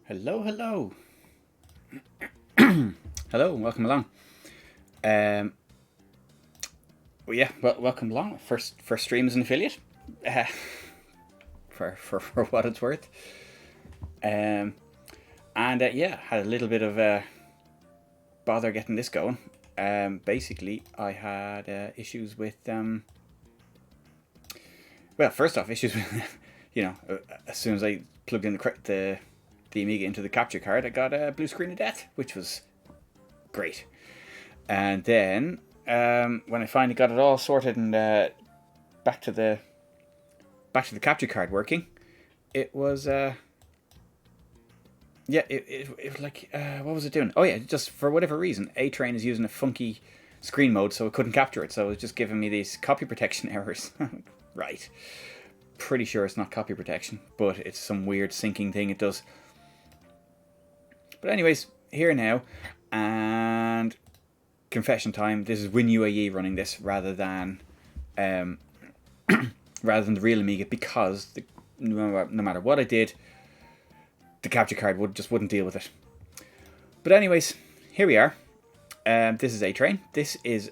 Hello, hello. Hello, and welcome along. Well, yeah, welcome along. First stream as an affiliate, uh, for what it's worth. And yeah, had a little bit of bother getting this going. Basically, I had issues with well, first off, issues with as soon as I plugged in the Amiga into the capture card, I got a blue screen of death, which was great. And then when I finally got it all sorted and back to the capture card working, it was it was like what was it doing? Oh yeah, just for whatever reason, A-Train is using a funky screen mode, so it couldn't capture it. So it was just giving me these copy protection errors. Right. Pretty sure it's not copy protection, but it's some weird syncing thing it does. But anyways, here now, and confession time. This is WinUAE running this rather than rather than the real Amiga, because no matter what I did, the capture card wouldn't deal with it. But anyways, here we are. This is A-Train. This is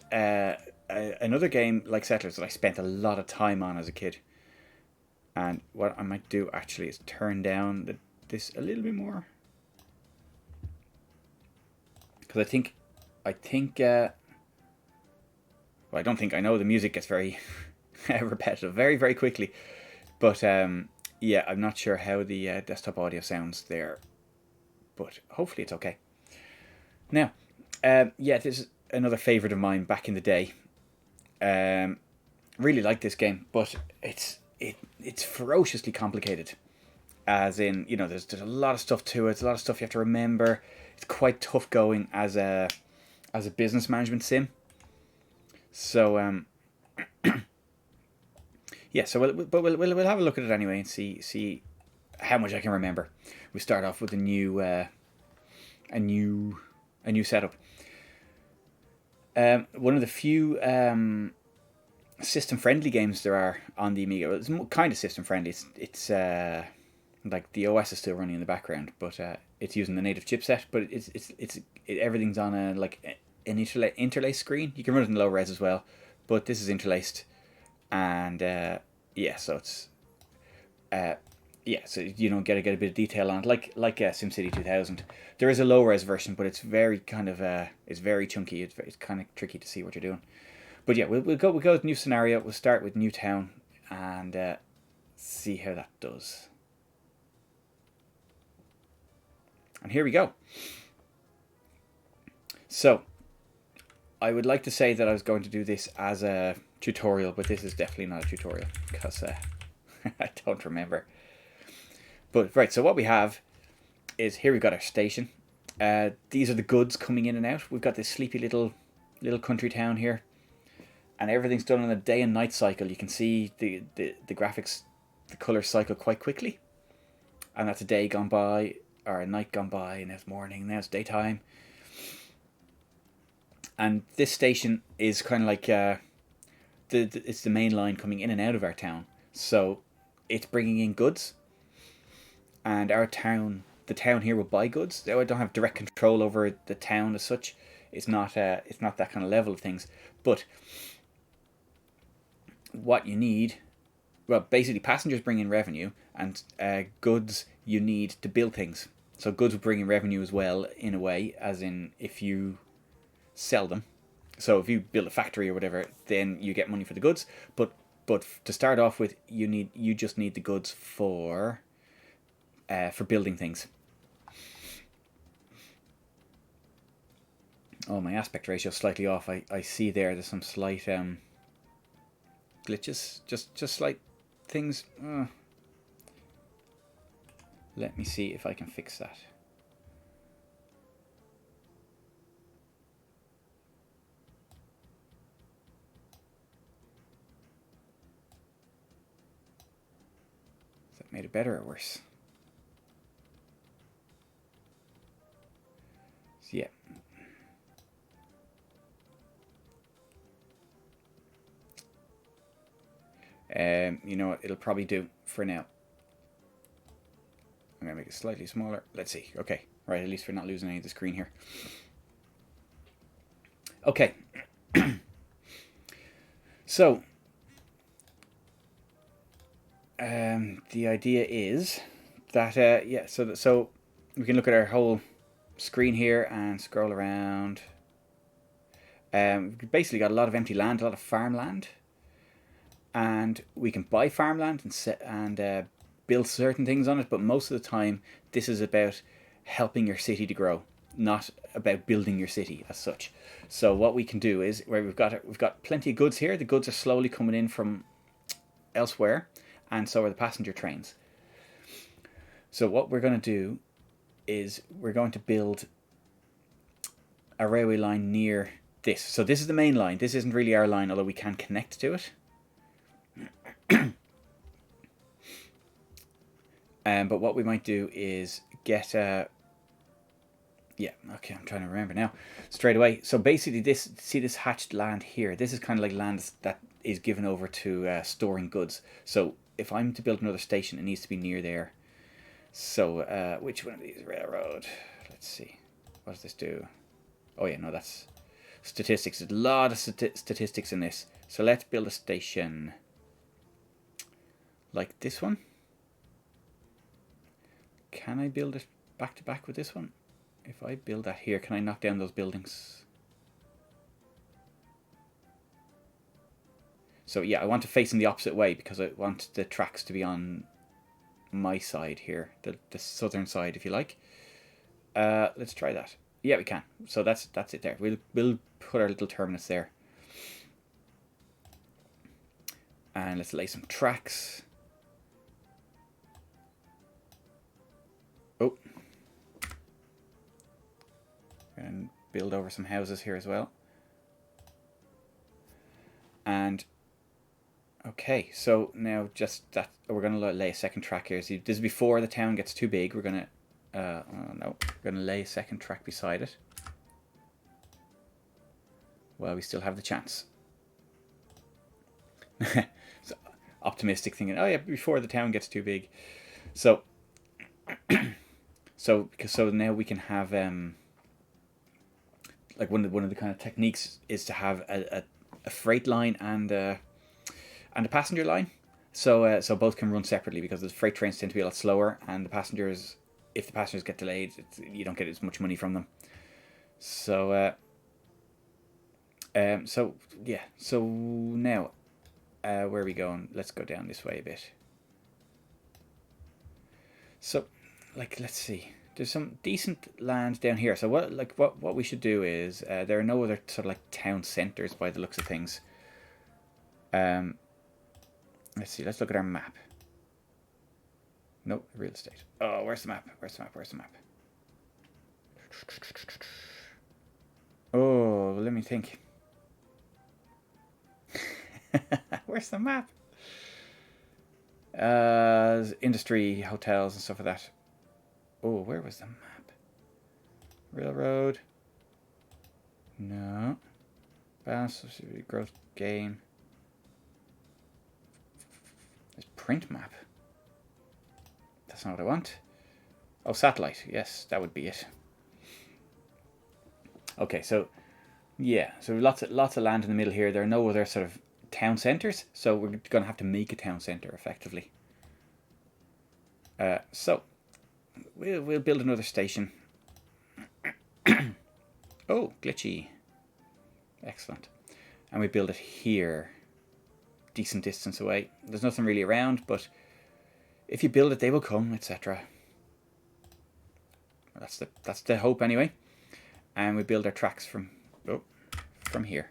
another game like Settlers that I spent a lot of time on as a kid. And what I might do actually is turn down this a little bit more, because I think well, I don't think, I know the music gets very repetitive very, very quickly. But yeah, I'm not sure how the desktop audio sounds there, but hopefully it's okay. Now, yeah, this is another favourite of mine back in the day. Really like this game, but it's ferociously complicated. As in, there's a lot of stuff to it. There's a lot of stuff you have to remember. It's quite tough going as a business management sim. So yeah, so we'll have a look at it anyway and see how much I can remember. We start off with a new setup. One of the few system friendly games there are on the Amiga. Well, it's kind of system friendly. It's like the OS is still running in the background, but it's using the native chipset. But everything's on a an interlaced screen. You can run it in low res as well, but this is interlaced, and yeah, so it's yeah, so you don't get a bit of detail on it, like SimCity 2000. There is a low res version, but it's very kind of it's very chunky. It's kind of tricky to see what you're doing. But yeah, we'll go with new scenario. We'll start with new town and see how that does. And here we go. So I would like to say that I was going to do this as a tutorial, but this is definitely not a tutorial, because I don't remember. But right, so what we have is, here we've got our station. These are the goods coming in and out. We've got this sleepy little country town here, and everything's done on a day and night cycle. You can see the graphics, the colors cycle quite quickly, and that's a day gone by, or a night gone by, and now it's morning, now it's daytime. And this station is kind of like it's the main line coming in and out of our town, so it's bringing in goods, and the town here will buy goods. I don't have direct control over the town as such. It's not that kind of level of things. But what you need, well, basically passengers bring in revenue, and goods you need to build things. So goods will bring in revenue as well, in a way, as in if you sell them. So if you build a factory or whatever, then you get money for the goods. But to start off with, you just need the goods for building things. Oh, my aspect ratio is slightly off. I see there's some slight glitches, just slight things. Let me see if I can fix that. Has that made it better or worse? So yeah. You know what? It'll probably do for now. I'm gonna make it slightly smaller. Let's see. Okay, right, at least we're not losing any of the screen here. Okay. So, the idea is that, yeah, so we can look at our whole screen here and scroll around. We've basically got a lot of empty land, a lot of farmland. And we can buy farmland and build certain things on it, but most of the time this is about helping your city to grow, not about building your city as such. So what we can do is, where we've got plenty of goods here. The goods are slowly coming in from elsewhere, and so are the passenger trains. So what we're going to do is we're going to build a railway line near this. So this is the main line. This isn't really our line, although we can connect to it. But what we might do is get yeah, okay, I'm trying to remember now straight away. So basically see this hatched land here, this is kind of like land that is given over to storing goods. So if I'm to build another station, it needs to be near there. So which one of these? Railroad. Let's see. What does this do? Oh yeah, no, that's statistics. There's a lot of statistics in this. So let's build a station like this one. Can I build it back to back with this one? If I build that here, can I knock down those buildings? So yeah, I want to face in the opposite way because I want the tracks to be on my side here, the southern side, if you like. Let's try that. Yeah, we can. So that's it there. We'll put our little terminus there. And let's lay some tracks. Oh. And build over some houses here as well. And okay, so now just that we're going to lay a second track here. See, this is before the town gets too big. We're going to oh no, we're going to lay a second track beside it. Well, we still have the chance. So, optimistic thinking. Oh yeah, before the town gets too big. So so now we can have like one of the kind of techniques is to have a freight line and a passenger line. So so both can run separately because the freight trains tend to be a lot slower, and the passengers, if the passengers get delayed, you don't get as much money from them. So so yeah. So now where are we going? Let's go down this way a bit. So like let's see. There's some decent land down here. So what we should do is there are no other sort of like town centers by the looks of things. Let's see. Let's look at our map. Nope, real estate. Oh, where's the map? Where's the map? Where's the map? Oh, let me think. Where's the map? Industry, hotels, and stuff like that. Oh, where was the map? Railroad. No. Balance, growth, game. There's print map. That's not what I want. Oh, satellite. Yes, that would be it. Okay, so yeah, so lots of land in the middle here. There are no other sort of town centers, so we're going to have to make a town center effectively. So we'll build another station. Oh, glitchy. Excellent. And we build it here. Decent distance away. There's nothing really around, but if you build it, they will come, etc. That's the hope anyway. And we build our tracks from here.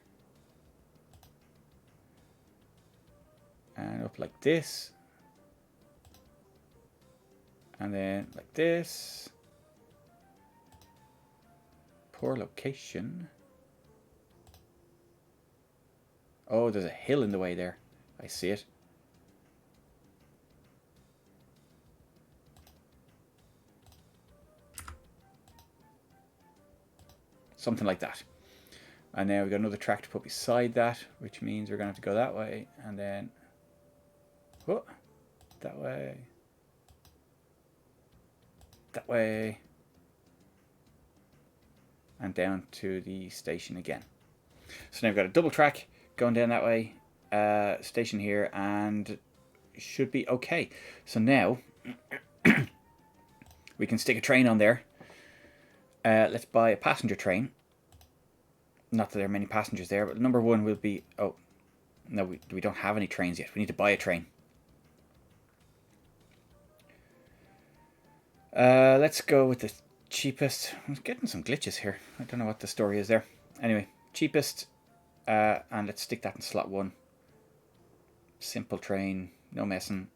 And up like this. And then like this. Poor location. Oh, there's a hill in the way there. I see it. Something like that. And now we've got another track to put beside that, which means we're going to have to go that way. And then, that way. that way. And down to the station again. So now we've got a double track going down that way. Station here, and should be okay. So now we can stick a train on there. Let's buy a passenger train. Not that there are many passengers there, but number one will be... Oh, no, we don't have any trains yet. We need to buy a train. Let's go with the cheapest. I'm getting some glitches here. I don't know what the story is there. Anyway, cheapest. And let's stick that in slot 1. Simple train, no messing.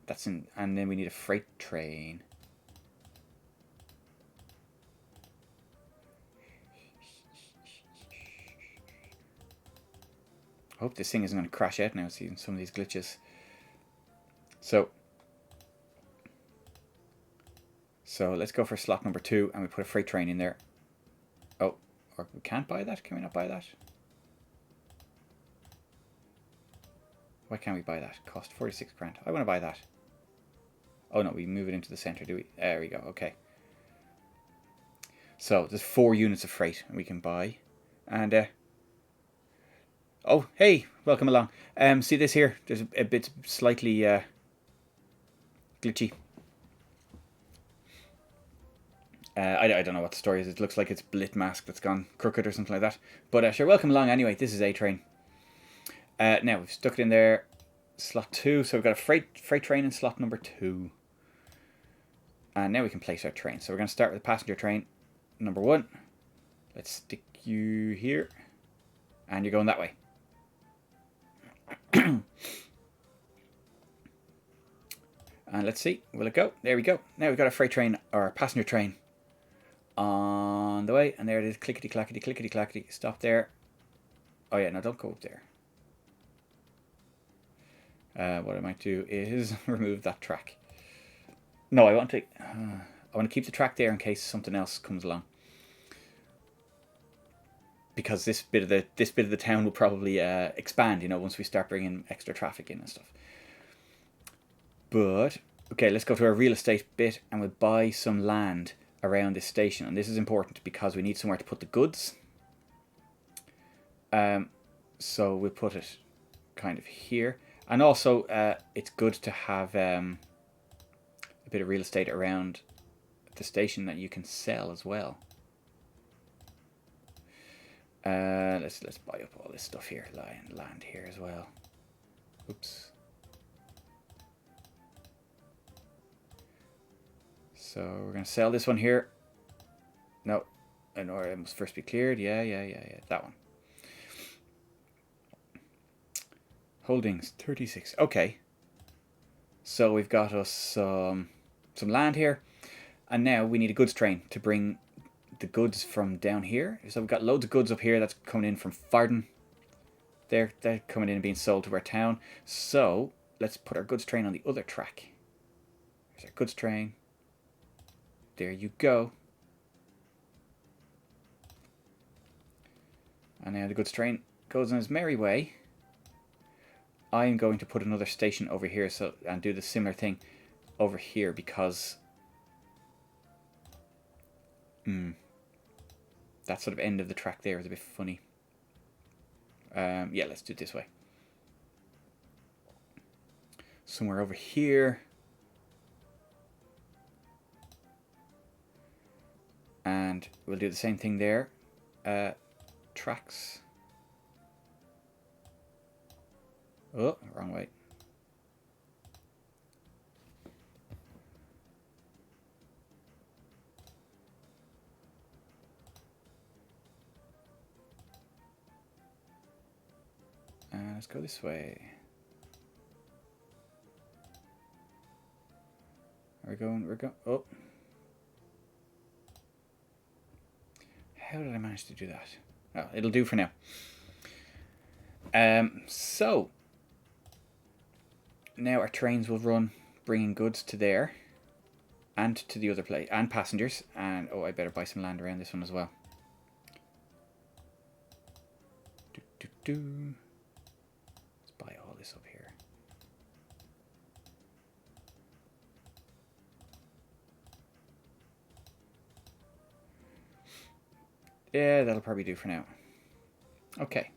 That's in, and then we need a freight train. I hope this thing isn't going to crash out now, seeing some of these glitches. So let's go for slot number 2, and we put a freight train in there. Oh, or we can't buy that? Can we not buy that? Why can't we buy that? Cost 46 grand. I want to buy that. Oh no, we move it into the center, do we? There we go, okay. So there's 4 units of freight we can buy. And oh, hey, welcome along. See this here? There's a bit slightly glitchy. I don't know what the story is. It looks like it's Blit mask that's gone crooked or something like that. But sure, welcome along anyway. This is A train. Now we've stuck it in there, slot 2. So we've got a freight train in slot number 2. And now we can place our train. So we're going to start with the passenger train, number 1. Let's stick you here, and you're going that way. And let's see, will it go? There we go. Now we've got a freight train, or a passenger train, on the way. And there it is, clickety clackety, clickety clackety. Stop there. Oh yeah, no, don't go up there. What I might do is remove that track. No, I want to keep the track there in case something else comes along. Because this bit of the town will probably expand, you know, once we start bringing extra traffic in and stuff. But okay, let's go to our real estate bit, and we'll buy some land around this station. And this is important because we need somewhere to put the goods. So we'll put it kind of here. And also, it's good to have a bit of real estate around the station that you can sell as well. Let's buy up all this stuff here, land here as well. Oops. So we're gonna sell this one here. No, I know it must first be cleared. Yeah, that one. Holdings 36. Okay. So we've got us some land here, and now we need a goods train to bring the goods from down here. So we've got loads of goods up here that's coming in from Farden. They're coming in and being sold to our town. So let's put our goods train on the other track. There's our goods train. There you go. And now the goods train goes on its merry way. I'm going to put another station over here and do the similar thing over here because that sort of end of the track there is a bit funny. Yeah, let's do it this way. Somewhere over here. And we'll do the same thing there. Tracks. Oh, wrong way. Let's go this way. We're going. Oh. How did I manage to do that? Oh, it'll do for now. So now our trains will run, bringing goods to there, and to the other place, and passengers. And oh, I better buy some land around this one as well. Let's buy all this up here. Yeah, that'll probably do for now. Okay.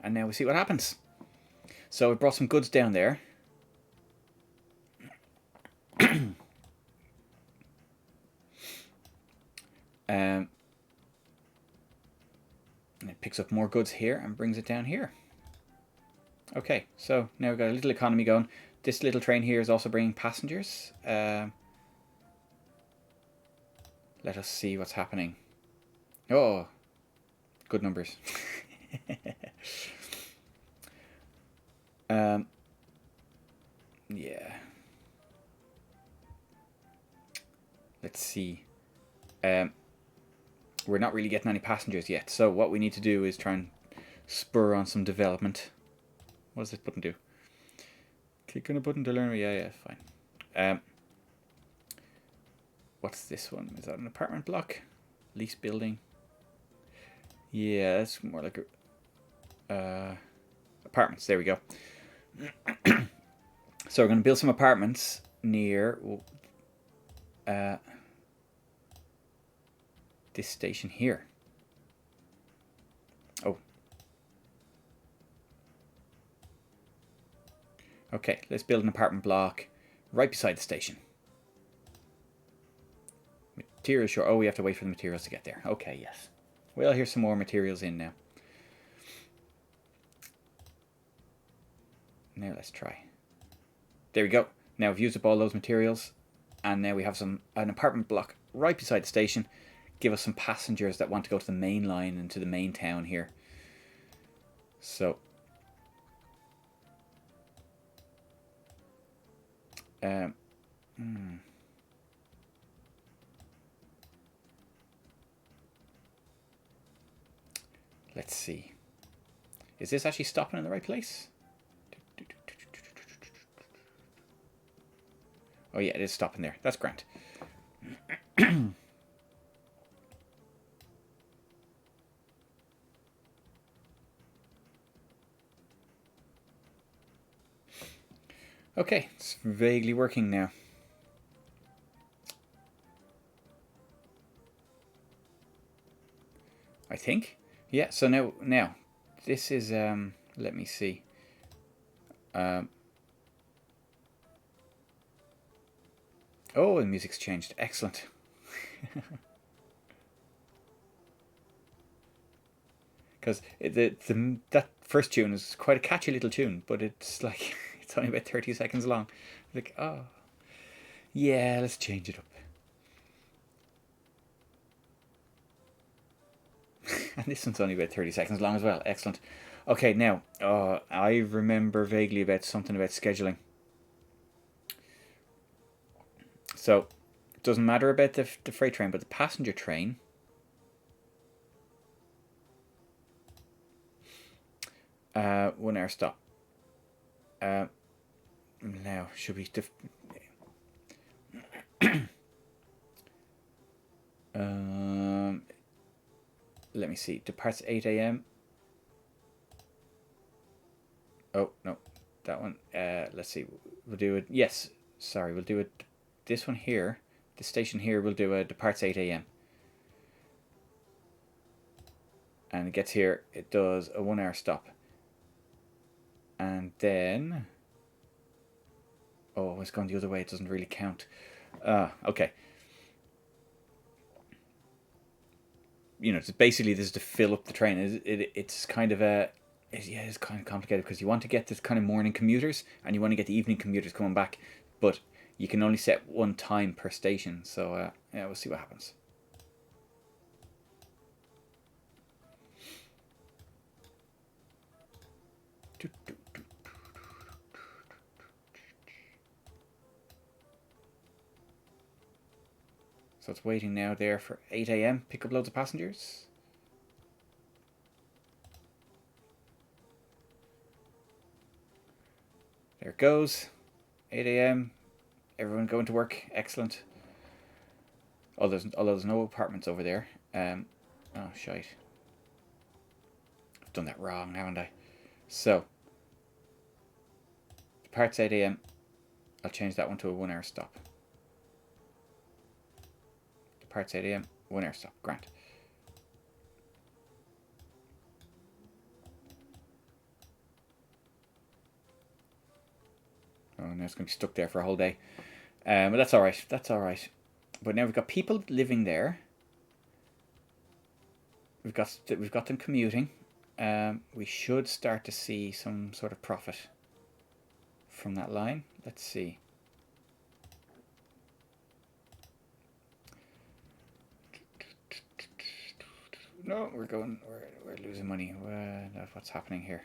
And now we see what happens. So we brought some goods down there. And it picks up more goods here and brings it down here. Okay, so now we've got a little economy going. This little train here is also bringing passengers. Let us see what's happening. Oh, good numbers. Yeah. Let's see. We're not really getting any passengers yet, so what we need to do is try and spur on some development. What does this button do? Click on a button to learn. Yeah, fine. What's this one? Is that an apartment block? Lease building? Yeah, that's more like a apartments. There we go. So we're going to build some apartments near this station here. Oh. Okay, let's build an apartment block right beside the station. Materials, sure. Oh, we have to wait for the materials to get there. Okay, yes. Well, here's some more materials in now. Now let's try. There we go. Now we've used up all those materials, and now we have an apartment block right beside the station. Give us some passengers that want to go to the main line and to the main town here. So let's see. Is this actually stopping in the right place? Oh yeah, it is stopping there. That's grand. Okay, it's vaguely working now. I think. Yeah, so now this is let me see. Oh, the music's changed. Excellent. Because that first tune is quite a catchy little tune, but it's like it's only about 30 seconds long. Like, oh, yeah, let's change it up. And this one's only about 30 seconds long as well. Excellent. Okay, now, I remember vaguely about something about scheduling. So, it doesn't matter about the freight train, but the passenger train. One hour stop. Now, should we... let me see. Departs 8 a.m. Oh, no. That one. Let's see. We'll do it. Yes. Sorry. We'll do it. This one here. The station here will do a departs 8 a.m. And it gets here. It does a 1 hour stop. And then... Oh, it's gone the other way. It doesn't really count. Okay. You know, basically this is to fill up the train. It's kind of it's kind of complicated because you want to get this kind of morning commuters and you want to get the evening commuters coming back, but you can only set one time per station. So yeah, we'll see what happens. So it's waiting now there for 8 a.m. Pick up loads of passengers. There it goes. 8 a.m. Everyone going to work. Excellent. Although there's no apartments over there. Oh, shite. I've done that wrong, haven't I? So, departs 8 a.m. I'll change that one to a 1 hour stop. Departs 8 a.m. One airstop. Grant. Oh, now it's going to be stuck there for a whole day. But that's all right. That's all right. But now we've got people living there. We've got them commuting. We should start to see some sort of profit from that line. Let's see. No, we're losing money. What's happening here?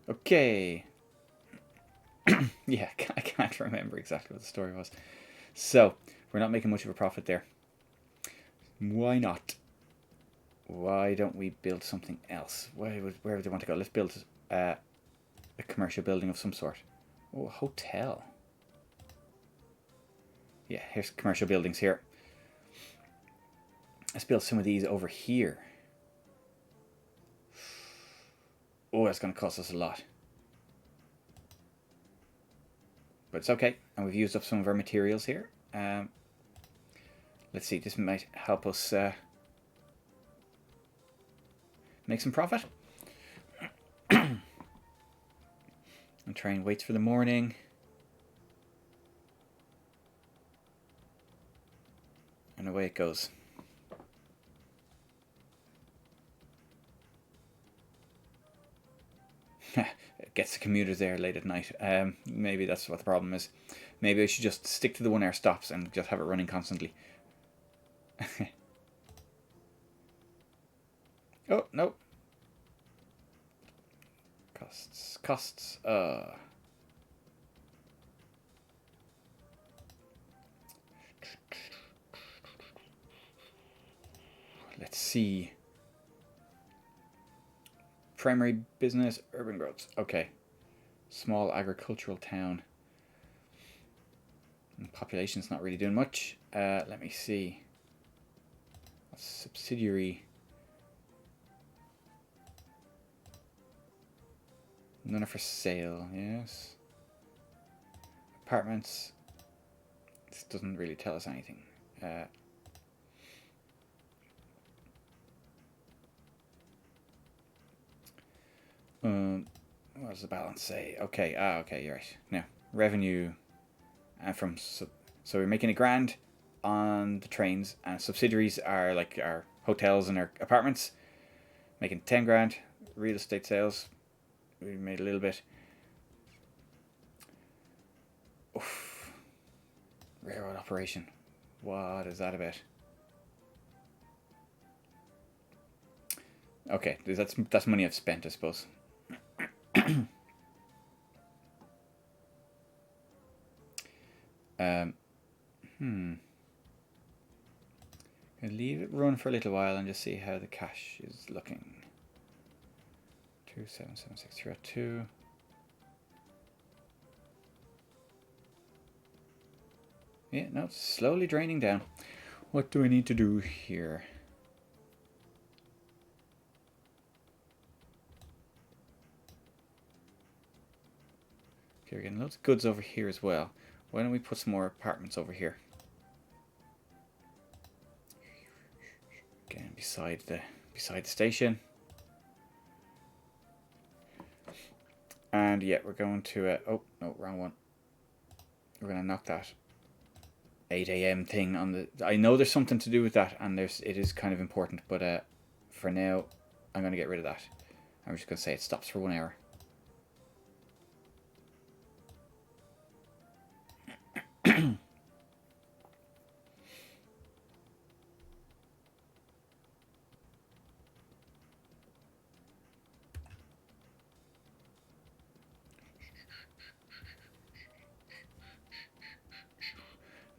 Okay. Yeah, I can't remember exactly what the story was. So, we're not making much of a profit there. Why not? Why don't we build something else? Where would they want to go? Let's build a commercial building of some sort. Oh, a hotel. Yeah, here's commercial buildings here. Let's build some of these over here. Oh, that's going to cost us a lot. But it's okay. And we've used up some of our materials here. Let's see, this might help us make some profit. And train waits for the morning. And away it goes. It gets the commuters there late at night. Maybe that's what the problem is. Maybe I should just stick to the one hour stops and just have it running constantly. Oh, no. Costs. Let's see. Primary business, urban growth. Okay. Small agricultural town. Population's not really doing much. Let me see. Subsidiary. None are for sale, yes. Apartments. This doesn't really tell us anything. What does the balance say? Okay, okay, you're right. Now, revenue from so we're making a grand on the trains, and subsidiaries are like our hotels and our apartments. Making 10 grand. Real estate sales, we made a little bit. Oof. Railroad operation. What is that about? Okay, that's money I've spent, I suppose. I'll leave it run for a little while and just see how the cash is looking. 2776302. Yeah, no, it's slowly draining down. What do I need to do here? Okay, we're getting loads of goods over here as well. Why don't we put some more apartments over here? Again, beside the station. And yeah, we're going to oh no, wrong one. We're gonna knock that 8 a.m. thing on the. I know there's something to do with that, and it is kind of important, but for now, I'm gonna get rid of that. I'm just gonna say it stops for 1 hour.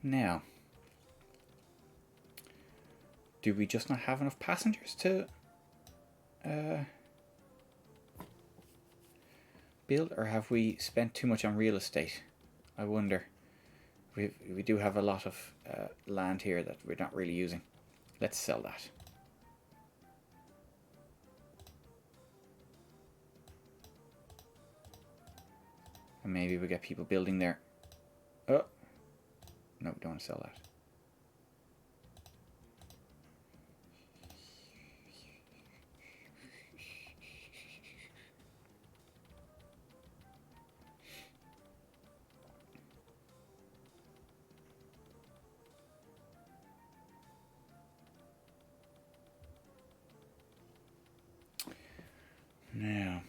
Now, do we just not have enough passengers to build, or have we spent too much on real estate? I wonder. We do have a lot of land here that we're not really using. Let's sell that. And maybe we get people building there. Oh, no, we don't want to sell that. Now,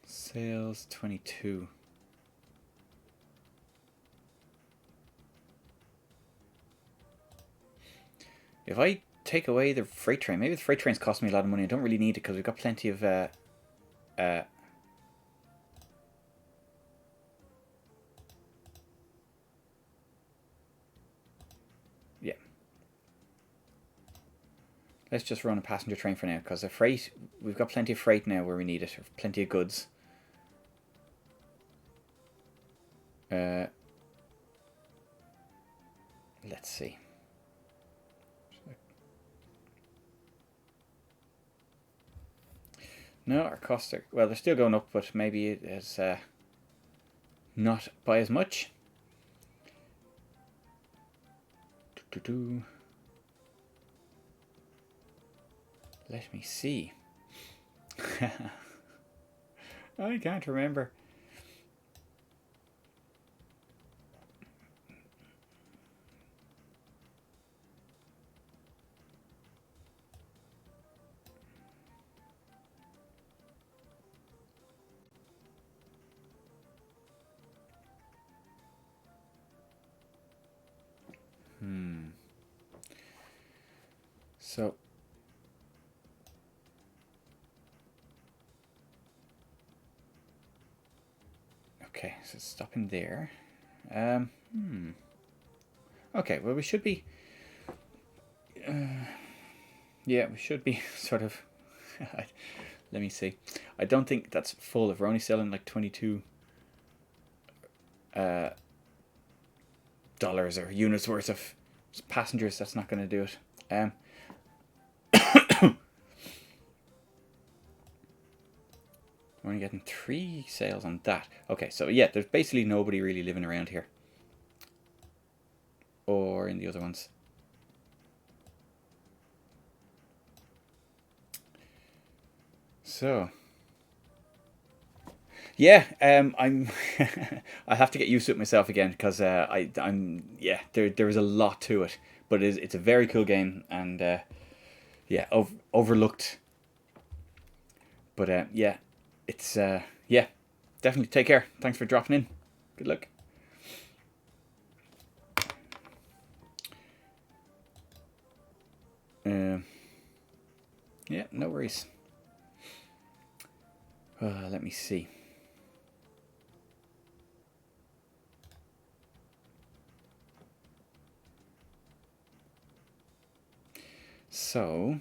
sales 22. If I take away the freight train, maybe the freight train's costing me a lot of money. I don't really need it because we've got plenty of yeah. Let's just run a passenger train for now because the freight, we've got plenty of freight now where we need it, or plenty of goods. Let's see. No, our costs are, well, they're still going up, but maybe it's not by as much. Let me see. I can't remember. So, okay, so stopping there. Okay, well, we should be. Yeah, we should be sort of. Let me see. I don't think that's full. If we're only selling like 22 dollars or units worth of passengers, that's not going to do it. We're only getting 3 sales on that. Okay, so yeah, there's basically nobody really living around here. Or in the other ones. So, yeah, I'm. I have to get used to it myself again because I'm. Yeah, there is a lot to it, but it's a very cool game and yeah, overlooked. But yeah, it's yeah, definitely take care. Thanks for dropping in. Good luck. Yeah, no worries. Let me see. So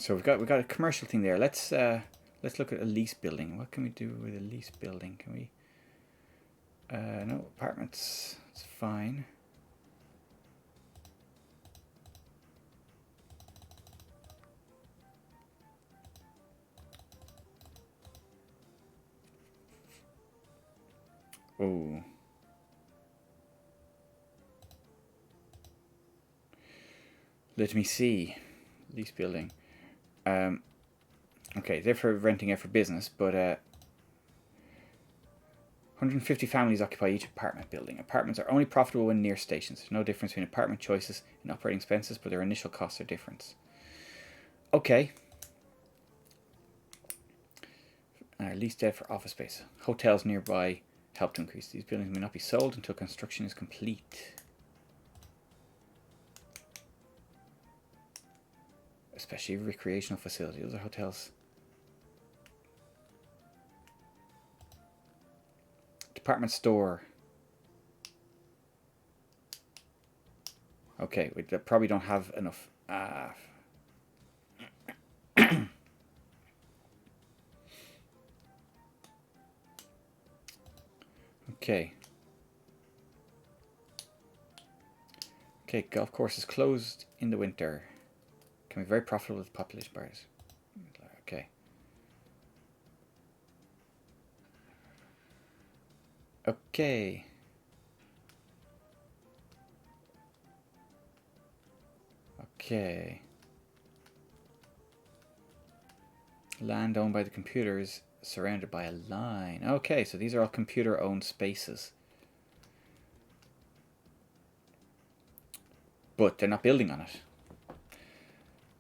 we've got a commercial thing there. Let's look at a lease building. What can we do with a lease building? Can we? No, apartments. It's fine. Oh. Let me see. Lease building. Okay, they're for renting out for business, but 150 families occupy each apartment building. Apartments are only profitable when near stations. There's no difference between apartment choices and operating expenses, but their initial costs are different. Okay. Leased out for office space. Hotels nearby help to increase. These buildings may not be sold until construction is complete. Especially recreational facilities. Those are hotels. Department store. Okay, we probably don't have enough. Okay. Okay, golf course is closed in the winter. Can be very profitable with population bars. Okay. Okay. Okay. Land owned by the computers, surrounded by a line. Okay, so these are all computer-owned spaces. But they're not building on it.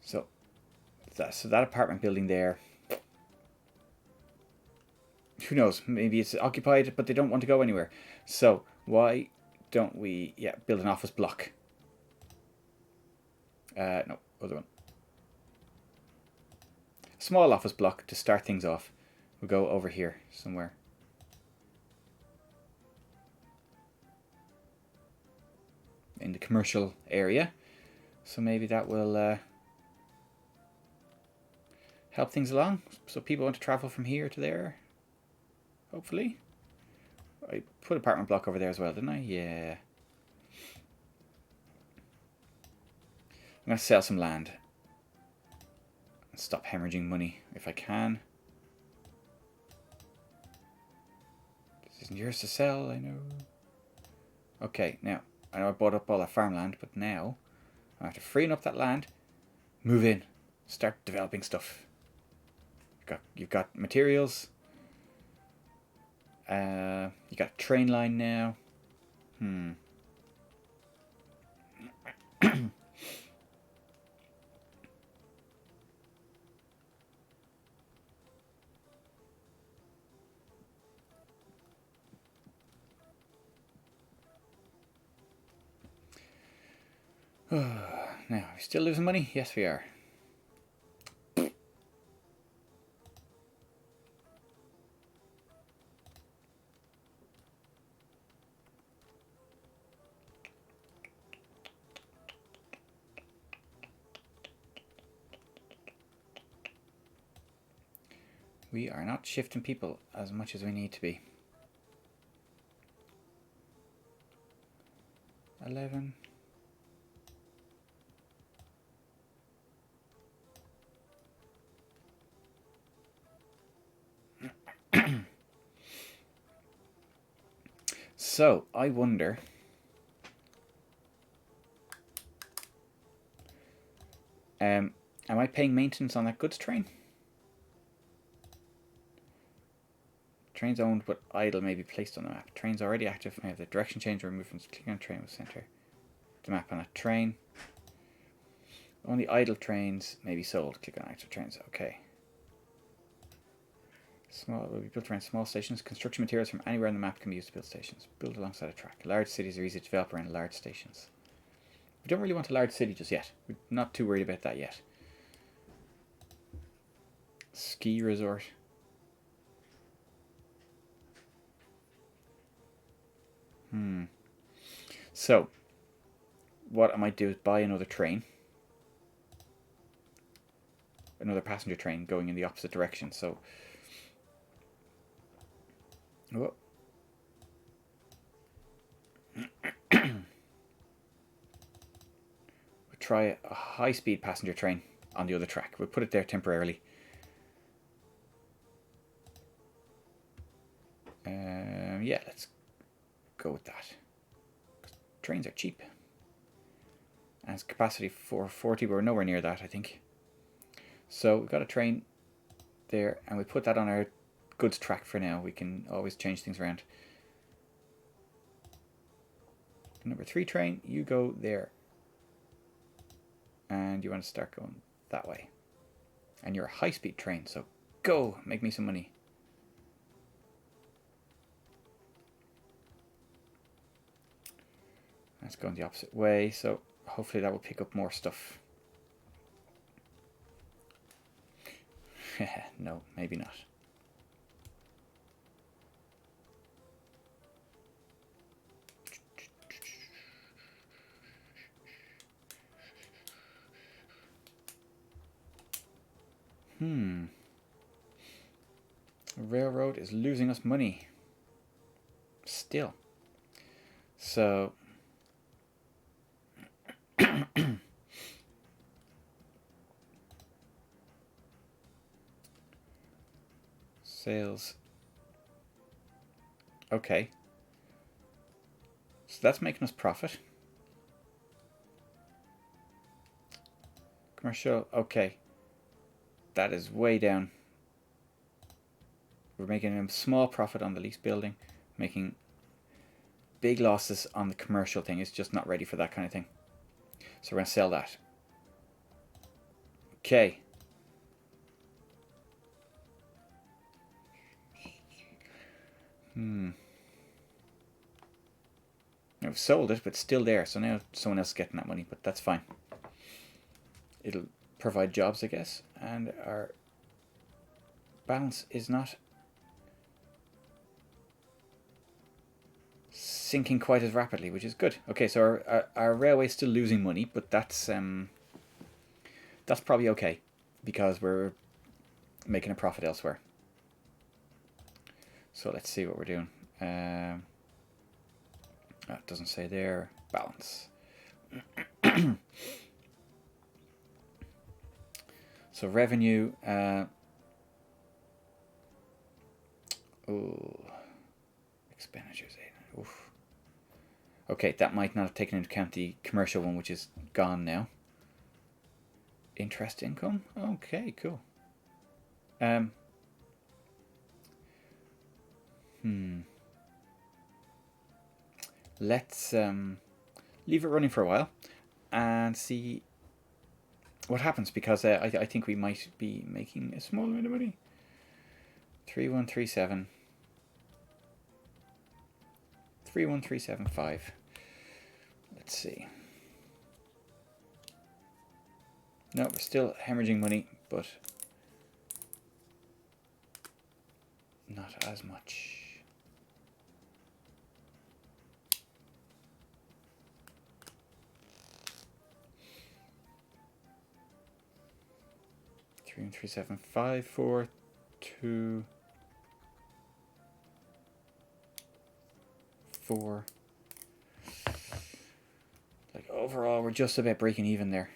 So that apartment building there, who knows, maybe it's occupied, but they don't want to go anywhere. So why don't we, build an office block? No, other one. Small office block to start things off. We'll go over here somewhere. In the commercial area. So maybe that will help things along. So people want to travel from here to there. Hopefully. I put apartment block over there as well, didn't I? Yeah. I'm going to sell some land. Stop hemorrhaging money if I can. This isn't yours to sell, I know. Okay, now, I know I bought up all that farmland, but now I have to free up that land, move in, start developing stuff. You've got materials. You got a train line now. Now, are we still losing money? Yes, we are. We are not shifting people as much as we need to be. 11. So, I wonder... am I paying maintenance on that goods train? Trains owned but idle may be placed on the map. Trains already active may have the direction change or movements. Clicking on train will center the map on a train. Only idle trains may be sold. Click on active trains. Okay. Small will be built around small stations. Construction materials from anywhere on the map can be used to build stations. Build alongside a track. Large cities are easy to develop around large stations. We don't really want a large city just yet. We're not too worried about that yet. Ski resort. So, what I might do is buy another train. Another passenger train going in the opposite direction. So, we'll try a high-speed passenger train on the other track. We'll put it there temporarily. Yeah, let's go with that. Trains are cheap. And it's capacity for 40, but we're nowhere near that, I think. So we've got a train there, and we put that on our goods track for now. We can always change things around. Number 3 train, you go there. And you want to start going that way. And you're a high-speed train, so go, make me some money. Let's go in the opposite way, so hopefully that will pick up more stuff. No, maybe not. The railroad is losing us money. Still. So... Sales. Okay. So that's making us profit. Commercial. Okay. That is way down. We're making a small profit on the lease building. Making big losses on the commercial thing. It's just not ready for that kind of thing. So we're going to sell that. Okay. I've sold it, but it's still there. So now someone else is getting that money, but that's fine. It'll provide jobs, I guess. And our balance is not sinking quite as rapidly, which is good. Okay, so our railway's still losing money, but that's probably okay because we're making a profit elsewhere. So let's see what we're doing. It doesn't say there. Balance. So revenue. Expenditures. Oof. Okay, that might not have taken into account the commercial one, which is gone now. Interest income. Okay, cool. Let's leave it running for a while and see what happens, because I think we might be making a small amount of money. 31375. 31375. Let's see. No, we're still hemorrhaging money, but not as much. Three and 375, 4, 2, 4. Like overall, we're just about breaking even there.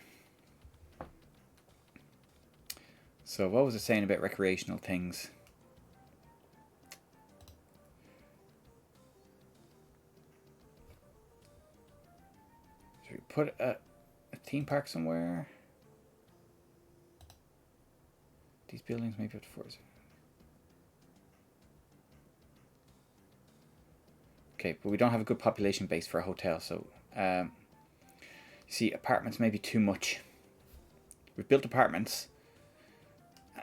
So what was it saying about recreational things? Should we put a theme park somewhere? These buildings maybe up to 4. Okay, but we don't have a good population base for a hotel, so you see, apartments may be too much. We've built apartments.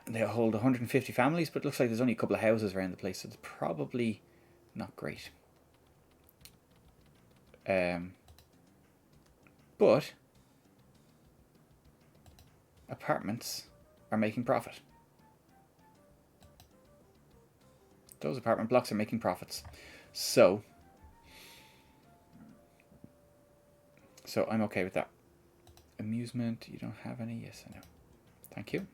They hold 150 families, but it looks like there's only a couple of houses around the place, so it's probably not great. But apartments are making profit. Those apartment blocks are making profits. So I'm okay with that. Amusement, you don't have any? Yes, I know. Thank you.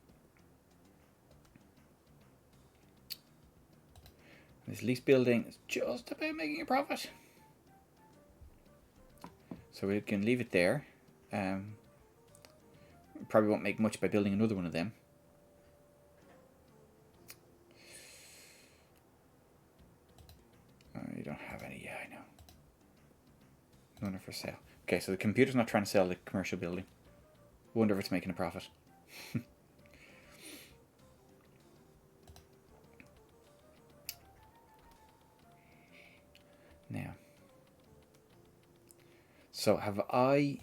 This lease building is just about making a profit. So we can leave it there. Probably won't make much by building another one of them. You don't have any. Yeah, I know. None are for sale. Okay, so the computer's not trying to sell the commercial building. Wonder if it's making a profit. Now, so have I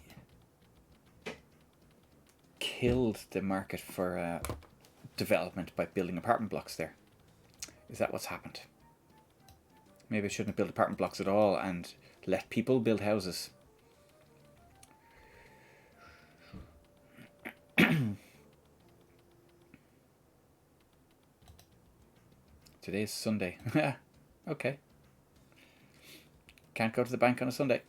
killed the market for development by building apartment blocks there? Is that what's happened? Maybe I shouldn't have built apartment blocks at all and let people build houses. Today's Sunday. Okay. Can't go to the bank on a Sunday.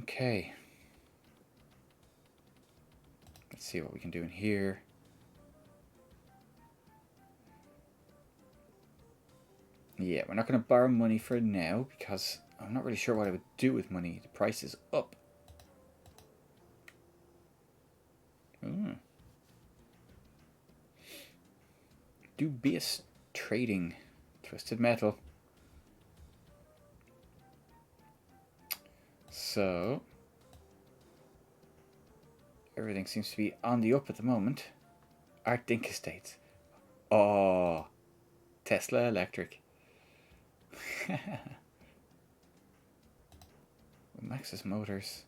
Okay. Let's see what we can do in here. Yeah, we're not going to borrow money for now because I'm not really sure what I would do with money. The price is up. Dubious trading. Twisted metal. So everything seems to be on the up at the moment. Art Dink Estates. Oh, Tesla Electric. Maxis Motors.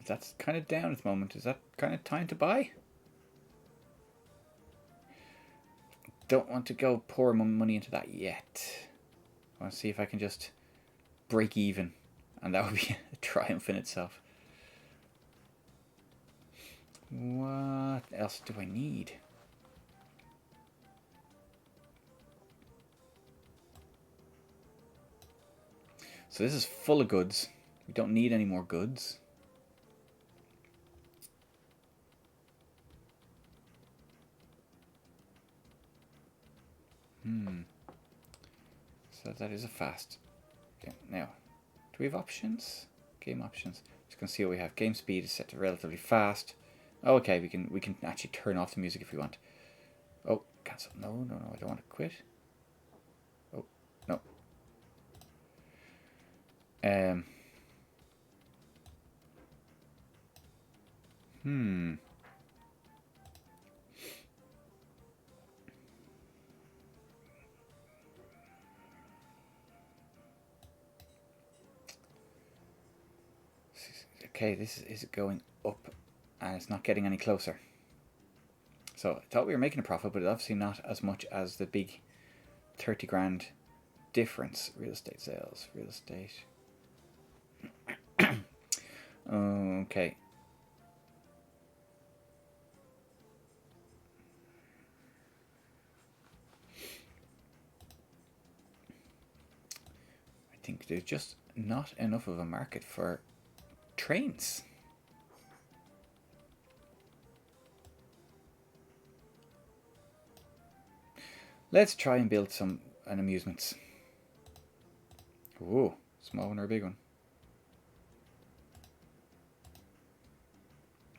That's kind of down at the moment. Is that kind of time to buy? Don't want to go pour money into that yet. I want to see if I can just break even, and that would be a triumph in itself. What else do I need? So this is full of goods. We don't need any more goods. So that is a fast. Okay, now, do we have options? Game options. Just gonna see what we have. Game speed is set to relatively fast. Oh, okay, we can actually turn off the music if we want. Oh, cancel. No, I don't want to quit. Oh, no. Okay, this is going up and it's not getting any closer. So I thought we were making a profit, but obviously not as much as the big 30 grand difference. Real estate sales, real estate. Okay. I think there's just not enough of a market for trains. Let's try and build an amusements. Ooh, small one or a big one?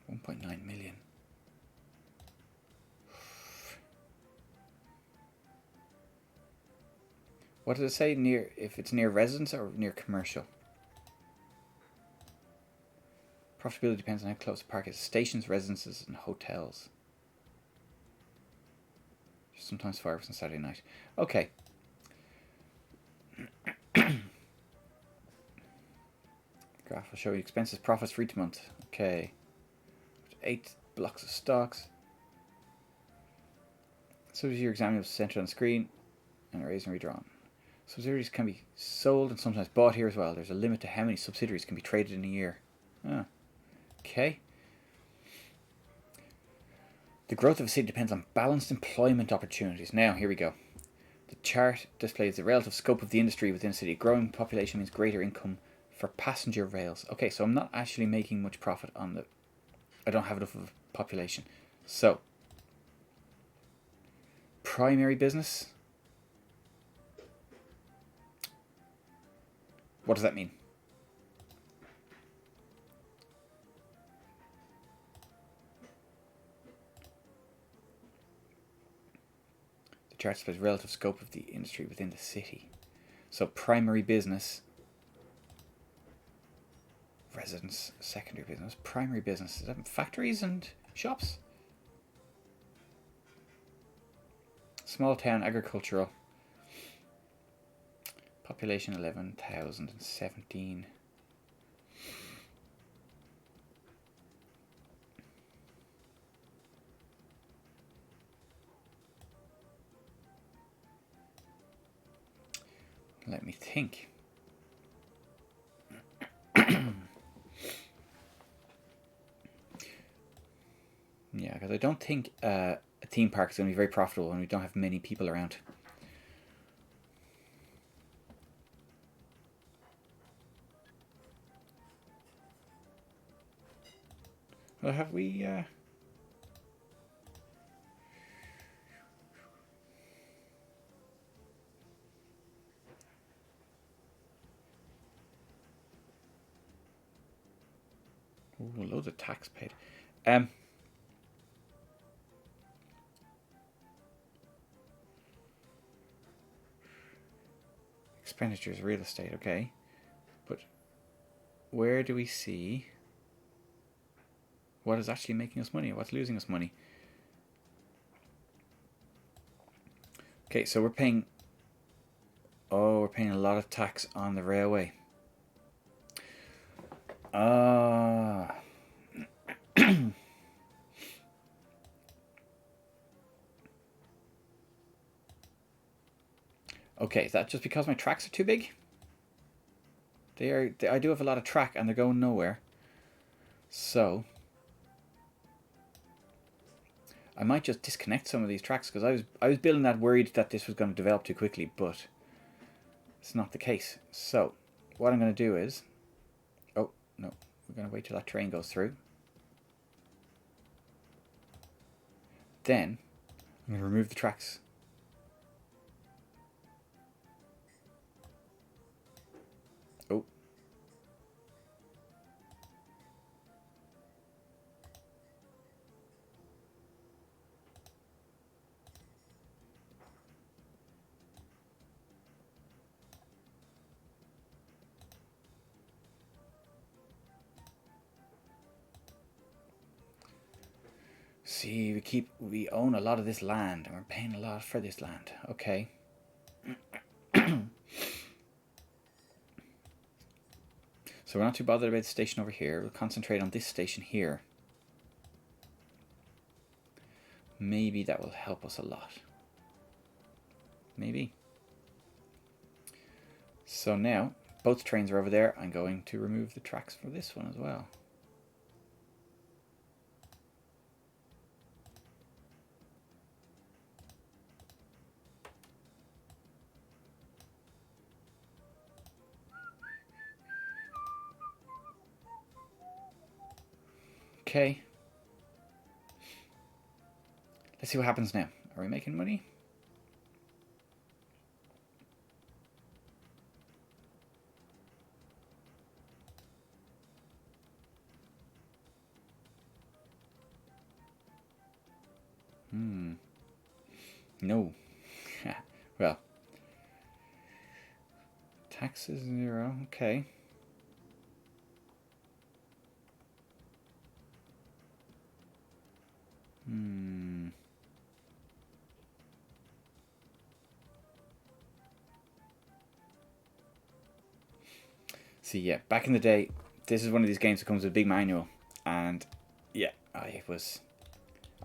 1.9 million. What does it say? Near, if it's near residence or near commercial? Profitability depends on how close the park is. Stations, residences, and hotels. Sometimes fireworks on Saturday night. Okay. Graph will show you expenses, profits for each month. Okay. 8 blocks of stocks. So your examiner was centered on the screen and erased and redrawn. Subsidiaries can be sold and sometimes bought here as well. There's a limit to how many subsidiaries can be traded in a year. Okay. The growth of a city depends on balanced employment opportunities. Now, here we go. The chart displays the relative scope of the industry within a city. Growing population means greater income for passenger rails. Okay, so I'm not actually making much profit on the... I don't have enough of a population. So, primary business. What does that mean? The chart displays relative scope of the industry within the city. So primary business, residence, secondary business, primary business. Is that factories and shops? Small town agricultural. Population 11,017. Let me think. Yeah, because I don't think a theme park is going to be very profitable when we don't have many people around. Well, have we... Ooh, loads of tax paid. Expenditures, real estate, okay. But where do we see what is actually making us money? What's losing us money? Okay, so we're paying... Oh, we're paying a lot of tax on the railway. Ah. Okay, is that just because my tracks are too big? I do have a lot of track and they're going nowhere. So I might just disconnect some of these tracks because I was building that worried that this was going to develop too quickly, but it's not the case. So what I'm going to do is, oh no, we're going to wait till that train goes through. Then I'm going to remove the tracks. Oh. See, we own a lot of this land and we're paying a lot for this land. Okay. So we're not too bothered about the station over here. We'll concentrate on this station here. Maybe that will help us a lot. Maybe. So now, both trains are over there. I'm going to remove the tracks for this one as well. Okay. Let's see what happens now. Are we making money? No. Well. Taxes 0. Okay. See, yeah, back in the day, this is one of these games that comes with a big manual, and yeah, I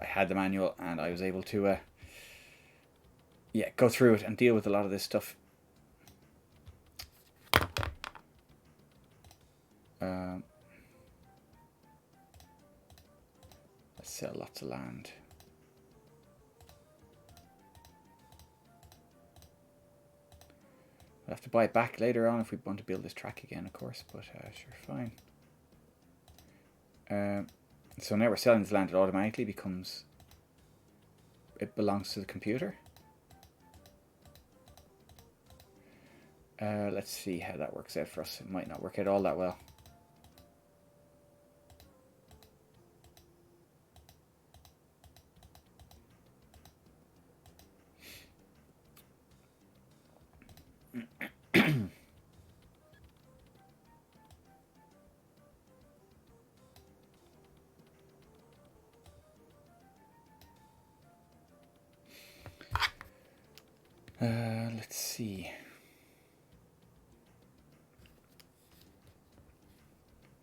had the manual and I was able to yeah, go through it and deal with a lot of this stuff. Let's sell lots of land. We'll have to buy it back later on if we want to build this track again, of course, but sure, fine. So now we're selling this land, it automatically becomes... It belongs to the computer. Let's see how that works out for us. It might not work out all that well. Let's see.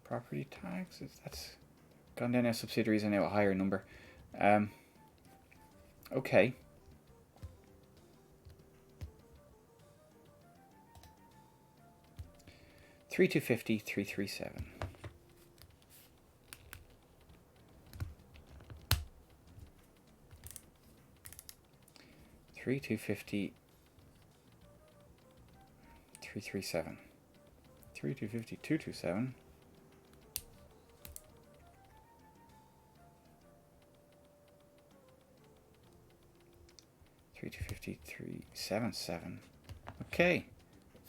Property taxes, that's gone down. Now subsidiaries are now a higher number. Okay. $3,250, $337. $3,250, $337. $3,250, $227. 250, Okay.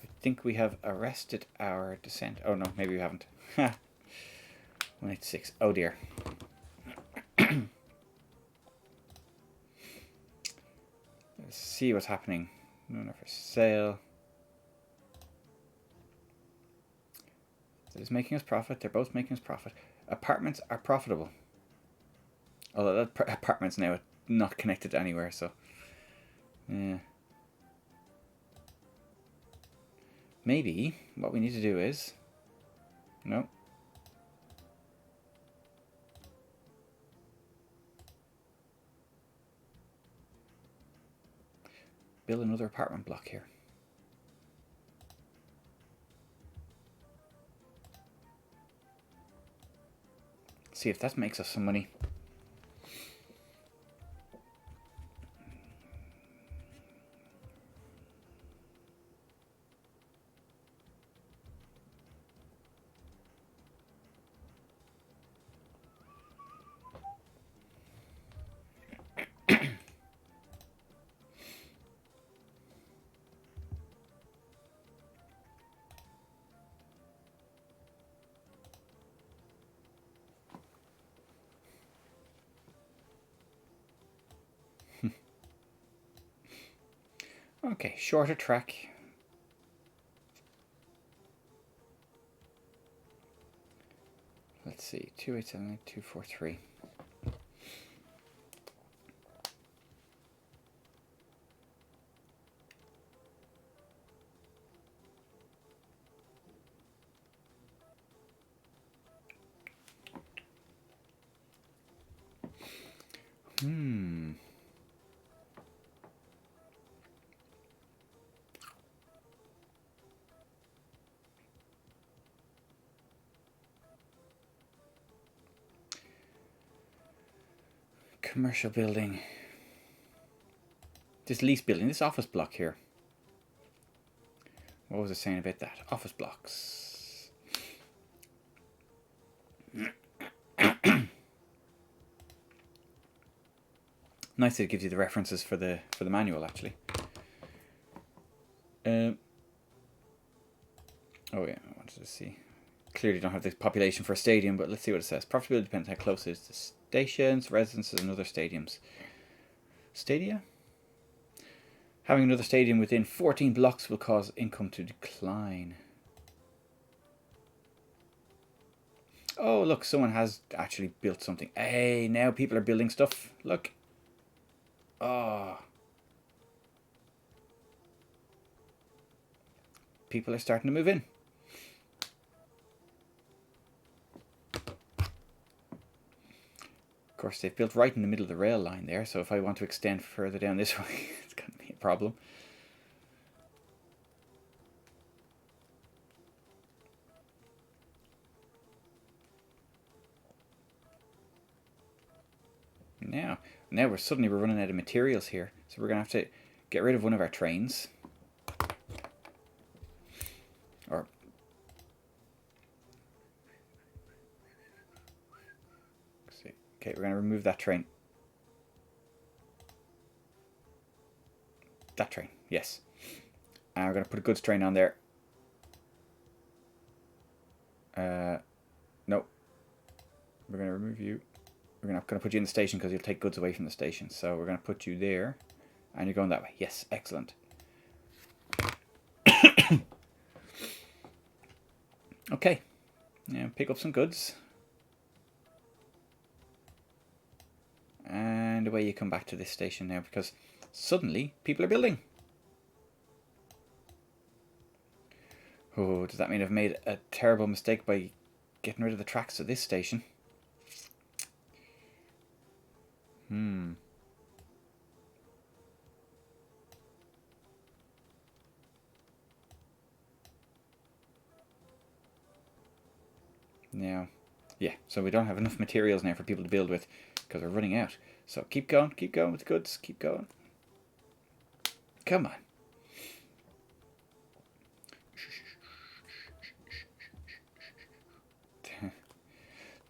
I think we have arrested our descent. Oh no, maybe we haven't. 186. Oh dear. Let's see what's happening. No, not for sale. That is making us profit. They're both making us profit. Apartments are profitable. Although that apartment's now not connected to anywhere, so yeah. Maybe what we need to do is no. Build another apartment block here. See if that makes us some money. Okay, shorter track. Let's see, 287.243. Commercial building. This lease building, this office block here. What was it saying about that? Office blocks. Nice that it gives you the references for the manual actually. Oh yeah, I wanted to see. Clearly don't have the population for a stadium, but let's see what it says. Profitability depends on how close it is to stations, residences, and other stadiums. Stadia? Having another stadium within 14 blocks will cause income to decline. Oh, look, someone has actually built something. Hey, now people are building stuff. Look. Oh. People are starting to move in. Of course, they've built right in the middle of the rail line there, so if I want to extend further down this way, it's going to be a problem. Now we're running out of materials here, so we're going to have to get rid of one of our trains. Or okay, we're going to remove that train. That train, yes. And we're going to put a goods train on there. No. We're going to remove you. We're not going to put you in the station because you'll take goods away from the station. So we're going to put you there. And you're going that way. Yes, excellent. Okay. Now pick up some goods. And away you come back to this station now because suddenly people are building. Oh, does that mean I've made a terrible mistake by getting rid of the tracks at this station? Now, yeah, so we don't have enough materials now for people to build with because we're running out. So keep going with the goods, keep going. Come on.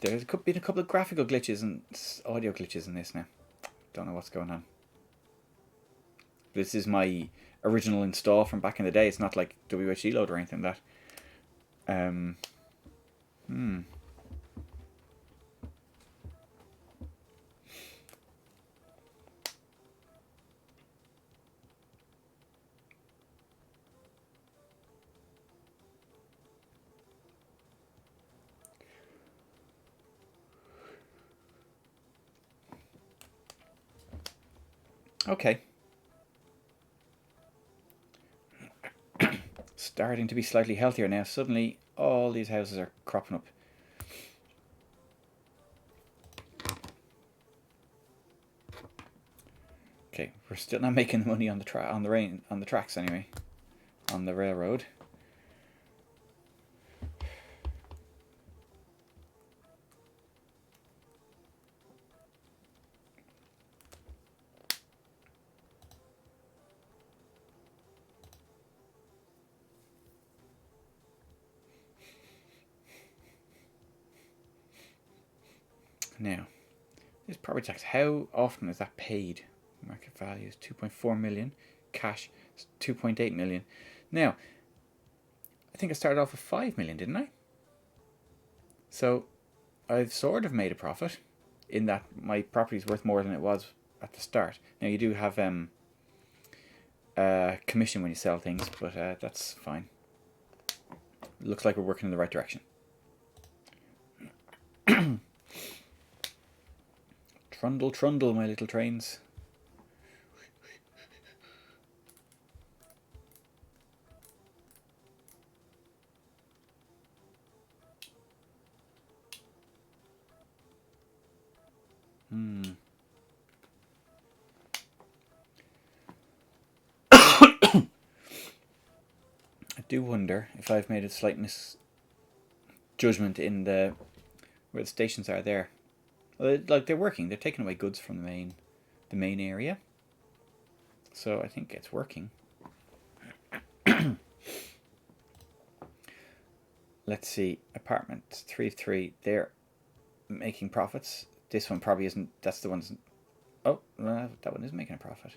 There's been a couple of graphical glitches and audio glitches in this now. Don't know what's going on. This is my original install from back in the day. It's not like WHD load or anything like that. Okay. Starting to be slightly healthier now. Suddenly, all these houses are cropping up. Okay, we're still not making money on the tracks anyway, on the railroad. Now, this property tax, how often is that paid? Market value is 2.4 million. Cash is 2.8 million. Now, I think I started off with 5 million, didn't I? So, I've sort of made a profit in that my property is worth more than it was at the start. Now, you do have commission when you sell things, but that's fine. Looks like we're working in the right direction. Trundle, trundle, my little trains. I do wonder if I've made a slight misjudgment in where the stations are there. Well, like they're working. They're taking away goods from the main area. So I think it's working. Let's see. Apartment 3-3. They're making profits. This one probably isn't. That's the one. Oh, no, that one is making a profit.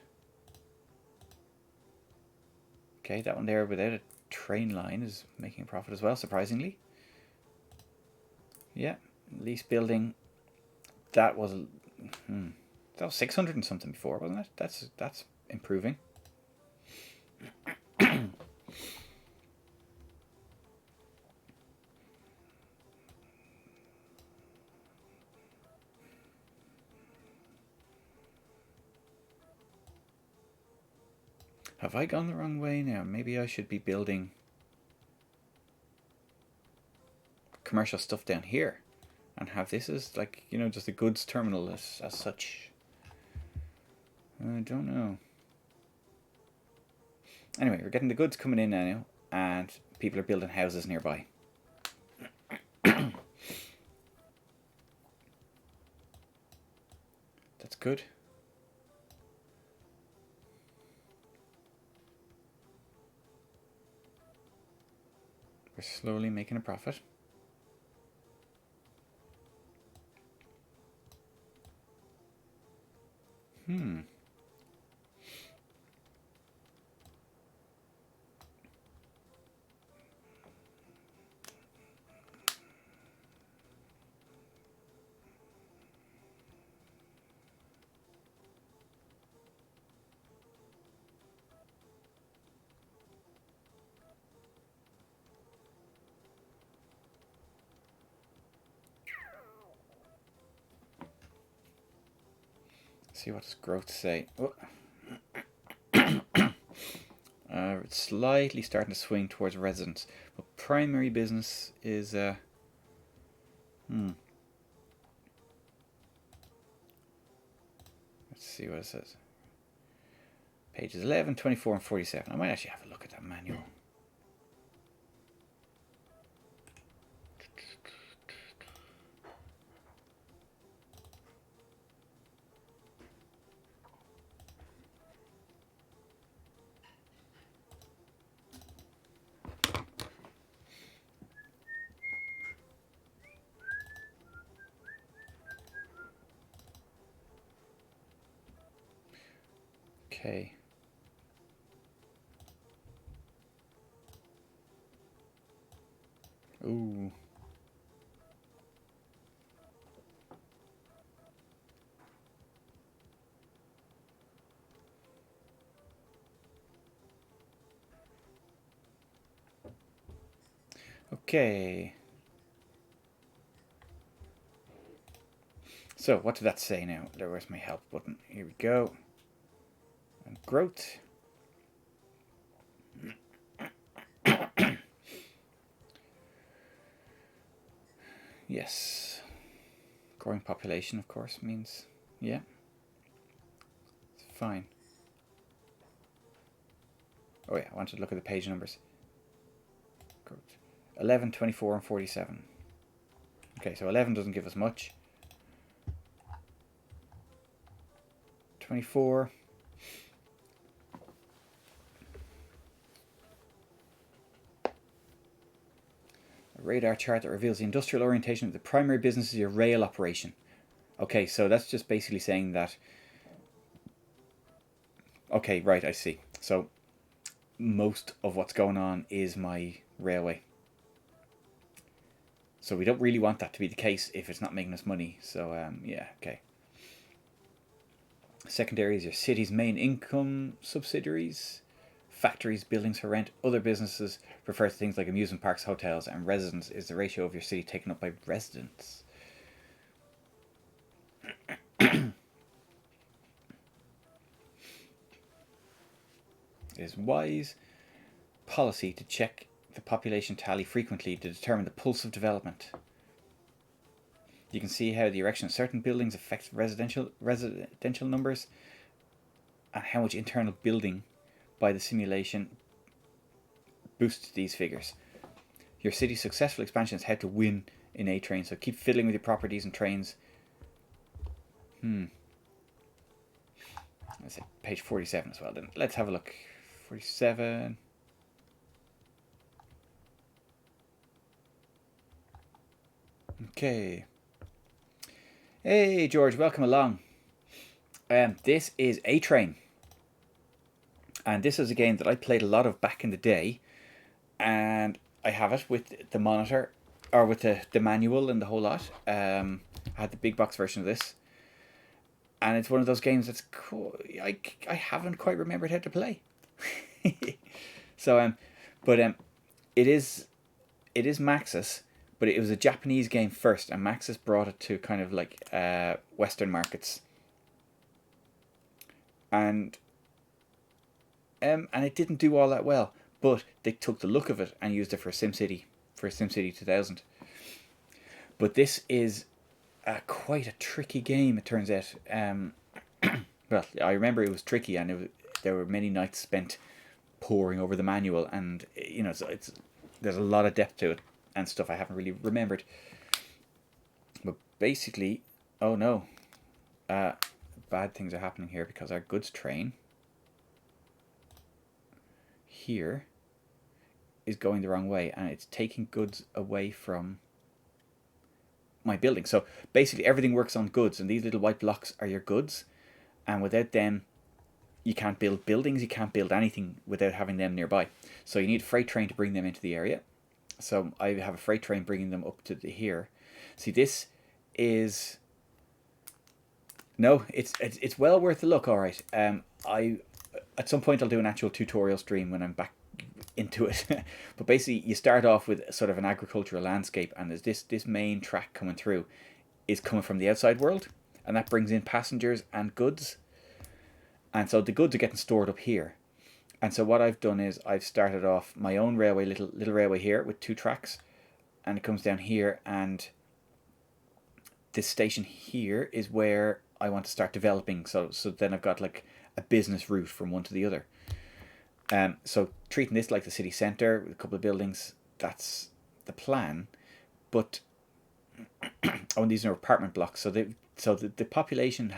Okay, that one there without a train line is making a profit as well, surprisingly. Yeah, lease building. That was 600 and something before, wasn't it? That's improving. Have I gone the wrong way now? Maybe I should be building commercial stuff down here and have this as like, just a goods terminal as such. I don't know. Anyway, we're getting the goods coming in now and people are building houses nearby. That's good. We're slowly making a profit. See what does growth say. Oh. It's slightly starting to swing towards residents, but primary business is let's see what it says. Pages 11, 24, and 47. I might actually have a look at that manual. Okay. Ooh. Okay. So what did that say now? Where's my help button? Here we go. And growth. Yes. Growing population, of course, means, yeah. It's fine. Oh yeah, I wanted to look at the page numbers. Growth. 11, 24, and 47. Okay, so 11 doesn't give us much. 24. A radar chart that reveals the industrial orientation of the primary business of your rail operation. Okay, so that's just basically saying that... Okay, right, I see. So most of what's going on is my railway. So we don't really want that to be the case if it's not making us money. So yeah, okay. Secondary is your city's main income subsidiaries. Factories, buildings for rent, other businesses refer to things like amusement parks, hotels, and residents is the ratio of your city taken up by residents. It is wise policy to check the population tally frequently to determine the pulse of development. You can see how the erection of certain buildings affects residential numbers and how much internal building by the simulation boosts these figures. Your city's successful expansion is how to win in a train, so keep fiddling with your properties and trains. Let's say page 47 as well. Then let's have a look. 47. Okay. Hey George, welcome along. This is A Train, and this is a game that I played a lot of back in the day, and I have it with the monitor, or with the manual and the whole lot. I had the big box version of this, and it's one of those games that's cool. I haven't quite remembered how to play. So it is Maxis, but it was a Japanese game first, and Maxis brought it to kind of like Western markets, and it didn't do all that well. But they took the look of it and used it for SimCity 2000. But this is quite a tricky game, it turns out. Well, I remember it was tricky, and there were many nights spent poring over the manual, and so there's a lot of depth to it and stuff I haven't really remembered. But basically, oh no, bad things are happening here because our goods train here is going the wrong way, and it's taking goods away from my building. So basically everything works on goods, and these little white blocks are your goods, and without them you can't build buildings, you can't build anything without having them nearby. So you need a freight train to bring them into the area. So I have a freight train bringing them up to here. See, this is... No, it's well worth a look, alright. At some point I'll do an actual tutorial stream when I'm back into it. But basically you start off with sort of an agricultural landscape, and there's this main track coming through is coming from the outside world, and that brings in passengers and goods. And so the goods are getting stored up here. And so what I've done is I've started off my own railway, little railway here with 2 tracks, and it comes down here, and this station here is where I want to start developing. So then I've got like a business route from one to the other. So treating this like the city centre with a couple of buildings, that's the plan. But oh, and these are apartment blocks, so the population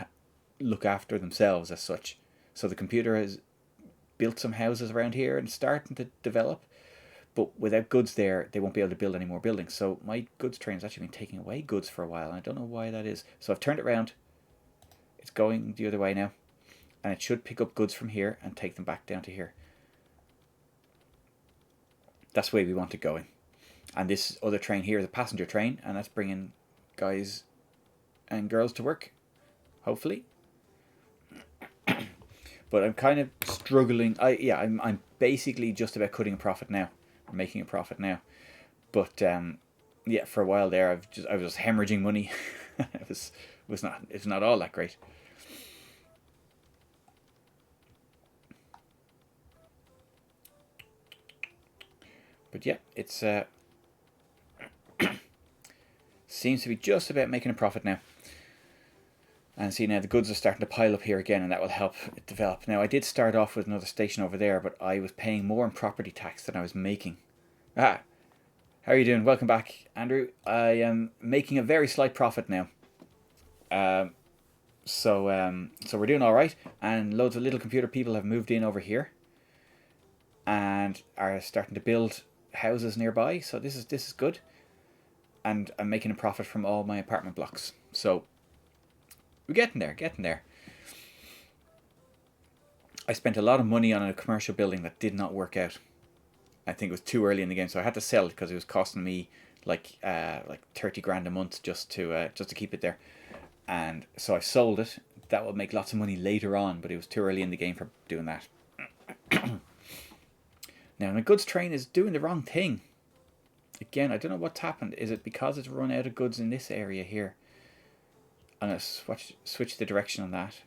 look after themselves as such. So the computer has built some houses around here and starting to develop, but without goods there, they won't be able to build any more buildings. So my goods train's actually been taking away goods for a while, and I don't know why that is. So I've turned it around. It's going the other way now, and it should pick up goods from here and take them back down to here. That's the way we want it going. And this other train here is a passenger train, and that's bringing guys and girls to work, hopefully. But I'm kind of struggling. I'm basically just about cutting a profit now, or making a profit now. But yeah, for a while there, I was just hemorrhaging money. It's not all that great. But yeah, it's seems to be just about making a profit now. And see, now the goods are starting to pile up here again, and that will help it develop. Now, I did start off with another station over there, but I was paying more in property tax than I was making. How are you doing? Welcome back, Andrew. I am making a very slight profit now. So we're doing all right, and loads of little computer people have moved in over here, and are starting to build houses nearby. So this is good, and I'm making a profit from all my apartment blocks. So we're getting there. I spent a lot of money on a commercial building that did not work out. I think it was too early in the game, so I had to sell it because it was costing me like 30 grand a month just to keep it there. And so I sold it. That would make lots of money later on, but it was too early in the game for doing that. Now, my goods train is doing the wrong thing. Again, I don't know what's happened. Is it because it's run out of goods in this area here? I'm going to switch the direction on that.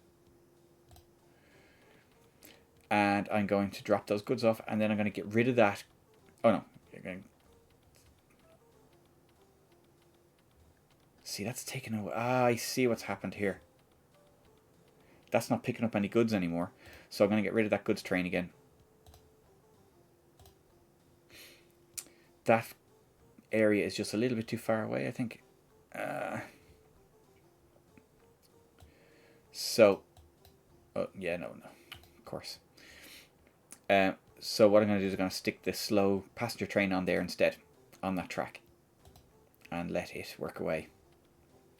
And I'm going to drop those goods off, and then I'm going to get rid of that. Oh no. See, that's taken away. I see what's happened here. That's not picking up any goods anymore. So I'm going to get rid of that goods train again. That area is just a little bit too far away, I think. So, yeah, no, of course. So what I'm going to do is I'm going to stick the slow passenger train on there instead, on that track, and let it work away.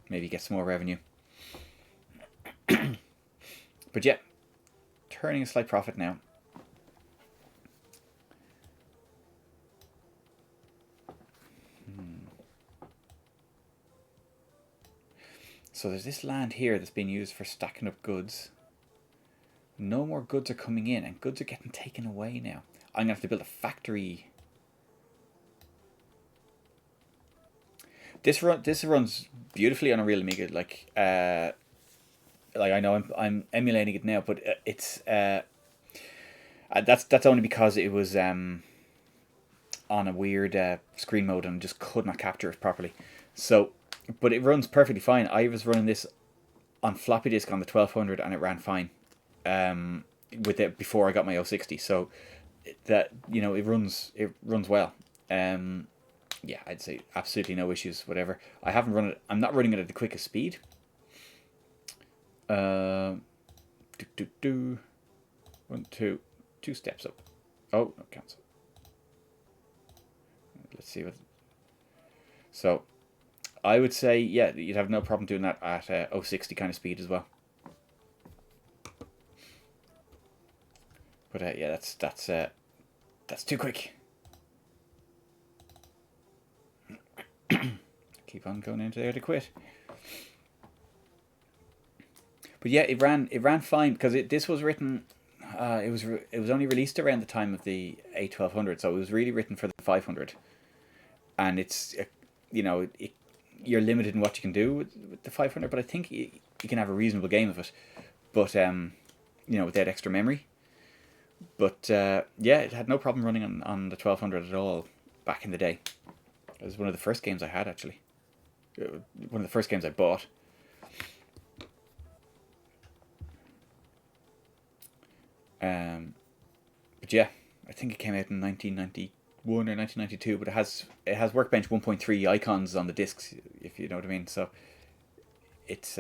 Maybe get some more revenue. But yeah, turning a slight profit now. So there's this land here that's being used for stacking up goods. No more goods are coming in, and goods are getting taken away now. I'm going to have to build a factory. This runs beautifully on a real Amiga. Like I know I'm emulating it now, but it's that's only because it was on a weird screen mode and just could not capture it properly. So, but it runs perfectly fine. I was running this on floppy disk on the 1200, and it ran fine. With it before I got my 060, so that it runs well. Yeah, I'd say absolutely no issues. Whatever. I haven't run it. I'm not running it at the quickest speed. One, two steps up. Oh, no, cancel. Let's see what. So, I would say yeah, you'd have no problem doing that at 060 kind of speed as well. But yeah, that's too quick. Keep on going into there to quit. But yeah, it ran fine because this was written. It was only released around the time of the A1200, so it was really written for the 500. And it's you're limited in what you can do with the 500, but I think you can have a reasonable game of it. But without extra memory. But yeah, it had no problem running on the 1200 at all back in the day. It was one of the first games I had, actually. One of the first games I bought. But yeah, I think it came out in 1991 or 1992. But it has Workbench 1.3 icons on the discs, if you know what I mean. So it's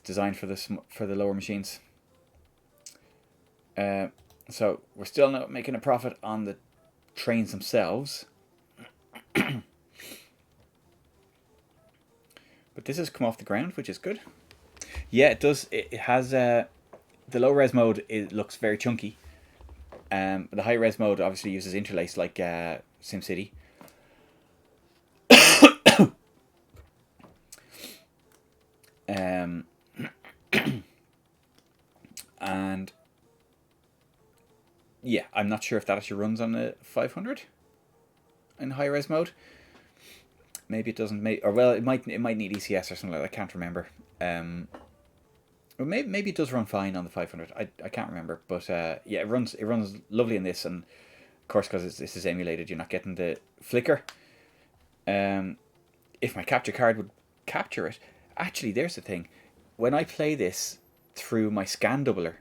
designed for the lower machines. So we're still not making a profit on the trains themselves. But this has come off the ground, which is good. Yeah, it does. It has the low res mode. It looks very chunky, The high res mode obviously uses interlace like SimCity. Um, and yeah, I'm not sure if that actually runs on the 500 in high res mode. Maybe it doesn't. Or well, it might need ECS or something like that. I can't remember. Or maybe it does run fine on the 500. I can't remember, but yeah, it runs lovely in this, and of course because this is emulated, you're not getting the flicker. If my capture card would capture it, actually, there's the thing. When I play this through my scan doubler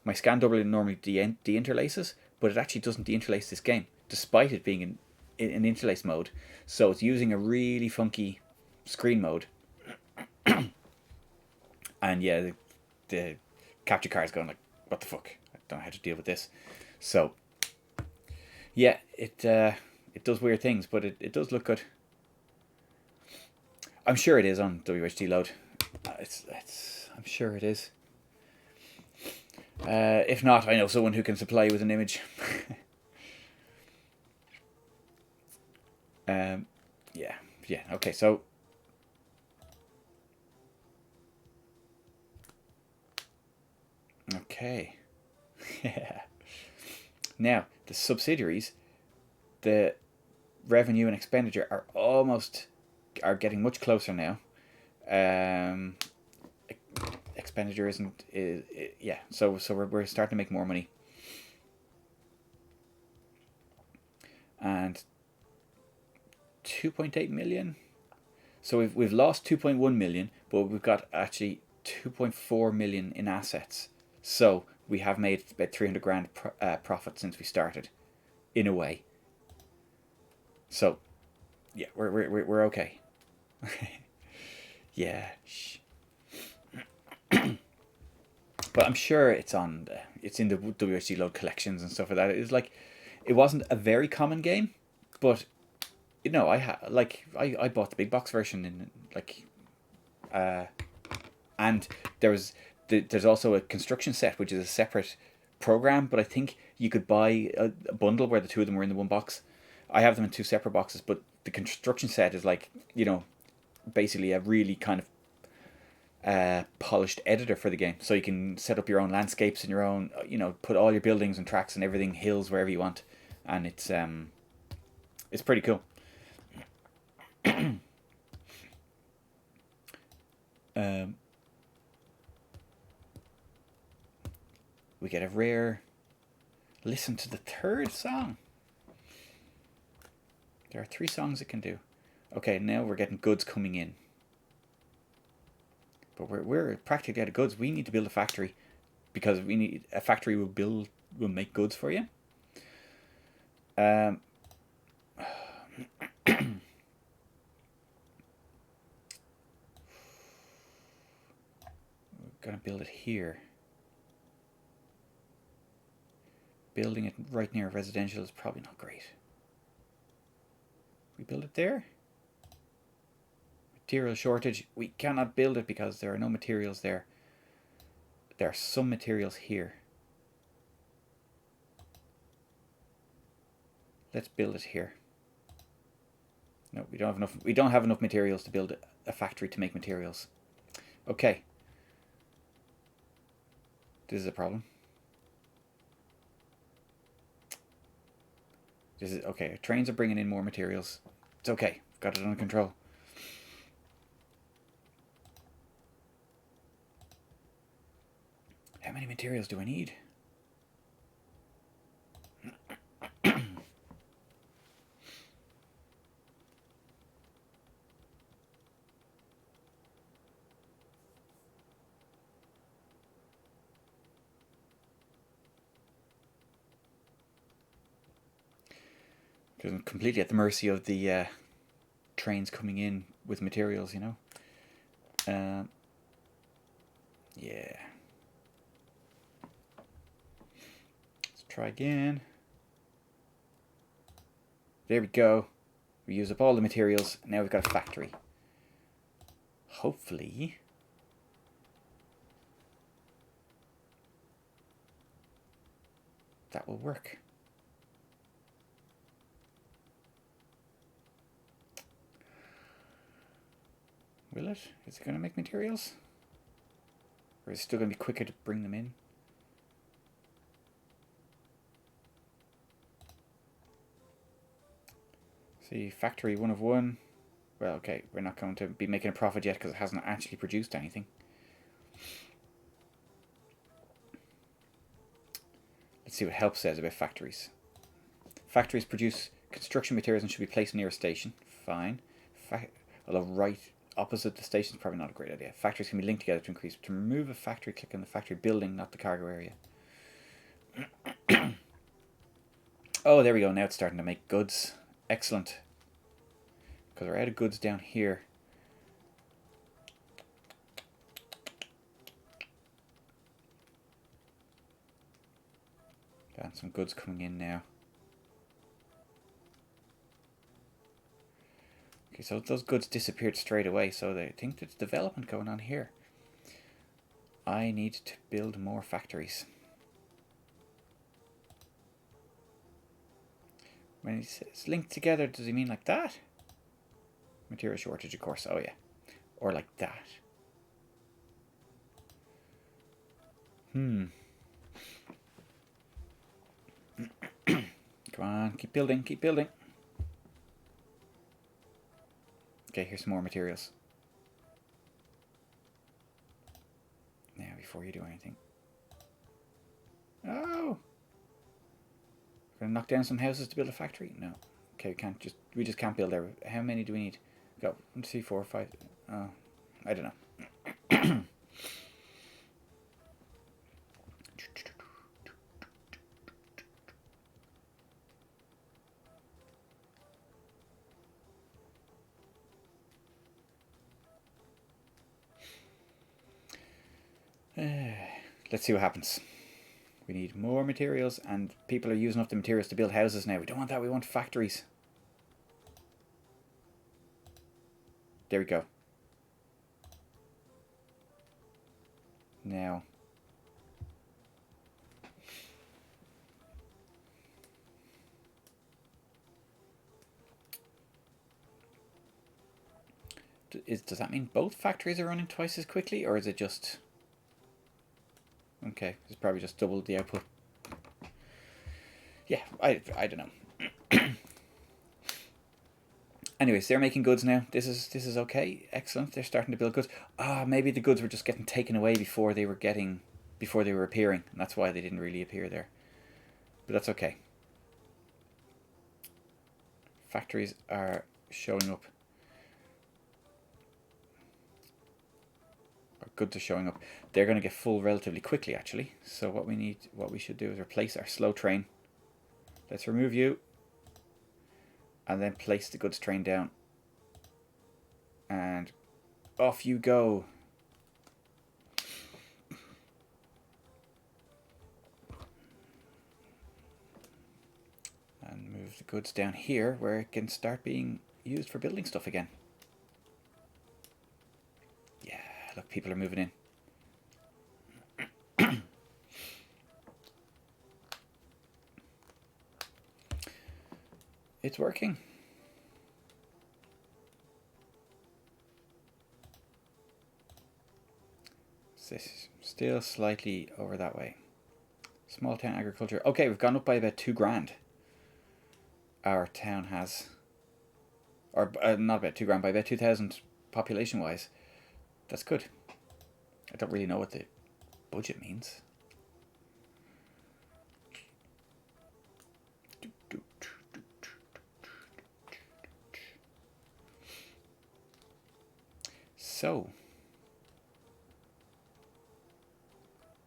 normally deinterlaces, but it actually doesn't deinterlace this game, despite it being in interlace mode. So it's using a really funky screen mode. And yeah, the capture card's going like, what the fuck? I don't know how to deal with this. So yeah, it does weird things, but it does look good. I'm sure it is on WHD load. I'm sure it is. If not, I know someone who can supply you with an image. Yeah. Okay, so okay. Yeah. Now the subsidiaries, the revenue and expenditure are getting much closer now. Expenditure isn't yeah. So we're starting to make more money. And 2.8 million. So we've lost 2.1 million, but we've got actually 2.4 million in assets. So we have made about 300 grand profit since we started, in a way. So yeah, we're okay. Yeah. But I'm sure it's in the WHC load collections and stuff like that. It's like, it wasn't a very common game, but I bought the big box version in like, and there's also a construction set which is a separate program, but I think you could buy a bundle where the two of them were in the one box. I have them in two separate boxes, but the construction set is like, basically a really kind of polished editor for the game, so you can set up your own landscapes and your own, put all your buildings and tracks and everything, hills, wherever you want, and it's pretty cool. We get a rare listen to the third song. There are 3 songs it can do. Okay, now we're getting goods coming in. But we're practically out of goods. We need to build a factory, because we need a factory will make goods for you. We're gonna build it here. Building it right near residential is probably not great. We build it there. Material shortage. We cannot build it because there are no materials there. There are some materials here. Let's build it here. No, we don't have enough. We don't have enough materials to build a factory to make materials. Okay. This is a problem. This is okay. Trains are bringing in more materials. It's okay. We've got it under control. How many materials do I need? Because I'm completely at the mercy of the trains coming in with materials, Yeah. Let's try again. There we go. We use up all the materials. Now we've got a factory. Hopefully. that will work. Will it? Is it going to make materials? Or is it still going to be quicker to bring them in? See, factory 1 of 1. Well, okay, we're not going to be making a profit yet because it hasn't actually produced anything. Let's see what help says about factories. Factories produce construction materials and should be placed near a station. Fine. Although right opposite the station is probably not a great idea. Factories can be linked together to increase. To remove a factory, click on the factory building, not the cargo area. Oh, there we go. Now it's starting to make goods. Excellent. Because we're out of goods down here. Got some goods coming in now. Okay, so those goods disappeared straight away, so they think there's development going on here. I need to build more factories. When he says linked together, does he mean like that? Material shortage, of course. Oh yeah. Or like that. Come on, keep building, keep building. Okay, here's some more materials. Now, before you do anything. Oh! We're gonna knock down some houses to build a factory? No. Okay, we just can't build there. How many do we need? Go 1, 2, 3, 4, 5. Oh, I don't know. Let's see what happens. We need more materials, and people are using up the materials to build houses now. We don't want that, we want factories. There we go. Now. Does that mean both factories are running twice as quickly, or is it just... Okay, it's probably just doubled the output. Yeah, I don't know. Anyways, they're making goods now. This is okay. Excellent. They're starting to build goods. Maybe the goods were just getting taken away before they were appearing, and that's why they didn't really appear there. But that's okay. Factories are showing up. Goods are showing up. They're going to get full relatively quickly, actually. So what we should do is replace our slow train. Let's remove you. And then place the goods train down. And off you go. And move the goods down here where it can start being used for building stuff again. Yeah, look, people are moving in. It's working. Still slightly over that way. Small town agriculture. Okay, we've gone up by about 2 grand. Our town has. Or not about 2 grand, by about 2,000 population wise. That's good. I don't really know what the budget means. So,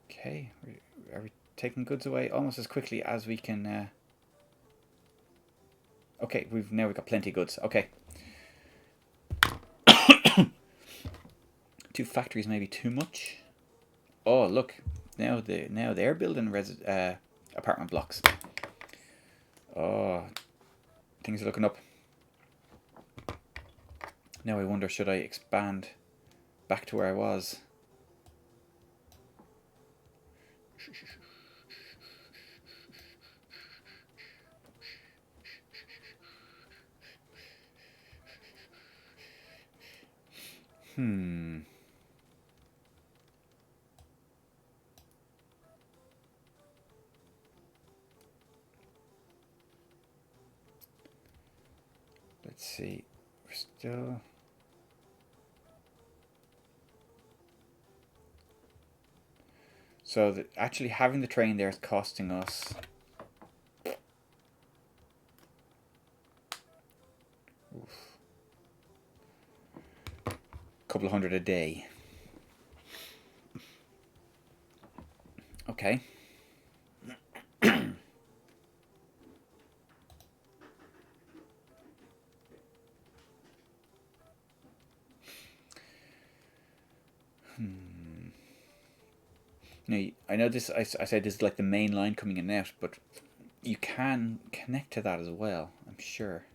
okay, are we taking goods away almost as quickly as we can? Okay, we've got plenty of goods. Okay, 2 factories may be too much. Oh, look, now they're building apartment blocks. Oh, things are looking up. Now I wonder, should I expand back to where I was? Hmm. Let's see. We're still... So actually having the train there is costing us... a couple of hundred a day. Okay. Now, I know this. I said this is like the main line coming in and out, but you can connect to that as well, I'm sure.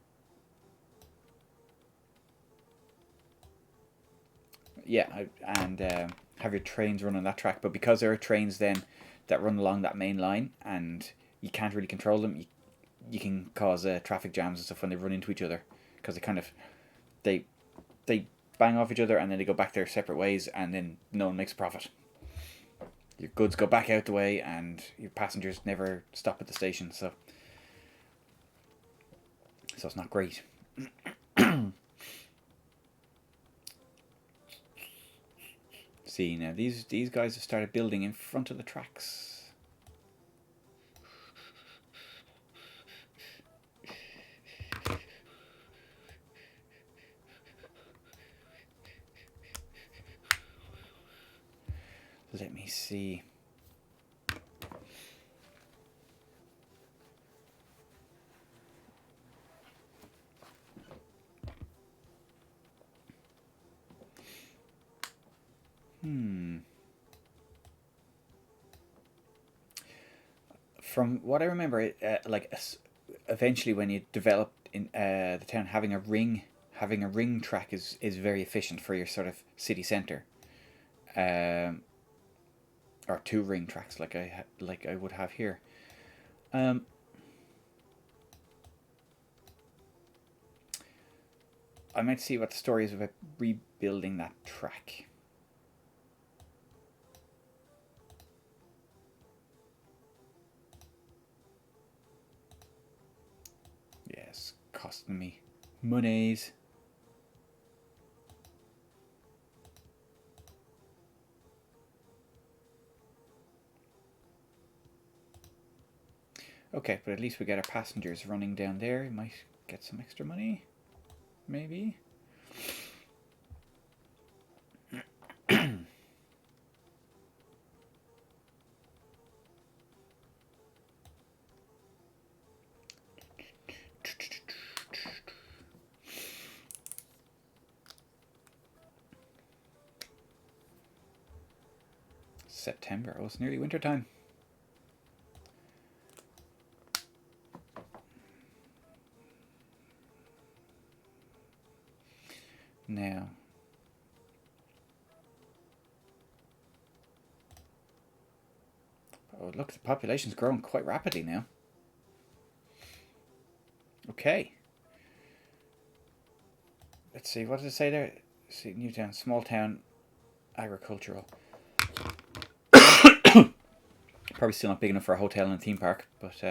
Yeah, and have your trains run on that track. But because there are trains then that run along that main line, and you can't really control them, you can cause traffic jams and stuff when they run into each other, because they they bang off each other and then they go back their separate ways, and then no one makes a profit. Your goods go back out the way, and your passengers never stop at the station. So it's not great. See, now these guys have started building in front of the tracks. Let me see. From what I remember, eventually when you develop in the town, having a ring track is very efficient for your sort of city centre. Or two ring tracks like I would have here. Um, I might see what the story is about rebuilding that track. Yes, costing me monies. Okay, but at least we get our passengers running down there. We might get some extra money, maybe. September. Oh, it's nearly winter time. Now, oh look, the population's growing quite rapidly now. Okay. Let's see, what does it say there? Let's see, new town, small town, agricultural. Probably still not big enough for a hotel and a theme park, but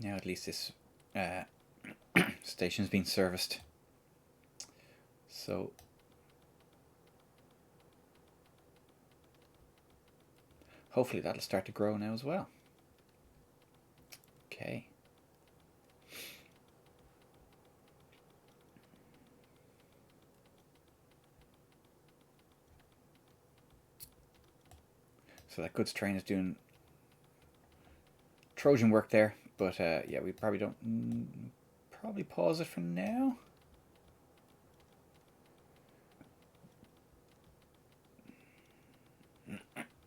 now at least this station's been serviced. So hopefully that'll start to grow now as well. Okay. So that goods train is doing Trojan work there, but yeah, we probably don't. Probably pause it for now.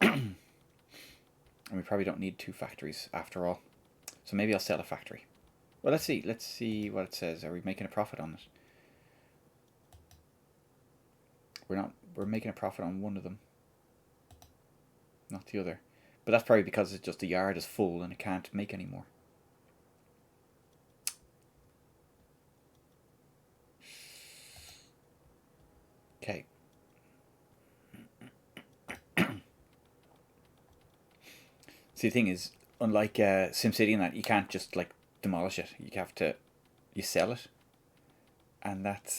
And we probably don't need two factories after all. So maybe I'll sell a factory. Well, let's see. Let's see what it says. Are we making a profit on it? We're not. We're making a profit on one of them, not the other. But that's probably because it's just the yard is full and it can't make any more. Okay. See, the thing is, unlike SimCity and that, you can't just like demolish it. You have to, you sell it, and that's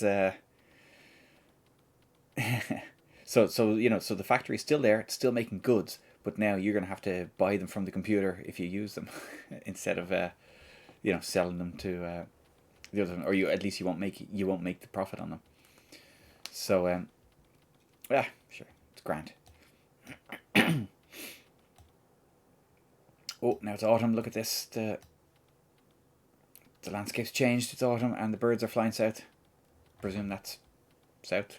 so you know, so the factory's still there. It's still making goods, but now you're gonna have to buy them from the computer if you use them, instead of you know, selling them to the other one, or you at least you won't make the profit on them. So yeah, sure, it's grand. Oh, now it's autumn. Look at this. The landscape's changed. It's autumn, and the birds are flying south. Presume that's south.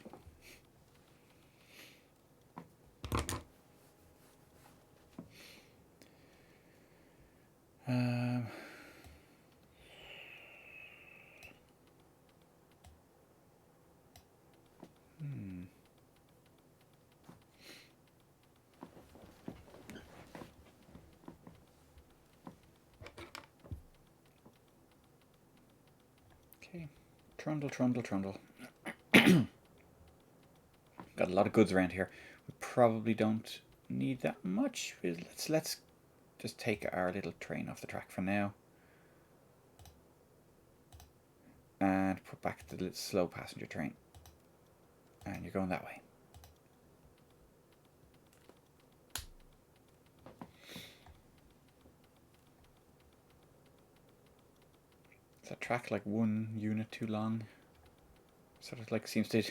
Um, hmm. Okay. Trundle, trundle, trundle. Got a lot of goods around here. We probably don't need that much. Let's just take our little train off the track for now. And put back the little slow passenger train. And you're going that way. Is that track like 1 unit too long? Sort of like seems to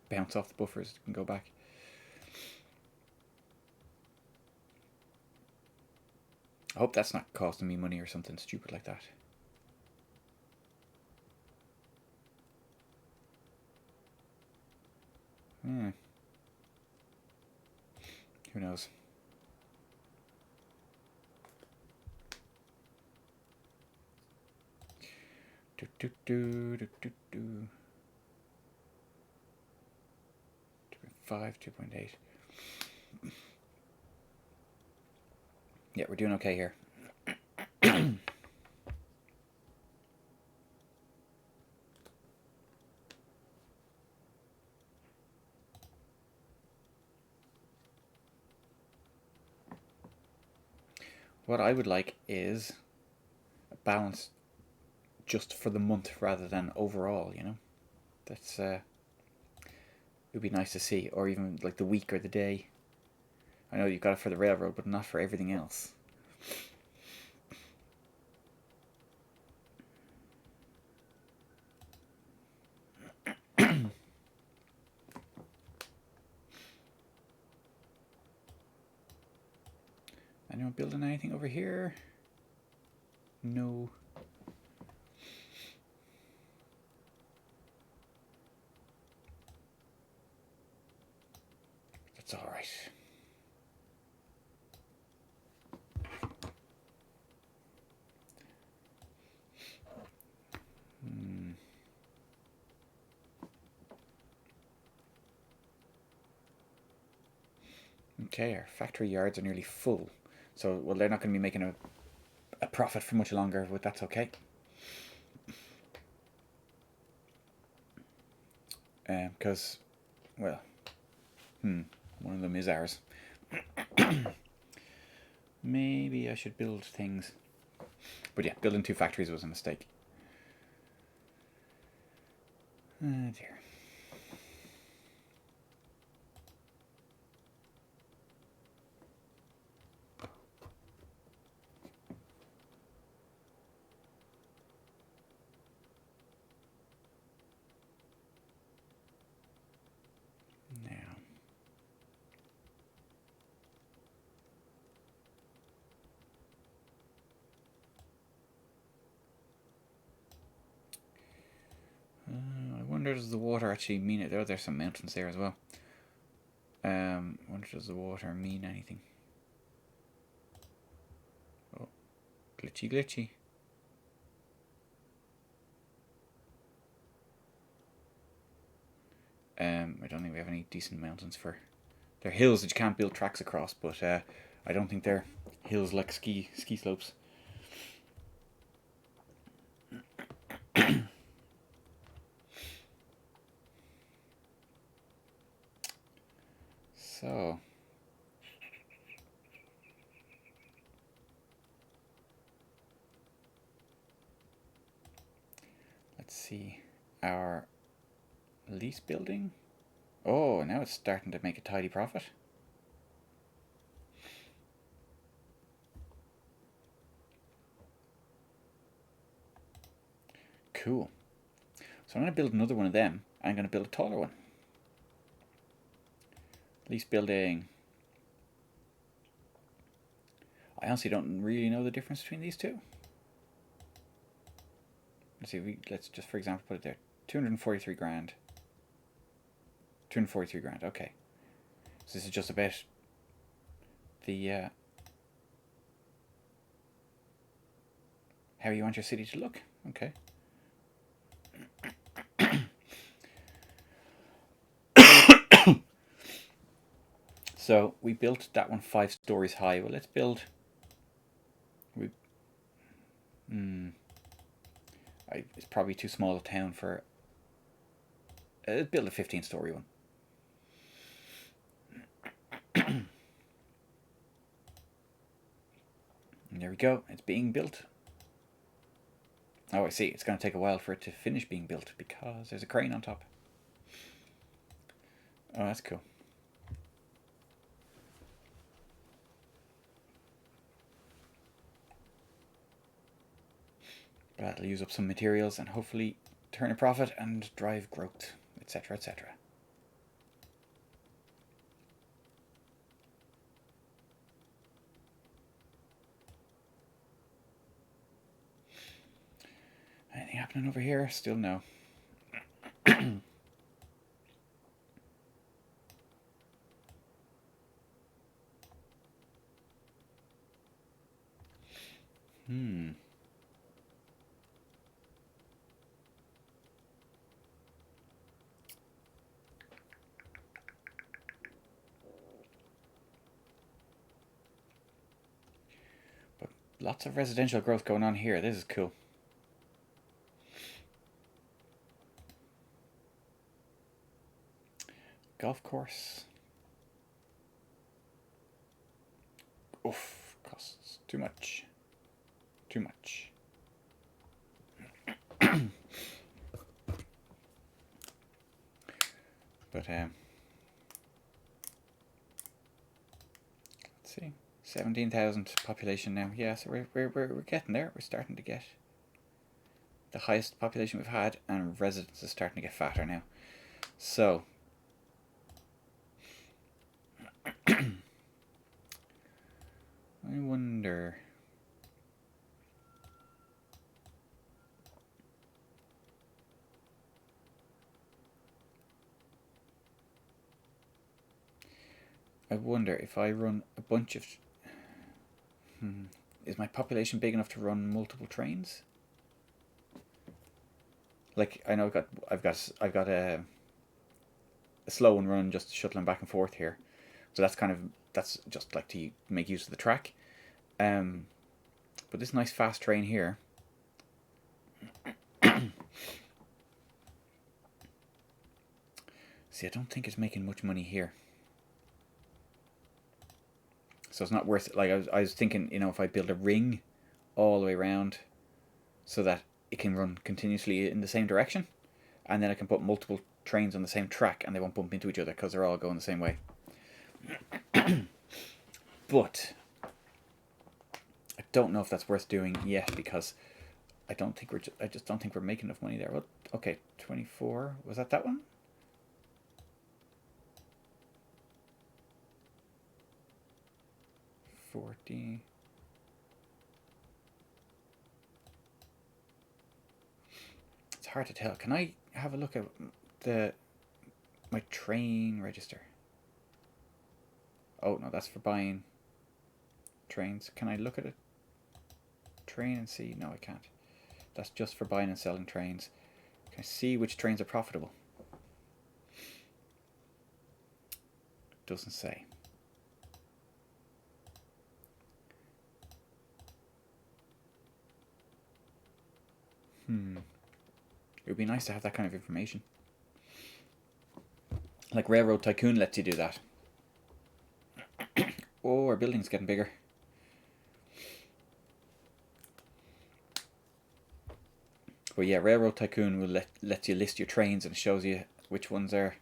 bounce off the buffers and go back. I hope that's not costing me money or something stupid like that. Who knows? Do do do do do do. 2.5, 2.8. Yeah, we're doing okay here. What I would like is a balance just for the month rather than overall, you know? That's it would be nice to see, or even like the week or the day. I know you've got it for the railroad, but not for everything else. Anyone building anything over here? No. That's all right. Okay, our factory yards are nearly full. So, well, they're not going to be making a profit for much longer, but that's okay. Because, well, one of them is ours. Maybe I should build things. But yeah, building 2 factories was a mistake. Dear. Now. I wonder, does the water actually mean it? Oh, there's some mountains there as well. I wonder, does the water mean anything? Oh, glitchy, glitchy. decent mountains for... They're hills that you can't build tracks across, but I don't think they're hills like ski slopes. So... let's see. Our lease building. Oh, now it's starting to make a tidy profit. Cool. So I'm going to build another one of them. I'm going to build a taller one. Lease building. I honestly don't really know the difference between these two. Let's see. Let's just, for example, put it there. 243 grand. 243 grand. Okay. So this is just about the how you want your city to look. Okay. So we built that one 5 stories high. Well, let's build. It's probably too small a town for. Let's build a 15-story one. And there we go. It's being built. Oh, I see. It's going to take a while for it to finish being built because there's a crane on top. Oh, that's cool. That'll use up some materials and hopefully turn a profit and drive growth, etc., etc. Anything happening over here? Still no. But lots of residential growth going on here. This is cool. Golf course. Oof, costs too much. Too much. But let's see, 17,000 population now. Yeah, so we're getting there. We're starting to get the highest population we've had, and residents are starting to get fatter now. So I wonder. I wonder if I run a bunch of. Is my population big enough to run multiple trains? Like, I know I've got a slow one running, just shuttling back and forth here. So that's just like to make use of the track. But this nice fast train here. See, I don't think it's making much money here. So it's not worth it. Like I was thinking, if I build a ring all the way around so that it can run continuously in the same direction, and then I can put multiple trains on the same track and they won't bump into each other because they're all going the same way. But I don't know if that's worth doing yet because I just don't think we're making enough money there. Well, okay, 24. Was that one? $40. It's hard to tell. Can I have a look at my train register? Oh no, that's for buying trains. Can I look at a train and see? No, I can't. That's just for buying and selling trains. Can I see which trains are profitable? Doesn't say. It would be nice to have that kind of information. Like Railroad Tycoon lets you do that. Oh, our building's getting bigger. But yeah, Railroad Tycoon will let you list your trains, and it shows you which ones are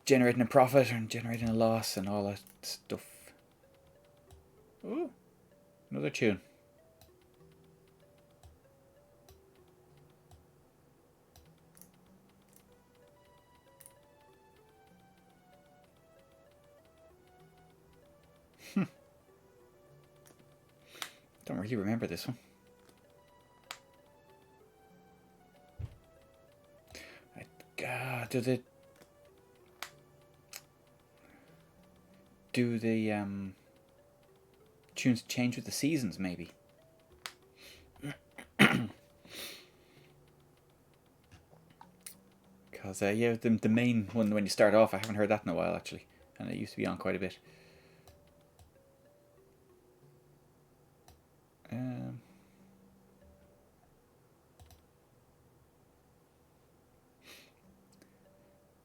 generating a profit and generating a loss and all that stuff. Ooh, another tune. Don't really remember this one. Do the tunes change with the seasons, maybe? Because yeah, the main one when you start off, I haven't heard that in a while actually, and it used to be on quite a bit.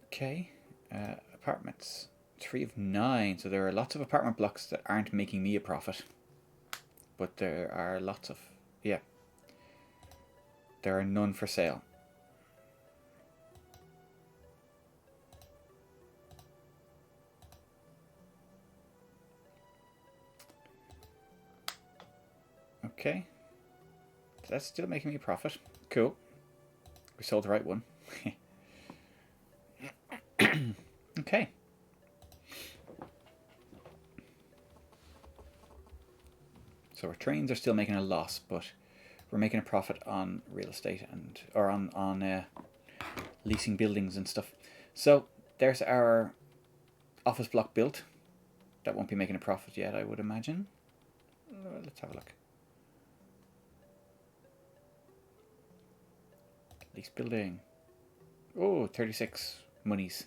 Okay, apartments. 3 of 9. So there are lots of apartment blocks that aren't making me a profit. But there are lots of... Yeah. There are none for sale. Okay. So that's still making me a profit. Cool. We sold the right one. Okay. So our trains are still making a loss, but we're making a profit on real estate and or on leasing buildings and stuff. So there's our office block built. That won't be making a profit yet, I would imagine. Let's have a look. Lease building. Oh, 36 monies.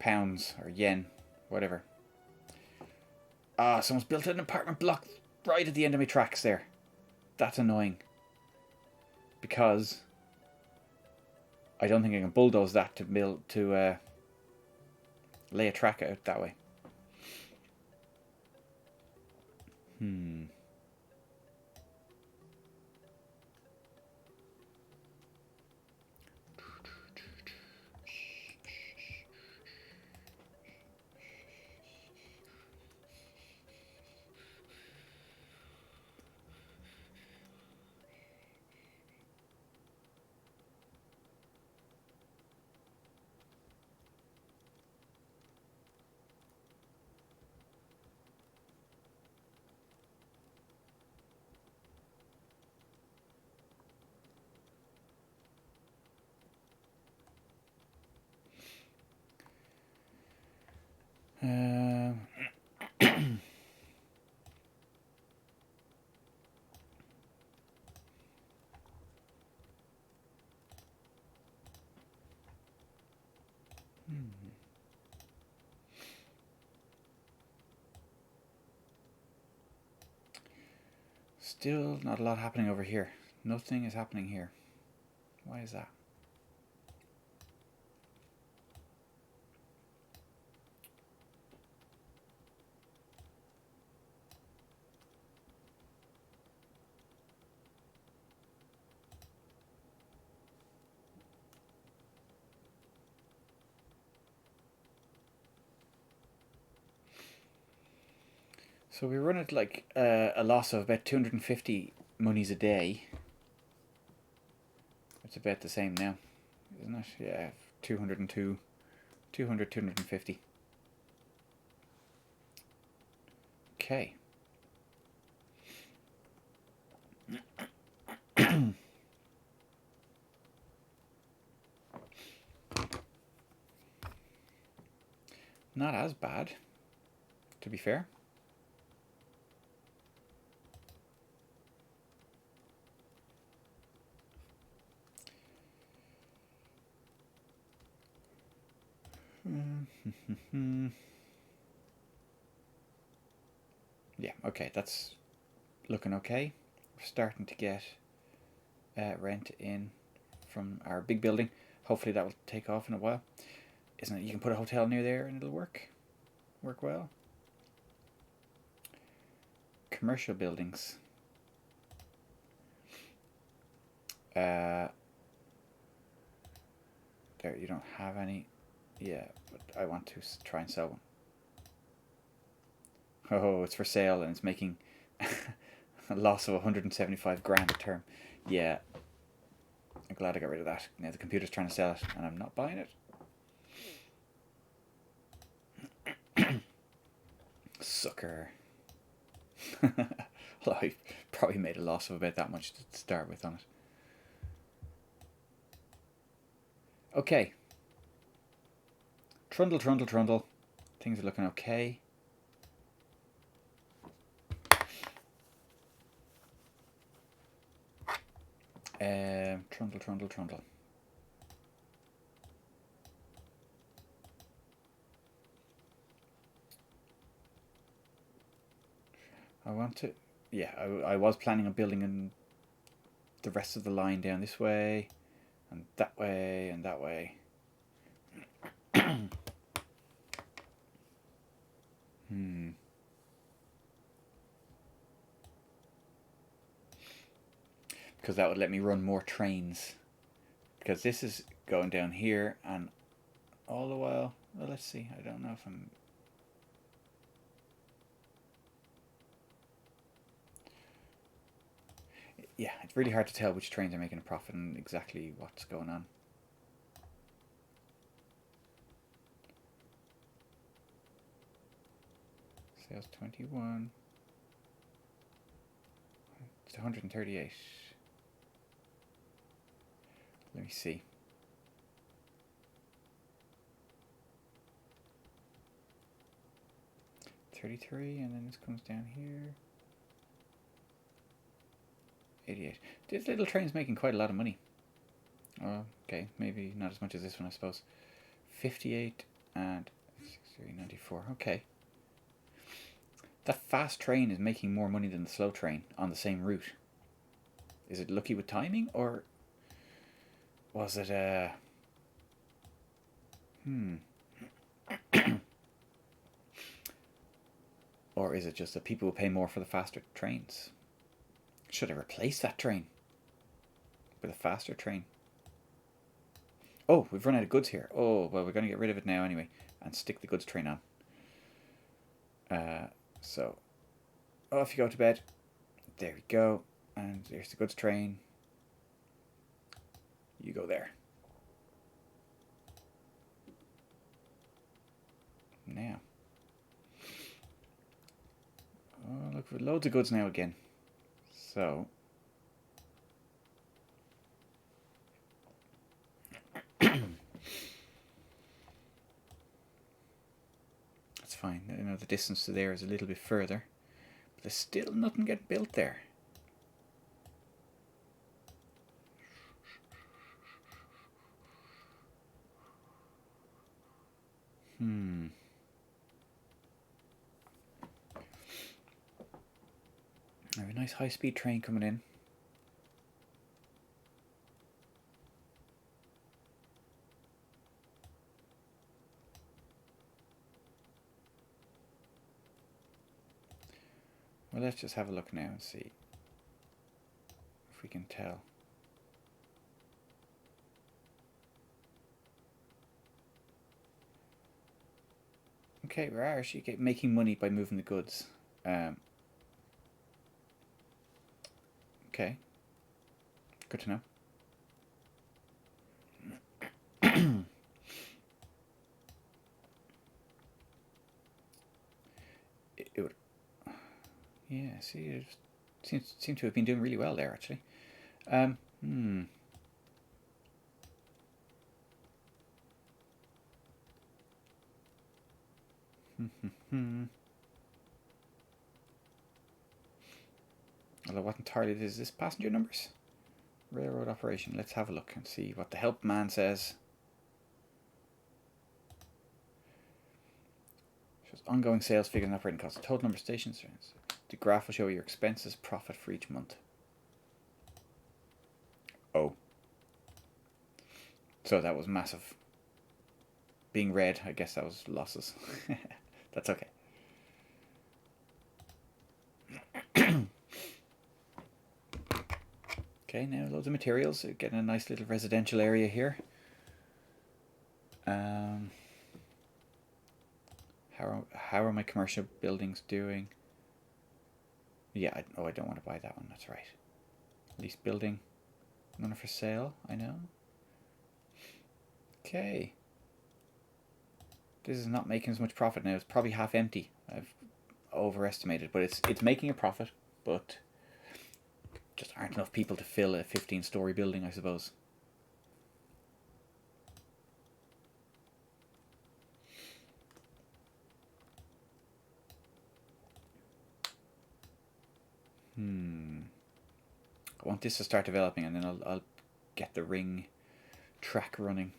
Pounds or yen, whatever. Ah, someone's built an apartment block right at the end of my tracks there. That's annoying. Because I don't think I can bulldoze that to lay a track out that way. Still not a lot happening over here. Nothing is happening here. Why is that? So we run at like a loss of about 250 monies a day. It's about the same now, isn't it? Yeah, 202, 200, 250. Okay. Not as bad, to be fair. Yeah, okay, that's looking okay. We're starting to get rent in from our big building. Hopefully that will take off in a while. Isn't it? You can put a hotel near there and it'll work well. Commercial buildings. There, you don't have any. Yeah, but I want to try and sell one. Oh, it's for sale and it's making a loss of 175 grand a term. Yeah, I'm glad I got rid of that. Now the computer's trying to sell it and I'm not buying it. Sucker. Well, I probably made a loss of about that much to start with on it. Okay. Trundle, trundle, trundle. Things are looking okay. Trundle, trundle, trundle. I want to... Yeah, I was planning on building in the rest of the line down this way, and that way, and that way. Because that would let me run more trains. Because this is going down here, and all the while... Well, let's see. I don't know if I'm... Yeah, it's really hard to tell which trains are making a profit and exactly what's going on. Sales 21. It's 138. Let me see. 33, and then this comes down here. 88. This little train's making quite a lot of money. Oh, okay, maybe not as much as this one, I suppose. 58 and 93.94. Okay. That fast train is making more money than the slow train on the same route. Is it lucky with timing, or was it or is it just that people will pay more for the faster trains? Should I replace that train with a faster train? Oh, we've run out of goods here. Oh, well, we're going to get rid of it now anyway and stick the goods train on. So, off you go to bed. There we go. And there's the goods train. You go there. Now. Oh, look, for loads of goods now again. So. That's fine. You know, the distance to there is a little bit further. But there's still nothing getting built there. I have a nice high-speed train coming in. Well, let's just have a look now and see if we can tell. Okay, we're actually making money by moving the goods. Okay, good to know. it would, yeah. See, it seems to have been doing really well there, actually. Although what entirely is this passenger numbers? Railroad operation. Let's have a look and see what the help man says. ongoing sales figures and operating costs. Total number of stations. The graph will show your expenses, profit for each month. Oh. So that was massive. Being red, I guess that was losses. That's okay. Okay, now loads of materials. Getting a nice little residential area here. How are my commercial buildings doing? Yeah, I don't want to buy that one. That's right. Lease building. None for sale, I know. Okay. This is not making as much profit now. It's probably half empty. I've overestimated, but it's making a profit, but just aren't enough people to fill a 15-story building, I suppose. I want this to start developing, and then I'll get the ring track running.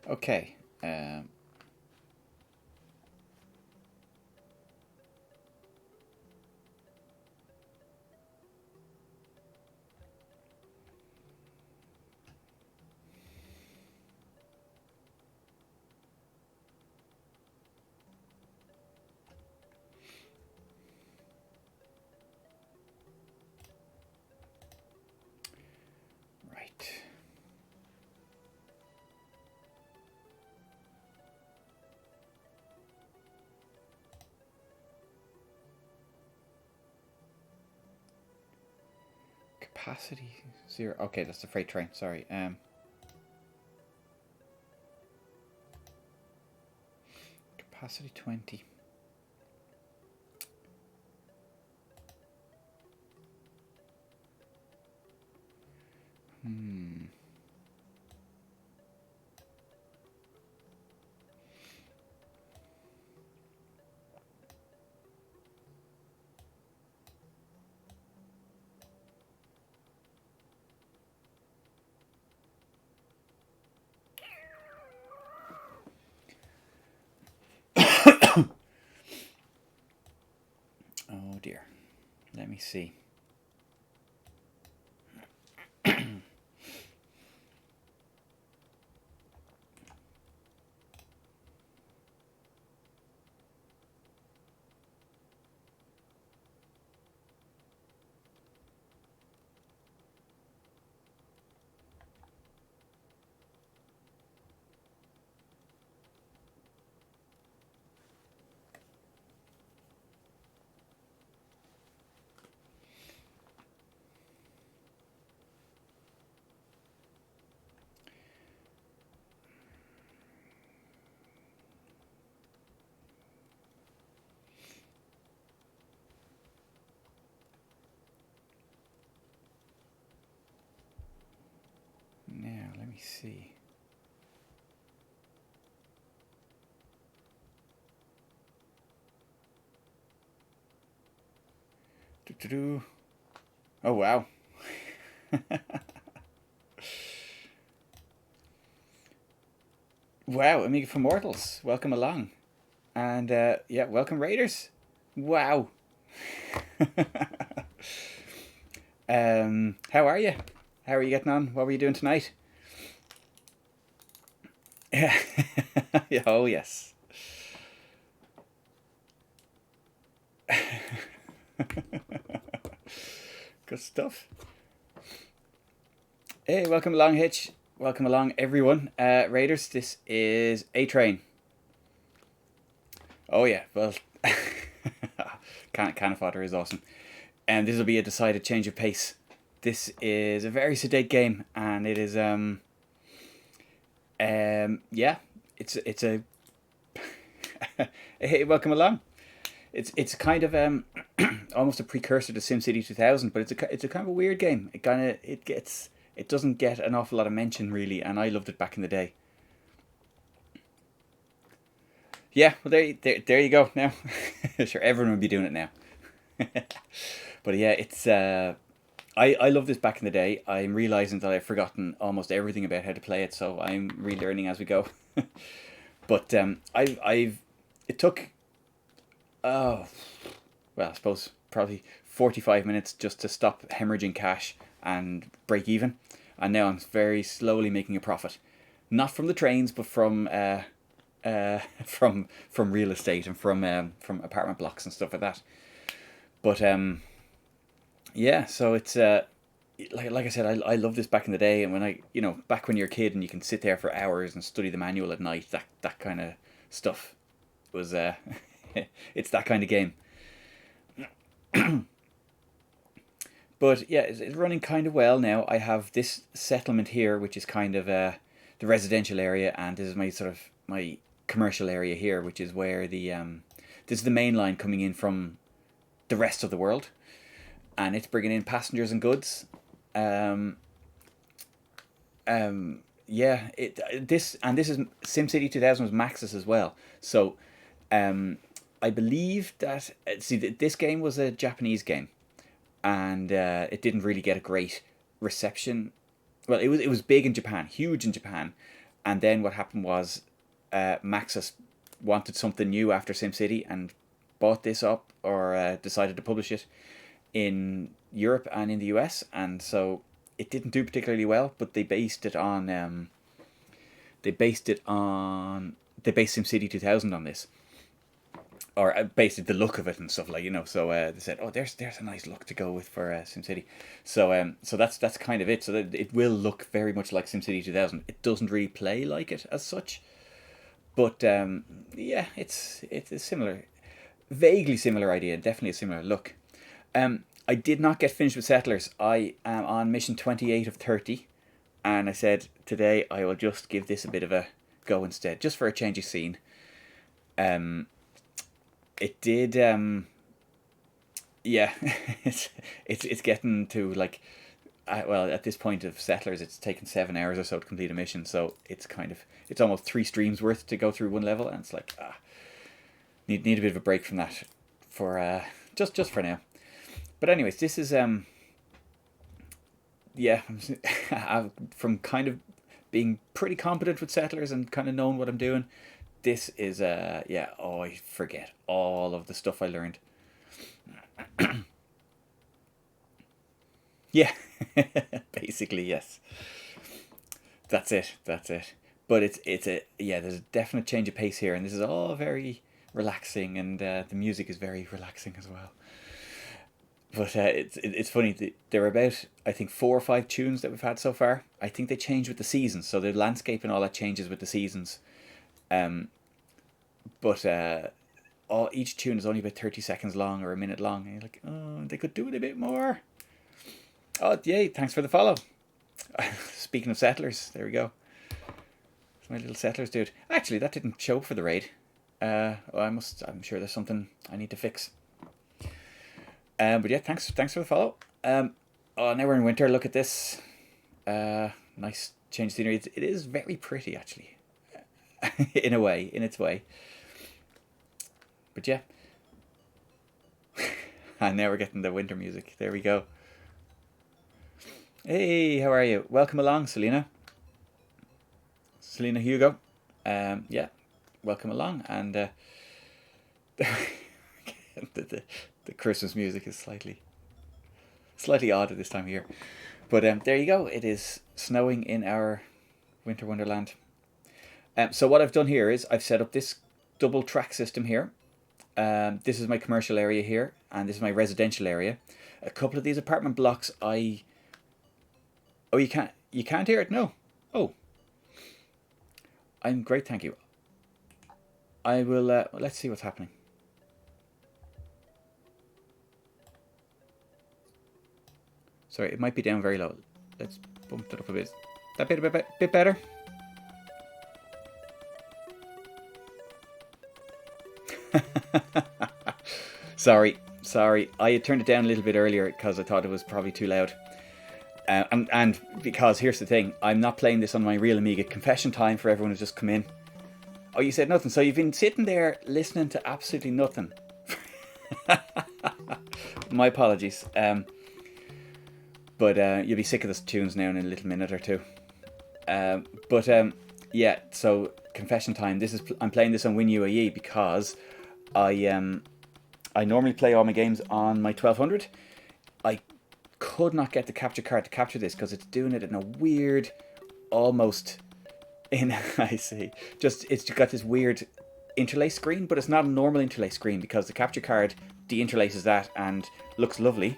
Okay. Right. Capacity 0. Okay, that's the freight train. Sorry. Capacity 20. Oh dear. Let me see. Now, let me see. Do-do-do. Oh, wow. Wow, Amiga for Mortals. Welcome along. And yeah, welcome Raiders. Wow. How are you? How are you getting on? What were you doing tonight? Yeah. Yeah, oh, yes. Good stuff. Hey, welcome along, Hitch. Welcome along, everyone. Raiders, this is A Train. Oh, yeah, well, Cannon Fodder is awesome. And this will be a decided change of pace. This is a very sedate game, and it is, yeah, it's a, hey, welcome along. It's kind of almost a precursor to SimCity 2000, but it's a kind of a weird game. It doesn't get an awful lot of mention really, and I loved it back in the day. Yeah, well there you go now. Sure, everyone would be doing it now. But yeah, it's I love this back in the day. I'm realizing that I've forgotten almost everything about how to play it, so I'm relearning as we go. But I've it took oh well, I suppose probably 45 minutes just to stop hemorrhaging cash and break even. And now I'm very slowly making a profit. Not from the trains, but from from real estate and from apartment blocks and stuff like that. But yeah, so it's like I said, I love this back in the day, and when I back when you're a kid and you can sit there for hours and study the manual at night, that kind of stuff was it's that kind of game. But yeah, it's running kind of well now. I have this settlement here, which is kind of the residential area, and this is my sort of my commercial area here, which is where the this is the main line coming in from the rest of the world, and it's bringing in passengers and goods. Um, yeah, this is SimCity 2000 was Maxis as well. So I believe that see this game was a Japanese game, and it didn't really get a great reception. Well, it was big in Japan, huge in Japan, and then what happened was Maxis wanted something new after SimCity and bought this up or decided to publish it in Europe and in the US, and so it didn't do particularly well. But they based SimCity 2000 on this, or basically the look of it and stuff So they said, "Oh, there's a nice look to go with for SimCity." So that's kind of it. So that it will look very much like SimCity 2000. It doesn't really play like it as such, but yeah, it's a similar, vaguely similar idea, definitely a similar look. I did not get finished with Settlers. I am on mission 28 of 30, and I said today I will just give this a bit of a go instead, just for a change of scene. Um, it did yeah, it's getting to like well, at this point of Settlers it's taken 7 hours or so to complete a mission, so it's almost 3 streams worth to go through one level, and it's like need a bit of a break from that for just for now. But anyways, this is yeah, from kind of being pretty competent with Settlers and kind of knowing what I'm doing, this is yeah, oh, I forget all of the stuff I learned. Yeah, basically yes. That's it. But it's a yeah, there's a definite change of pace here, and this is all very relaxing, and the music is very relaxing as well. But it's funny. There are about I think 4 or 5 tunes that we've had so far. I think they change with the seasons, so the landscape and all that changes with the seasons. Um, but all each tune is only about 30 seconds long or a minute long, and you're like, oh, they could do it a bit more. Oh, yay! Thanks for the follow. Speaking of Settlers, there we go. It's my little Settlers dude. Actually, that didn't show for the raid. Well, I'm sure there's something I need to fix. But yeah, thanks for the follow. Oh, now we're in winter. Look at this. Nice change of scenery. It is very pretty, actually, in a way, in its way. But yeah, And now we're getting the winter music. There we go. Hey, how are you? Welcome along, Selena. Selena Hugo. Yeah, welcome along. And the Christmas music is slightly odd at this time of year. But there you go. It is snowing in our winter wonderland. So what I've done here is I've set up this double track system here. This is my commercial area here, and this is my residential area. A couple of these apartment blocks, oh, you can't hear it? No. Oh, I'm great, thank you. I will. Let's see what's happening. Sorry, it might be down very low. Let's bump it up a bit. That bit a bit better. Sorry. I had turned it down a little bit earlier because I thought it was probably too loud. And because here's the thing, I'm not playing this on my real Amiga. Confession time for everyone who's just come in. Oh, you said nothing. So you've been sitting there listening to absolutely nothing. My apologies. But you'll be sick of the tunes now in a little minute or two. Yeah, so confession time. I'm playing this on WinUAE because I normally play all my games on my 1200. I could not get the capture card to capture this because it's doing it in a weird, almost I see. It's got this weird interlace screen, but it's not a normal interlace screen because the capture card deinterlaces that and looks lovely.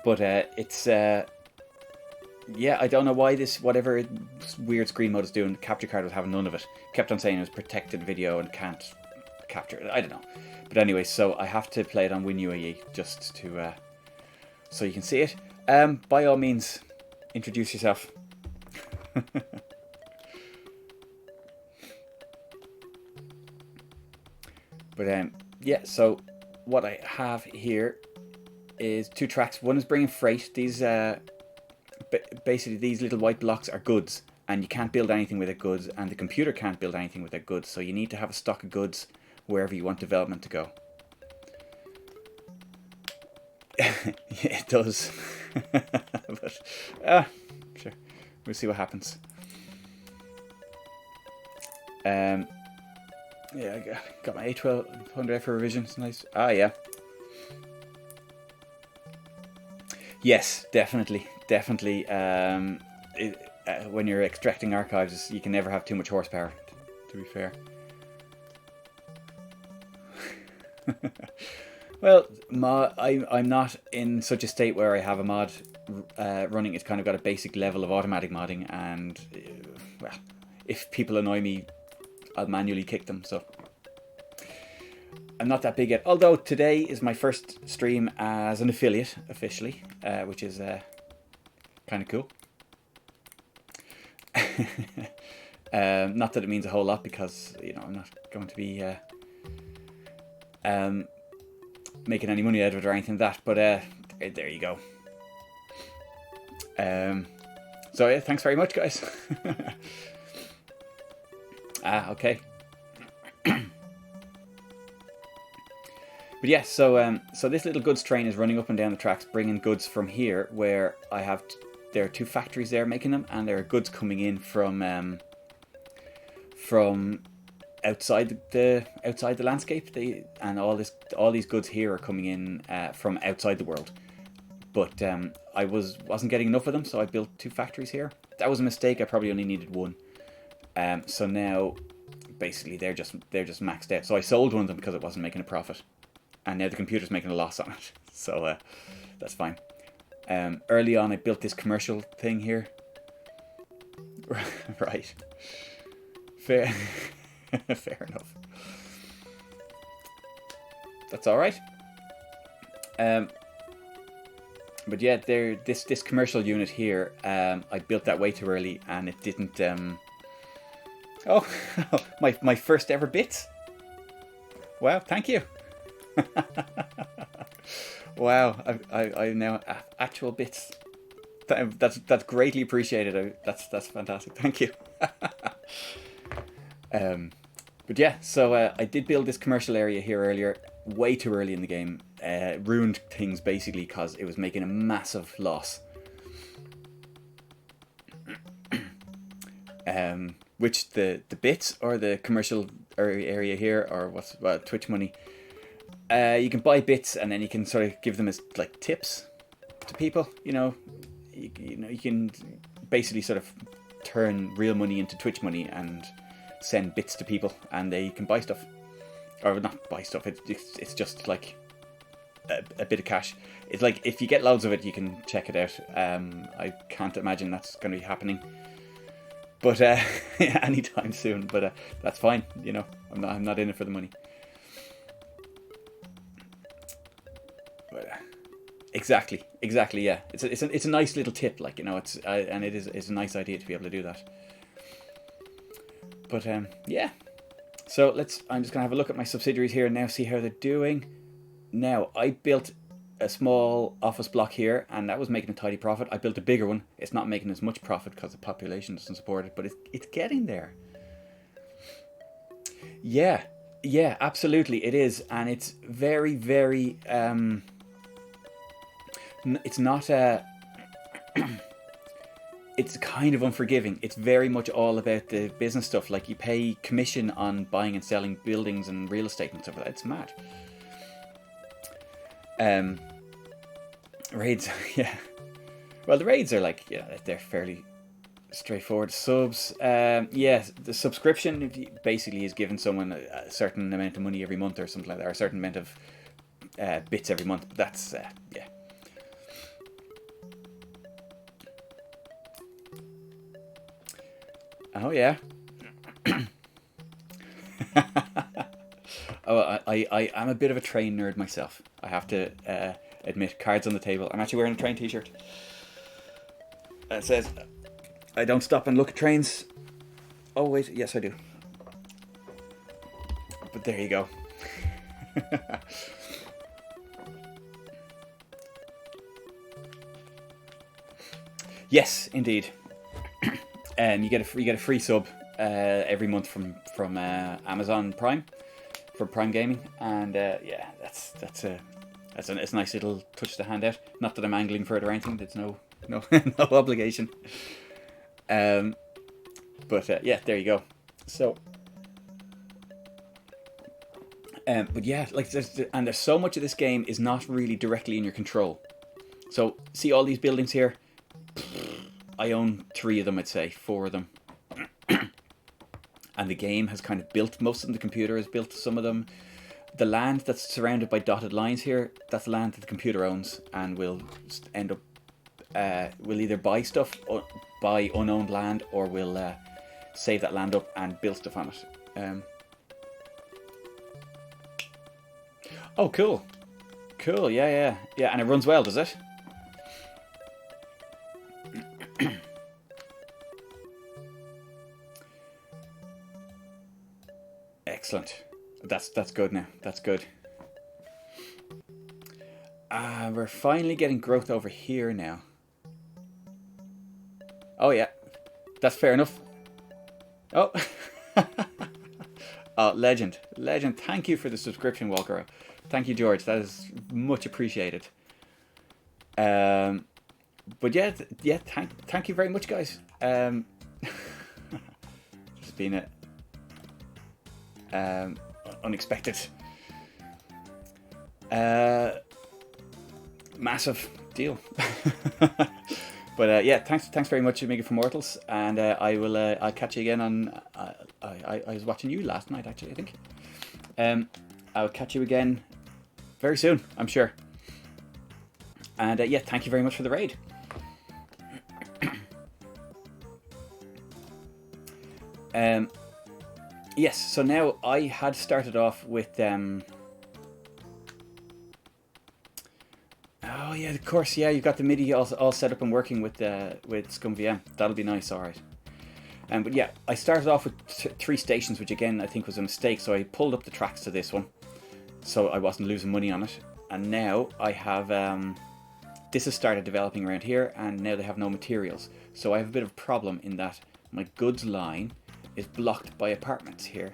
But it's yeah, I don't know why whatever weird screen mode is doing, the capture card was having none of it. Kept on saying it was protected video and can't capture it. I don't know. But anyway, so I have to play it on WinUAE just to so you can see it. By all means, introduce yourself. But yeah, so what I have here is two tracks. One is bringing freight. These basically these little white blocks are goods, and you can't build anything with goods, and the computer can't build anything with goods. So you need to have a stock of goods wherever you want development to go. Yeah, it does. But sure, we'll see what happens. Yeah, I got my A1200 for revision. It's nice. Ah, yeah. Yes, definitely. When you're extracting archives, you can never have too much horsepower, to be fair. Well, I'm not in such a state where I have a mod running. It's kind of got a basic level of automatic modding, and well, if people annoy me, I'll manually kick them. So I'm not that big yet. Although today is my first stream as an affiliate officially, which is kind of cool. Not that it means a whole lot because I'm not going to be making any money out of it or anything like that. But there you go. So yeah, thanks very much, guys. Okay. But yeah, so this little goods train is running up and down the tracks, bringing goods from here, where I have there are two factories there making them, and there are goods coming in from outside the landscape. And all these goods here are coming in from outside the world. But I wasn't getting enough of them, so I built two factories here. That was a mistake. I probably only needed one. So now, basically, they're just maxed out. So I sold one of them because it wasn't making a profit, and now the computer's making a loss on it. So that's fine. Early on, I built this commercial thing here. Right. Fair. Fair enough. That's all right. But yeah, this commercial unit here, I built that way too early, and it didn't. Oh, my first ever bits. Wow, thank you. Wow, I now actual bits. That's greatly appreciated. That's fantastic. Thank you. But yeah, so I did build this commercial area here earlier. way too early in the game. Ruined things basically because it was making a massive loss. Which the bits or the commercial area here, or what's Twitch money. You can buy bits and then you can sort of give them as like tips to people. You know, you can basically sort of turn real money into Twitch money and send bits to people, and they can buy stuff, or not buy stuff. It's just like a bit of cash. It's like if you get loads of it, you can check it out. I can't imagine that's going to be happening, but anytime soon. But that's fine. You know, I'm not in it for the money. But exactly. Yeah, it's a nice little tip. Like, you know, it's a nice idea to be able to do that. But yeah. So I'm just gonna have a look at my subsidiaries here and now, see how they're doing. Now, I built a small office block here, and that was making a tidy profit. I built a bigger one. It's not making as much profit because the population doesn't support it, but it's getting there. Yeah, absolutely, it is, and it's very, very. It's not a. It's kind of unforgiving. It's very much all about the business stuff. Like, you pay commission on buying and selling buildings and real estate and stuff like that. It's mad. Raids, yeah. Well, the raids are like, yeah, they're fairly straightforward. Subs, yeah, the subscription basically is giving someone a certain amount of money every month or something like that, or a certain amount of bits every month. But that's, yeah. Oh, yeah. Oh, I'm a bit of a train nerd myself. I have to admit, cards on the table. I'm actually wearing a train t-shirt. It says, I don't stop and look at trains. Oh, wait. Yes, I do. But there you go. Yes, indeed. And you get a free sub every month from Amazon Prime for Prime Gaming, and yeah, that's a nice little touch to hand out. Not that I'm angling for it or anything. There's no no obligation. But yeah, there you go. So, but yeah, like there's so much of this game is not really directly in your control. So see all these buildings here. I own 3 of them, I'd say, 4 of them. And the game has kind of built most of them. The computer has built some of them. The land that's surrounded by dotted lines here, that's land that the computer owns, and will end up, we'll either buy stuff, or buy unowned land, or we'll save that land up and build stuff on it. Oh, cool. Cool, yeah, and it runs well, does it? Excellent. That's good now. That's good. We're finally getting growth over here now. Oh yeah, that's fair enough. Oh, oh, legend. Thank you for the subscription, Walker. Thank you, George. That is much appreciated. But yeah, thank you very much, guys. It's been a unexpected, massive deal. But yeah, thanks very much, Amiga for Mortals, and I'll catch you again on. I was watching you last night, actually, I think. I'll catch you again very soon, I'm sure. And yeah, thank you very much for the raid. Yes, so now I had started off with oh yeah, of course, yeah, you've got the MIDI all set up and working with ScumVM. That'll be nice, alright. But yeah, I started off with 3 stations, which again I think was a mistake, so I pulled up the tracks to this one, so I wasn't losing money on it. And now I have this has started developing around here, and now they have no materials. So I have a bit of a problem in that my goods line is blocked by apartments here.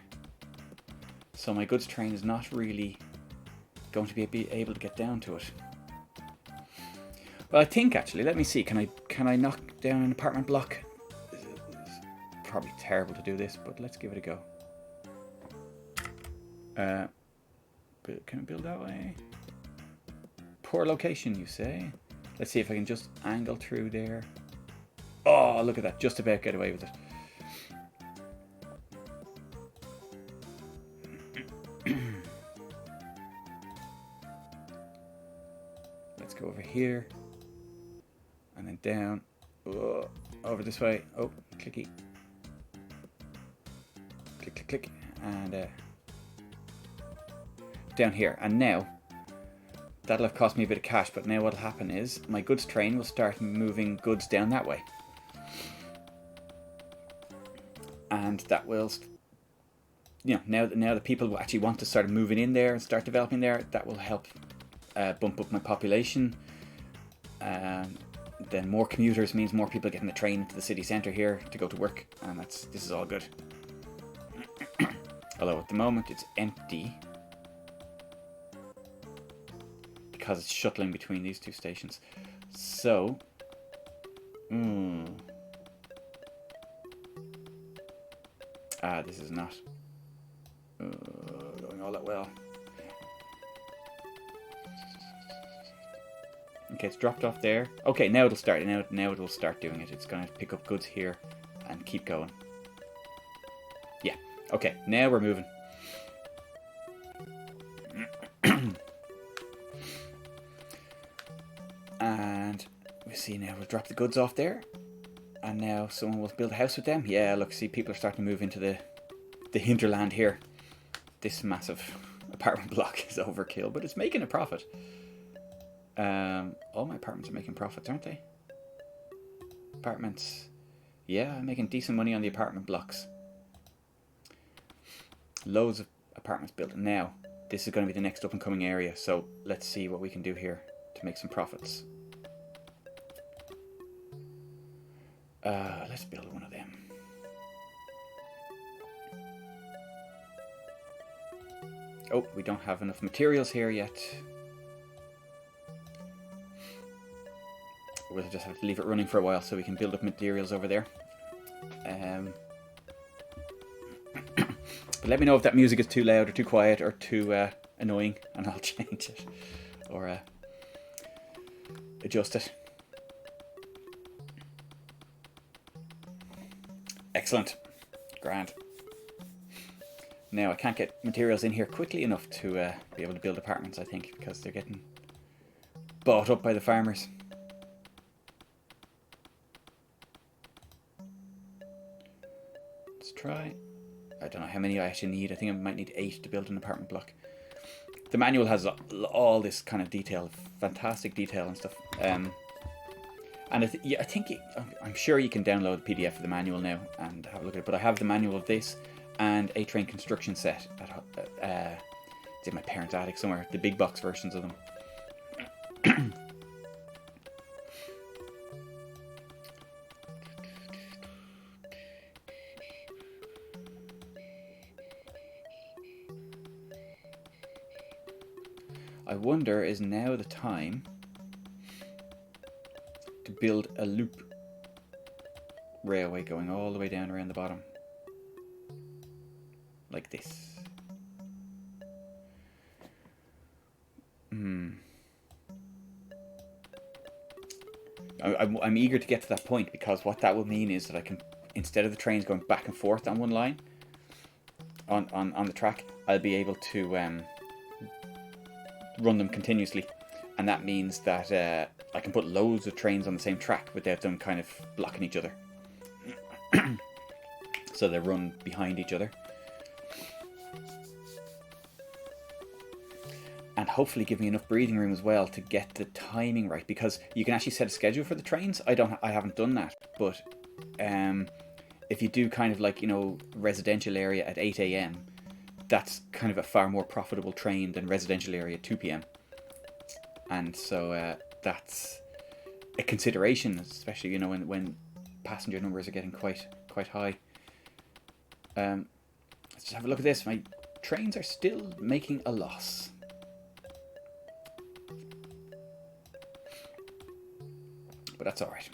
So my goods train is not really going to be able to get down to it. Well, I think actually, let me see. Can I knock down an apartment block? It's probably terrible to do this, but let's give it a go. Can I build that way? Poor location, you say? Let's see if I can just angle through there. Oh, look at that. Just about get away with it. Let's go over here. And then down. Oh, over this way. Oh, clicky. Click, click, click. And down here. And now, that'll have cost me a bit of cash, but now what'll happen is my goods train will start moving goods down that way. And that will, you know, now the people will actually want to start moving in there and start developing there. That will help bump up my population. Then more commuters means more people getting the train into the city centre here to go to work, and this is all good. Although at the moment it's empty because it's shuttling between these two stations. So, this is not going all that well. Okay, it's dropped off there. Okay, now it'll start. Now it'll start doing it. It's going to pick up goods here and keep going. Yeah. Okay, now we're moving. And we see now we'll drop the goods off there. And now someone will build a house with them. Yeah, look, see, people are starting to move into the hinterland here. This massive apartment block is overkill, but it's making a profit. All my apartments are making profits, aren't they? Apartments. Yeah, I'm making decent money on the apartment blocks. Loads of apartments built. Now, this is going to be the next up and coming area, so let's see what we can do here to make some profits. Let's build one of them. Oh, we don't have enough materials here yet. We'll just have to leave it running for a while so we can build up materials over there. But let me know if that music is too loud or too quiet or too annoying, and I'll change it or adjust it. Excellent. Grand. Now I can't get materials in here quickly enough to be able to build apartments, I think, because they're getting bought up by the farmers. Let's try. I don't know how many I actually need. I think I might need 8 to build an apartment block. The manual has all this kind of detail, fantastic detail and stuff. And I'm sure you can download the PDF of the manual now and have a look at it. But I have the manual of this and a train construction set at it's in my parents' attic somewhere. The big box versions of them. I wonder, is now the time to build a loop railway going all the way down around the bottom, like this. I'm eager to get to that point, because what that will mean is that I can, instead of the trains going back and forth on one line on the track, I'll be able to run them continuously, and that means that I can put loads of trains on the same track without them kind of blocking each other. So they run behind each other, and hopefully give me enough breathing room as well to get the timing right, because you can actually set a schedule for the trains. I haven't done that, but if you do kind of like, you know, residential area at 8 a.m, that's kind of a far more profitable train than residential area at 2 p.m. And so that's a consideration, especially, you know, when passenger numbers are getting quite high. Let's just have a look at this. My trains are still making a loss. but that's all right.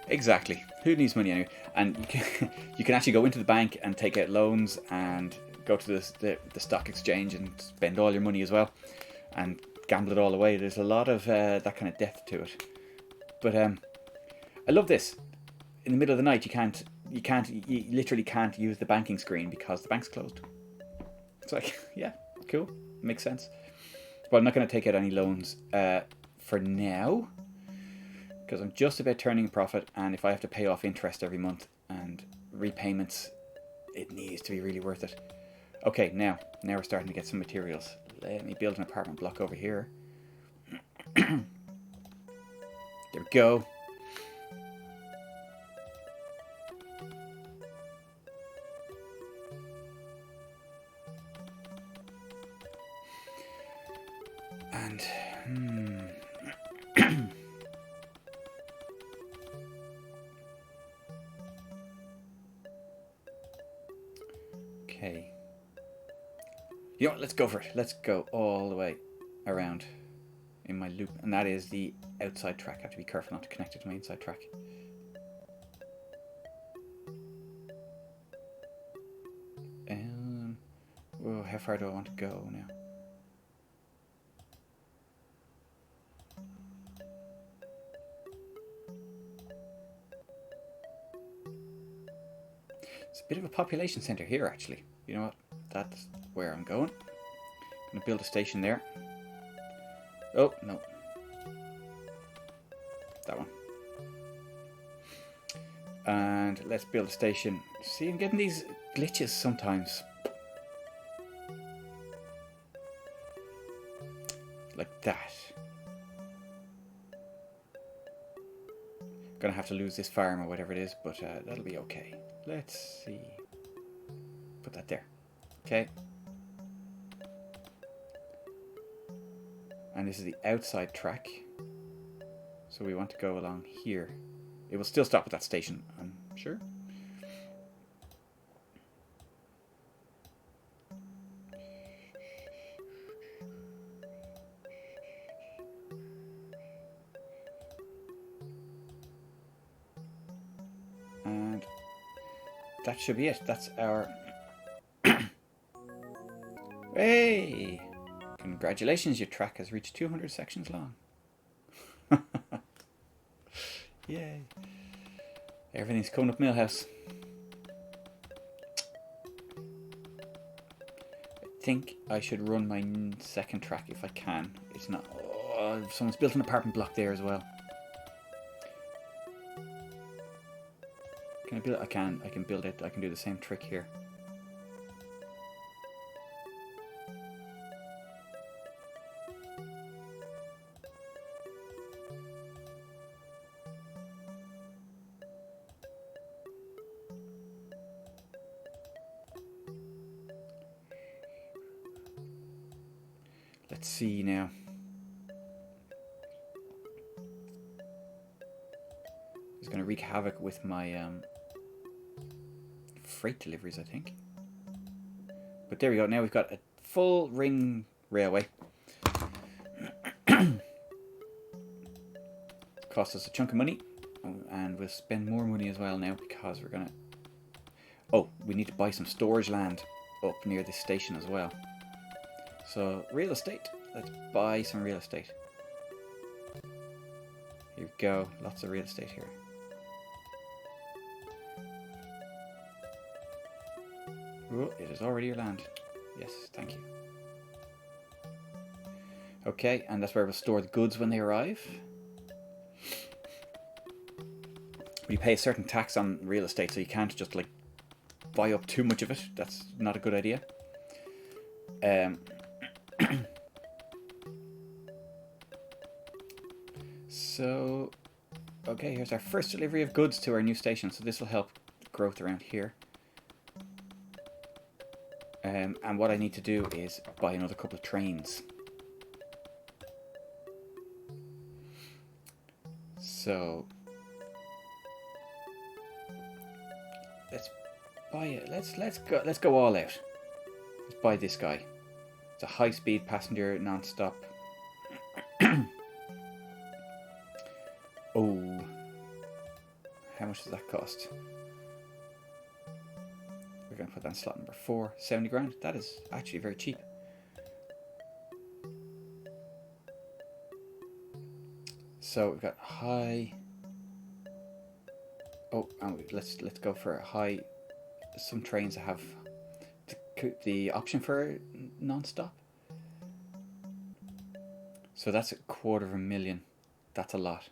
Exactly. Who needs money anyway? And you can actually go into the bank and take out loans and go to the stock exchange and spend all your money as well and gamble it all away. There's a lot of that kind of depth to it. But I love this. In the middle of the night, you literally can't use the banking screen because the bank's closed. It's like, yeah, cool, makes sense. But I'm not going to take out any loans for now, because I'm just about turning a profit, and if I have to pay off interest every month and repayments, it needs to be really worth it. Okay, now we're starting to get some materials. Let me build an apartment block over here. There we go. And okay. You know what? Let's go for it. Let's go all the way around in my loop, and that is the outside track. I have to be careful not to connect it to my inside track. Oh, how far do I want to go now? It's a bit of a population centre here, actually. You know what? That's where I'm going. I'm going to build a station there. Oh, no. That one. And let's build a station. See, I'm getting these glitches sometimes. Like that. Gonna have to lose this farm or whatever it is, but that'll be okay. Let's see. Put that there. Okay. And this is the outside track. So we want to go along here. It will still stop at that station, I'm sure. And that should be it. That's our... Hey! Congratulations, your track has reached 200 sections long. Yay. Everything's coming up Millhouse. I think I should run my second track if I can. It's not... Oh, someone's built an apartment block there as well. Can I build it? I can build it. I can do the same trick here. Let's see now. It's going to wreak havoc with my freight deliveries, I think. But there we go. Now we've got a full ring railway. Cost us a chunk of money, and we'll spend more money as well now because we're gonna... Oh, we need to buy some storage land up near this station as well. So, real estate. Let's buy some real estate. Here we go. Lots of real estate here. Oh, it is already your land. Yes, thank you. Okay, and that's where we'll store the goods when they arrive. You pay a certain tax on real estate, so you can't just like buy up too much of it. That's not a good idea. So, okay, here's our first delivery of goods to our new station. So this will help growth around here. And what I need to do is buy another couple of trains. So, let's buy it. Let's go all out. Let's buy this guy. It's a high-speed passenger non-stop. Oh, how much does that cost? We're going to put that in slot number 4, 70 grand. That is actually very cheap. So we've got high. Oh, and let's go for a high. Some trains that have the option for non-stop. So that's $250,000. That's a lot.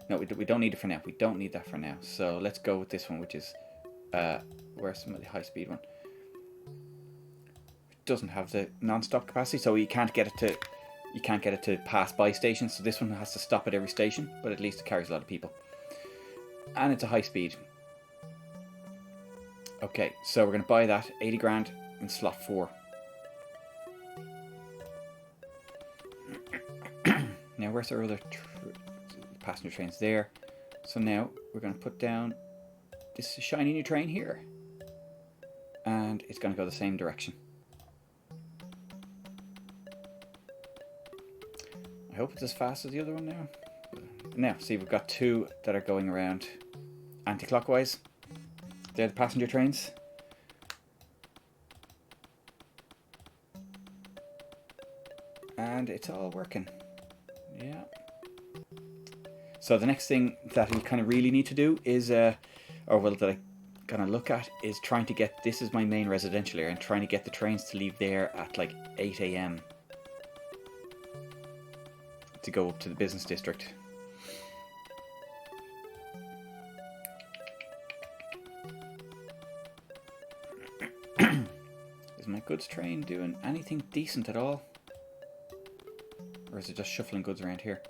No, we don't need it for now. We don't need that for now. So let's go with this one, which is where's some of the high-speed one? It doesn't have the non-stop capacity, so you can't get it to pass by stations. So this one has to stop at every station, but at least it carries a lot of people. And it's a high speed. Okay, so we're going to buy that 80 grand in slot 4. Now where's our other passenger trains? There. So now we're going to put down this shiny new train here, and it's going to go the same direction. I hope it's as fast as the other one now. Now, see, we've got 2 that are going around anti-clockwise. They're the passenger trains. And it's all working. Yeah. So the next thing that we kind of really need to do is, that I'm going to look at is trying to get, this is my main residential area, and trying to get the trains to leave there at like 8 AM to go up to the business district. Is my goods train doing anything decent at all? Or is it just shuffling goods around here?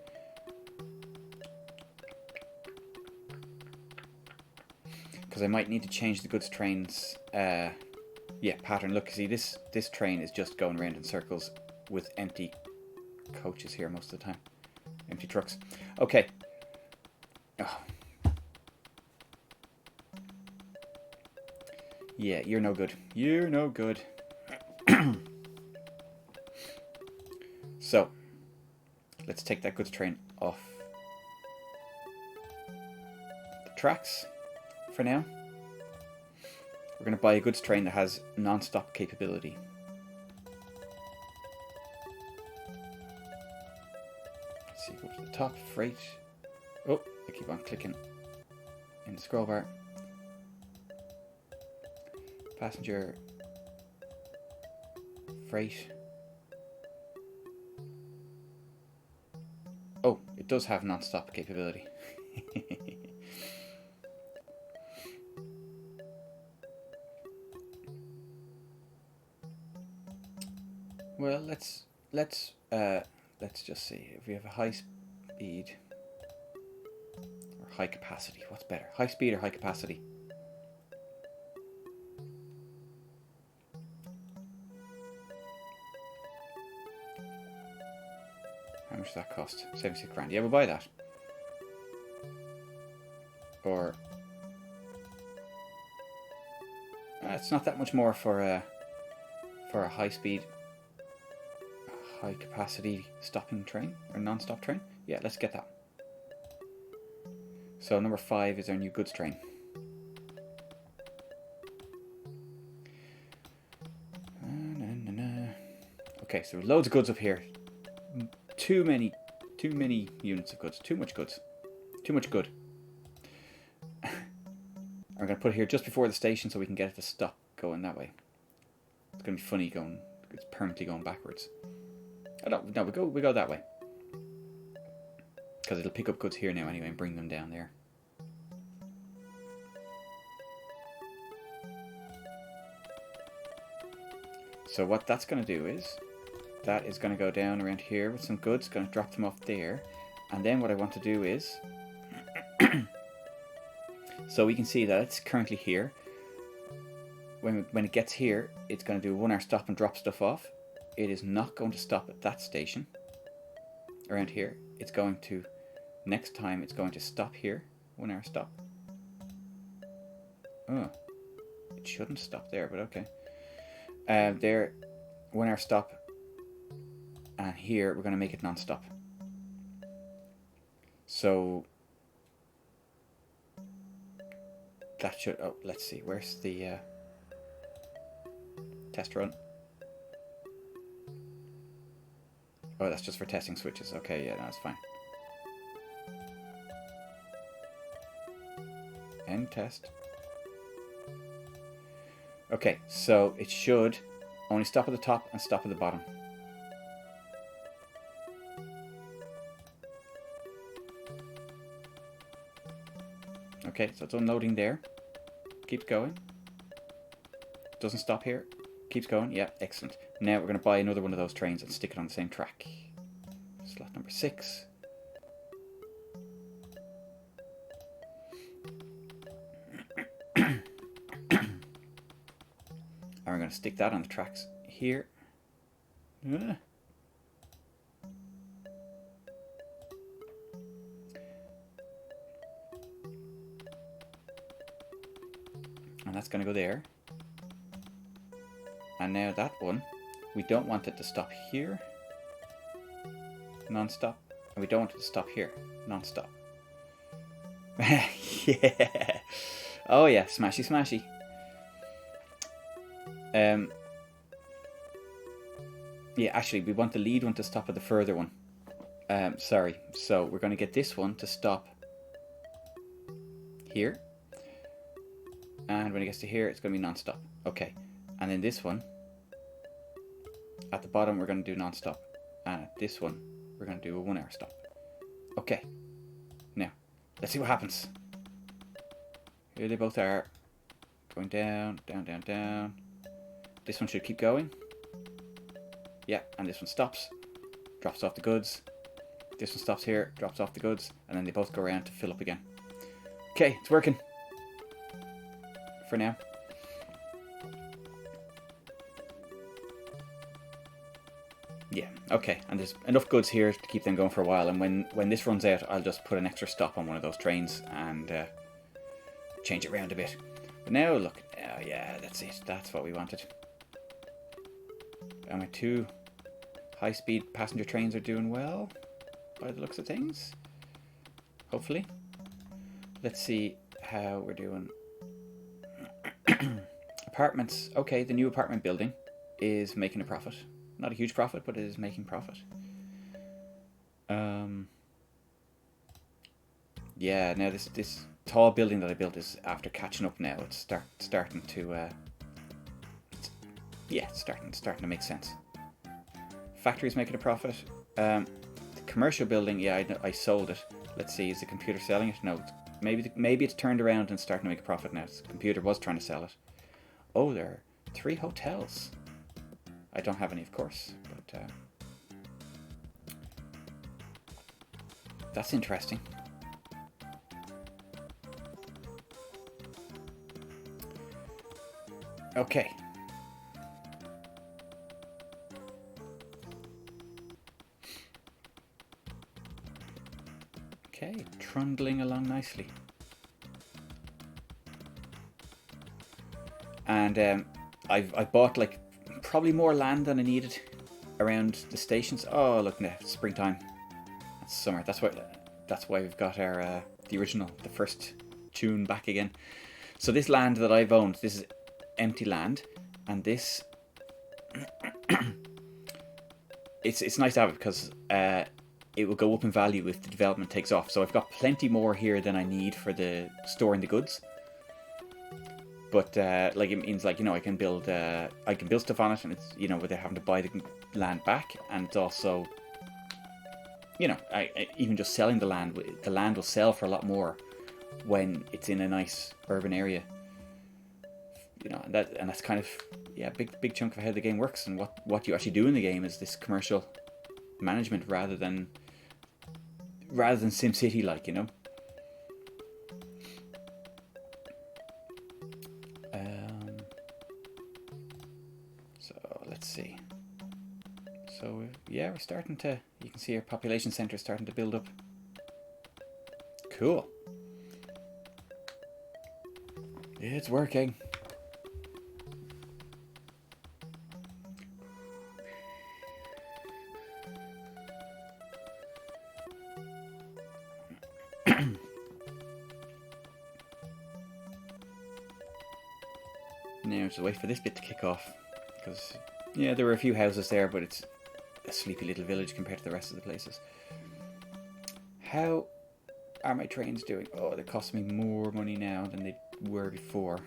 Because I might need to change the goods train's pattern. Look, see, this train is just going around in circles with empty coaches here most of the time. Empty trucks. Okay. Oh. Yeah, you're no good. You're no good. So, let's take that goods train off the tracks for now. We're going to buy a goods train that has non-stop capability. Let's see, go to the top, freight. Oh, I keep on clicking in the scroll bar. Passenger, freight. Oh, it does have non-stop capability. Well, let's just see if we have a high speed or high capacity. What's better, high speed or high capacity? How much does that cost? 76 grand. Yeah, we'll buy that. Or it's not that much more for a high speed, high capacity stopping train or non-stop train. Yeah, let's get that. So number 5 is our new goods train. Okay, so loads of goods up here. Too many units of goods. Too much goods. Too much good. I'm going to put it here just before the station so we can get it to stop going that way. It's going to be funny going. It's permanently going backwards. Oh, no, we go that way. Because it'll pick up goods here now anyway and bring them down there. So what that's going to do is, that is going to go down around here with some goods, going to drop them off there. And then what I want to do is, so we can see that it's currently here. When it gets here, it's going to do a 1 hour stop and drop stuff off. It is not going to stop at that station around here. It's going to, next time it's going to stop here, 1 hour stop. Oh, it shouldn't stop there, but okay. There, 1 hour stop. And here we're going to make it non-stop. So that should, oh, let's see, where's the test run? Oh, that's just for testing switches. Okay, yeah, that's fine. End test. Okay, so it should only stop at the top and stop at the bottom. Okay, so it's unloading there. Keeps going. Doesn't stop here. Keeps going. Yeah, excellent. Now we're going to buy another one of those trains and stick it on the same track. Slot number 6. And we're going to stick that on the tracks here. And that's going to go there. And now that one, we don't want it to stop here, non-stop, and we don't want it to stop here, non-stop. Yeah. Oh yeah, smashy smashy. Yeah, actually, we want the lead one to stop at the further one. Sorry. So we're going to get this one to stop here. And when it gets to here, it's going to be non-stop. Okay. And then this one, at the bottom, we're going to do non-stop. And at this one, we're going to do a 1 hour stop. Okay. Now, let's see what happens. Here they both are. Going down, down, down, down. This one should keep going. Yeah, and this one stops. Drops off the goods. This one stops here, drops off the goods. And then they both go around to fill up again. Okay, it's working. For now. Yeah, okay, and there's enough goods here to keep them going for a while, and when this runs out, I'll just put an extra stop on one of those trains and change it around a bit. But now, look, yeah, that's it, that's what we wanted. And my 2 high-speed passenger trains are doing well, by the looks of things. Hopefully. Let's see how we're doing. Apartments, okay, the new apartment building is making a profit. Not a huge profit, but it is making profit. Yeah, now this tall building that I built is after catching up now. It's starting to yeah, it's starting to make sense. Factory's making a profit. The commercial building, yeah, I sold it. Let's see, is the computer selling it? No, maybe it's turned around and starting to make a profit now. The computer was trying to sell it. Oh, there are 3 hotels. I don't have any, of course, but that's interesting. Okay. Okay, trundling along nicely. And I bought like probably more land than I needed around the stations. Oh, look now, springtime. It's summer. That's why we've got our the first tune back again. So this land that I've owned, this is empty land, and this it's nice to have it because it will go up in value if the development takes off. So I've got plenty more here than I need for the storing the goods. But like it means, like, you know, I can build stuff on it, and it's, you know, without having to buy the land back, and it's also, you know, I even just selling the land will sell for a lot more when it's in a nice urban area. You know, and that's kind of, yeah, big chunk of how the game works, and what you actually do in the game is this commercial management rather than SimCity, like, you know. Let's see. So yeah, we're starting to, you can see our population center is starting to build up. Cool. It's working. Now just wait for this bit to kick off, because yeah, there were a few houses there, but it's a sleepy little village compared to the rest of the places. How are my trains doing? Oh, they're costing me more money now than they were before.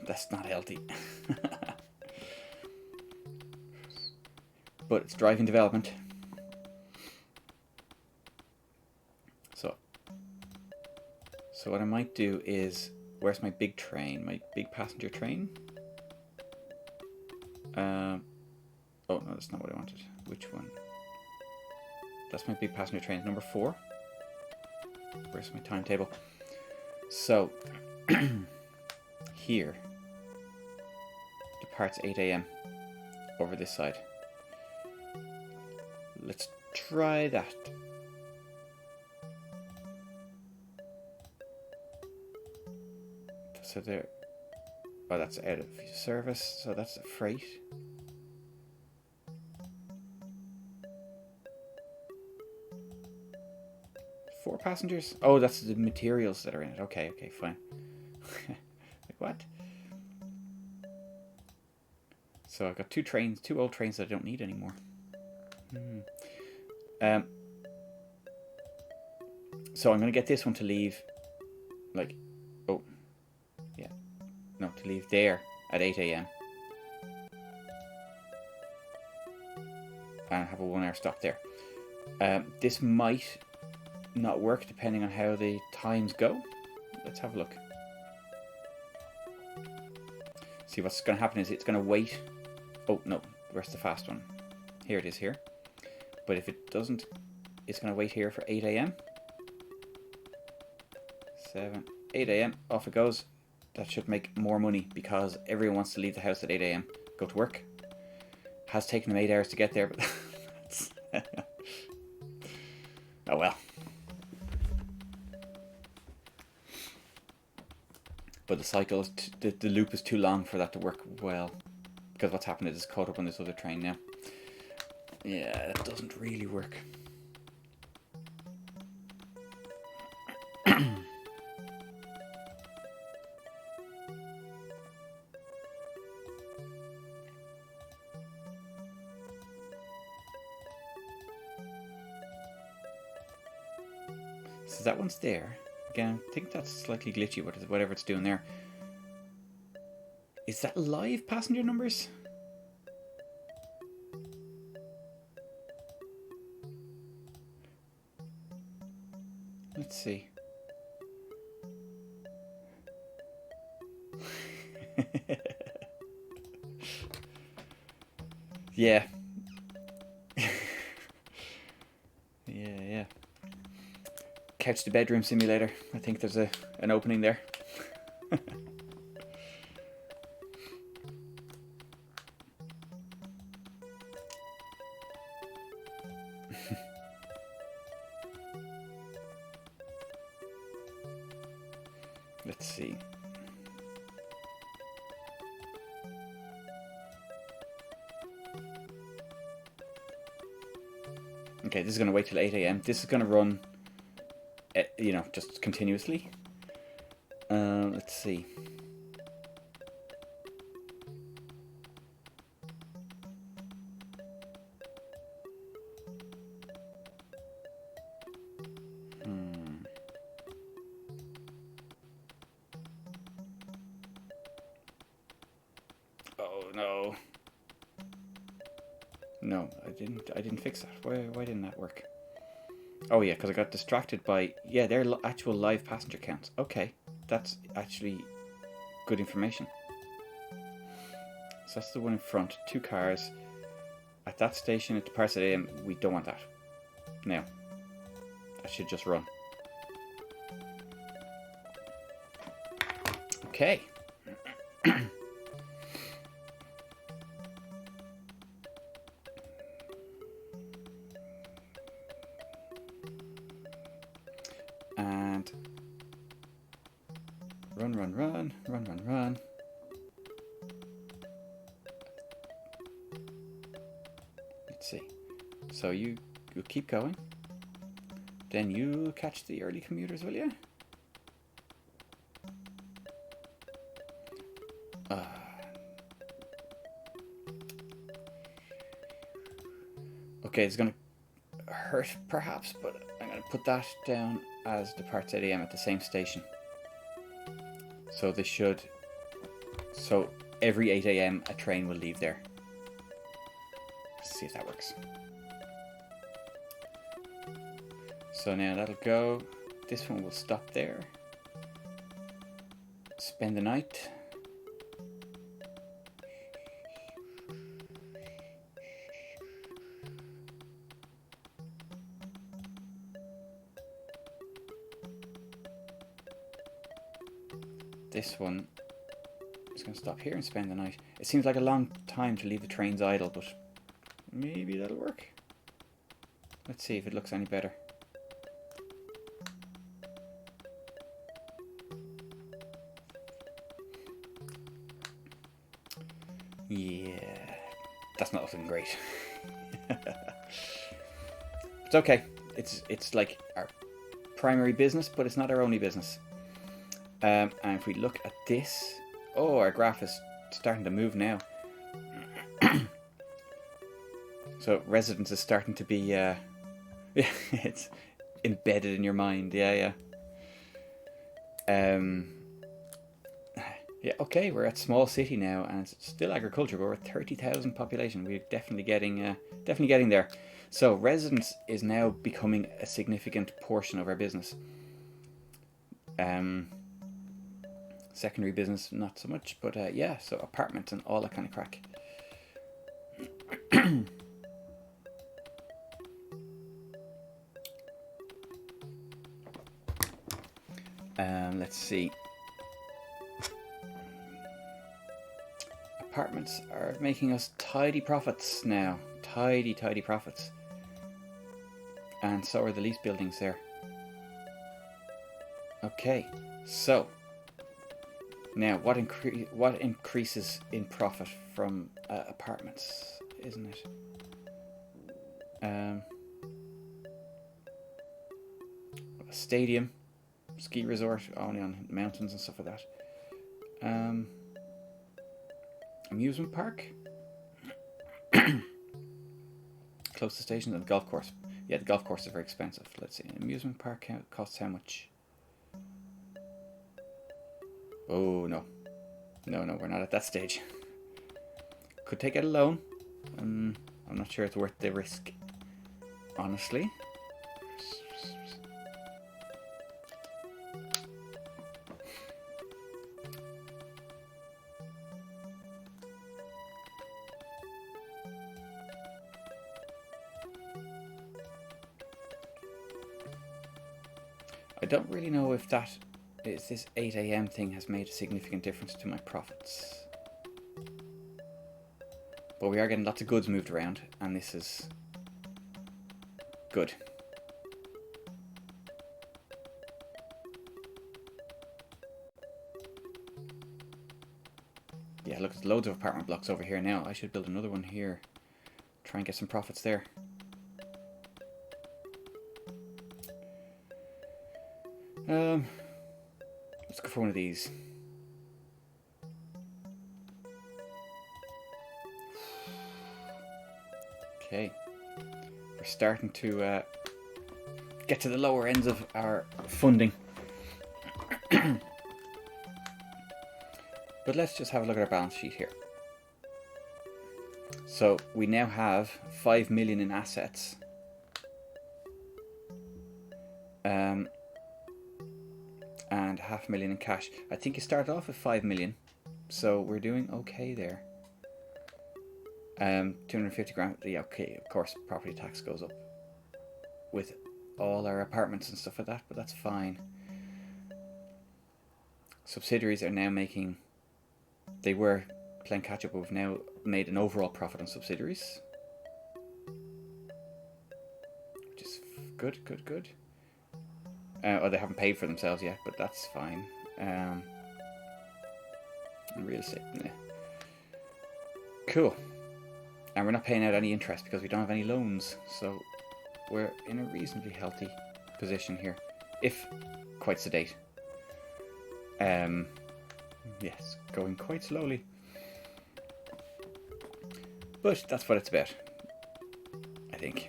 That's not healthy. But it's driving development. So what I might do is, where's my big train? My big passenger train? Oh no, that's not what I wanted. Which one? That's my big passenger train, number 4. Where's my timetable? So, here, departs 8 AM over this side. Let's try that. So there, oh, that's out of service, so that's a freight. Four passengers? Oh, that's the materials that are in it. Okay, okay, fine. Like what? So I've got 2 trains, 2 old trains that I don't need anymore. So I'm going to get this one to leave, like, oh, yeah, no, to leave there at 8 AM. And have a 1-hour stop there. This might not work depending on how the times go. Let's have a look. See, what's going to happen is it's going to wait. Oh no, where's the fast one? Here it is here. But if it doesn't, it's going to wait here for 8 AM. 7, 8 AM, off it goes. That should make more money because everyone wants to leave the house at 8 AM, go to work. Has taken them 8 hours to get there, but that's oh well. But the cycle, the loop is too long for that to work well, because what's happened is it's caught up on this other train now. Yeah, that doesn't really work. So that one's there. Again, I think that's slightly glitchy, whatever it's doing there. Is that live passenger numbers? Let's see. Yeah. Yeah. Couch to bedroom simulator. I think there's an opening there. Let's see. Okay, this is going to wait till 8 AM. This is going to run, you know, just continuously. Let's see. Oh no. No, I didn't fix that. Why didn't that work? Oh yeah, because I got distracted by, yeah, they're actual live passenger counts. Okay, that's actually good information. So that's the one in front, 2 cars. At that station, it departs at AM. We don't want that. Now, that should just run. Okay. Run, run, run, run, run, run. Let's see. So you keep going. Then you catch the early commuters, will you? Okay, it's gonna hurt perhaps, but I'm gonna put that down as departs 8 AM at the same station. So this should. So every 8 AM a train will leave there. Let's see if that works. So now that'll go. This one will stop there. Spend the night. This one is going to stop here and spend the night. It seems like a long time to leave the trains idle, but maybe that'll work. Let's see if it looks any better. Yeah, that's not looking great. It's okay. It's like our primary business, but it's not our only business. And if we look at this, oh, our graph is starting to move now. So residence is starting to be, yeah, it's embedded in your mind. Yeah. Yeah, okay, we're at small city now, and it's still agriculture, but we're at 30,000 population. We're definitely getting there. So residence is now becoming a significant portion of our business. Secondary business, not so much, but yeah, so apartments and all that kind of crack. Let's see. Apartments are making us tidy profits now. Tidy profits. And so are the lease buildings there. Okay, so now what increases in profit from apartments, isn't it? A stadium, ski resort, only on mountains and stuff like that. Amusement park, close to stations, and the golf course. Yeah, the golf course is very expensive. Let's see, an amusement park costs how much? Oh no, we're not at that stage. Could take out a loan. I'm not sure it's worth the risk, honestly. I don't really know if this 8 AM thing has made a significant difference to my profits. But we are getting lots of goods moved around, and this is good. Yeah, look, there's loads of apartment blocks over here now. I should build another one here. Try and get some profits there. Let's go for one of these. Okay, we're starting to get to the lower ends of our funding. But let's just have a look at our balance sheet here. So we now have 5 million in assets. And 500,000 in cash. I think you started off with 5 million, so we're doing okay there. 250 grand. Yeah, okay, of course property tax goes up with all our apartments and stuff like that, but that's fine. Subsidiaries are now making, they were playing catch up, but we've now made an overall profit on subsidiaries, which is good. Oh, they haven't paid for themselves yet, but that's fine. Real estate. Nah. Cool. And we're not paying out any interest because we don't have any loans. So we're in a reasonably healthy position here. If quite sedate. Yes, going quite slowly. But that's what it's about, I think.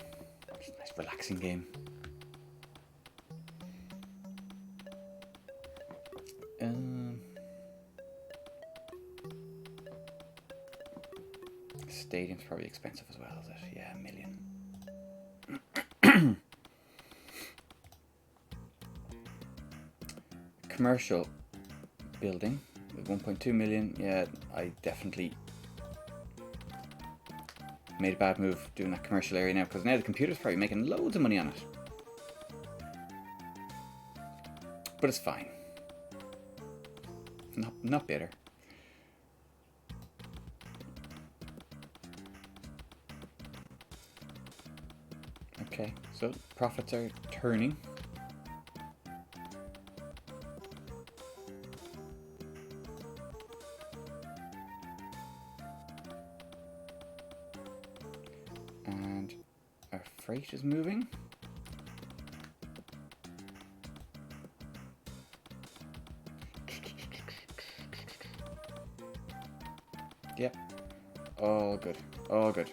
It's a nice relaxing game. Stadium's probably expensive as well, is it? Yeah, $1 million. Commercial building with 1.2 million. Yeah, I definitely made a bad move doing that commercial area now, because now the computer's probably making loads of money on it. But it's fine. Not bitter. Okay, so profits are turning. And our freight is moving. Yep. All good. All good.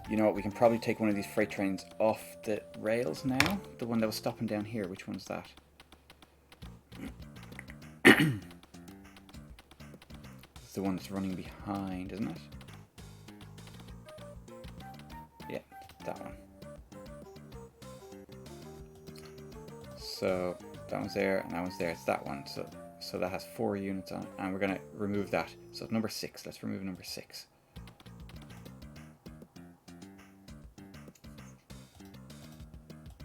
You know what, we can probably take one of these freight trains off the rails now. The one that was stopping down here, which one's that? It's the one that's running behind, isn't it? Yeah, that one. So that one's there and that one's there. It's that one. So that has 4 units on it, and we're going to remove that. So it's number 6. Let's remove number 6.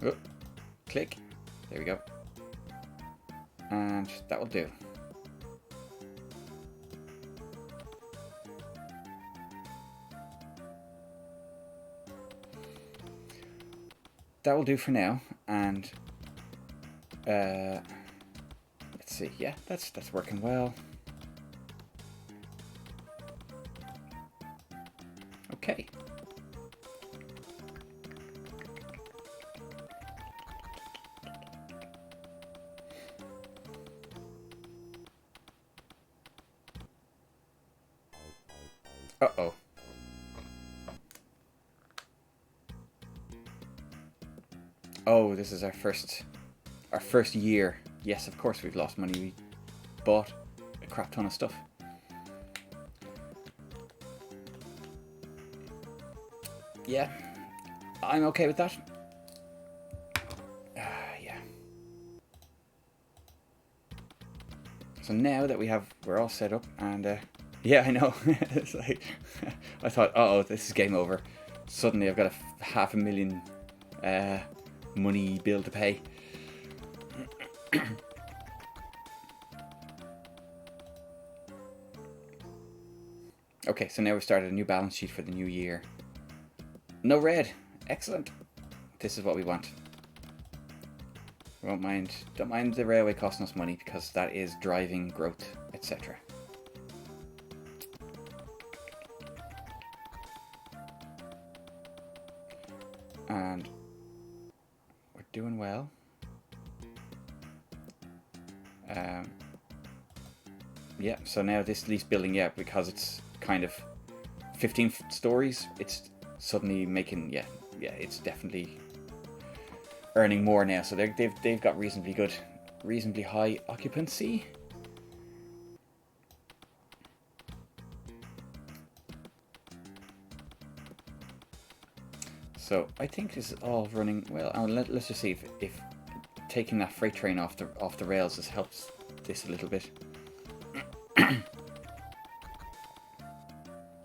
Oh, click. There we go. And that will do. That will do for now. And let's see. Yeah, that's working well. Okay. Uh-oh. Oh, this is our first year. Yes, of course we've lost money. We bought a crap ton of stuff. Yeah, I'm okay with that. Yeah. So now that we're all set up, and yeah, I know. It's like I thought, uh-oh, this is game over. Suddenly I've got a $500,000 money bill to pay. Okay, so now we've started a new balance sheet for the new year. No red. Excellent. This is what we want. We don't mind the railway costing us money, because that is driving growth, etc. And we're doing well. Yeah, so now this lease building, yeah, because it's kind of 15 stories, it's suddenly making, yeah, it's definitely earning more now. So they've got reasonably high occupancy. So I think this is all running well. Let's just see if taking that freight train off the rails has helped this a little bit.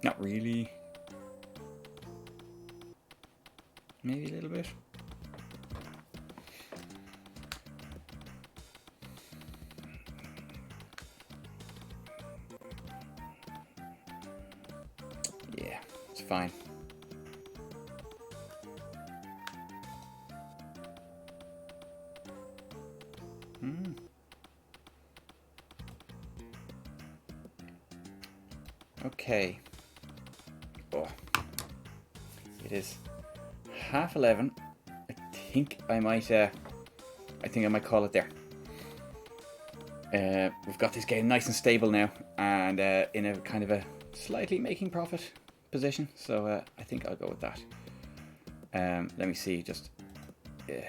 Not really. Maybe a little bit. Yeah, it's fine. Okay. Oh, it is 11:30. I think I might. I think I might call it there. We've got this game nice and stable now, and in a kind of a slightly making profit position. So I think I'll go with that. Let me see. Just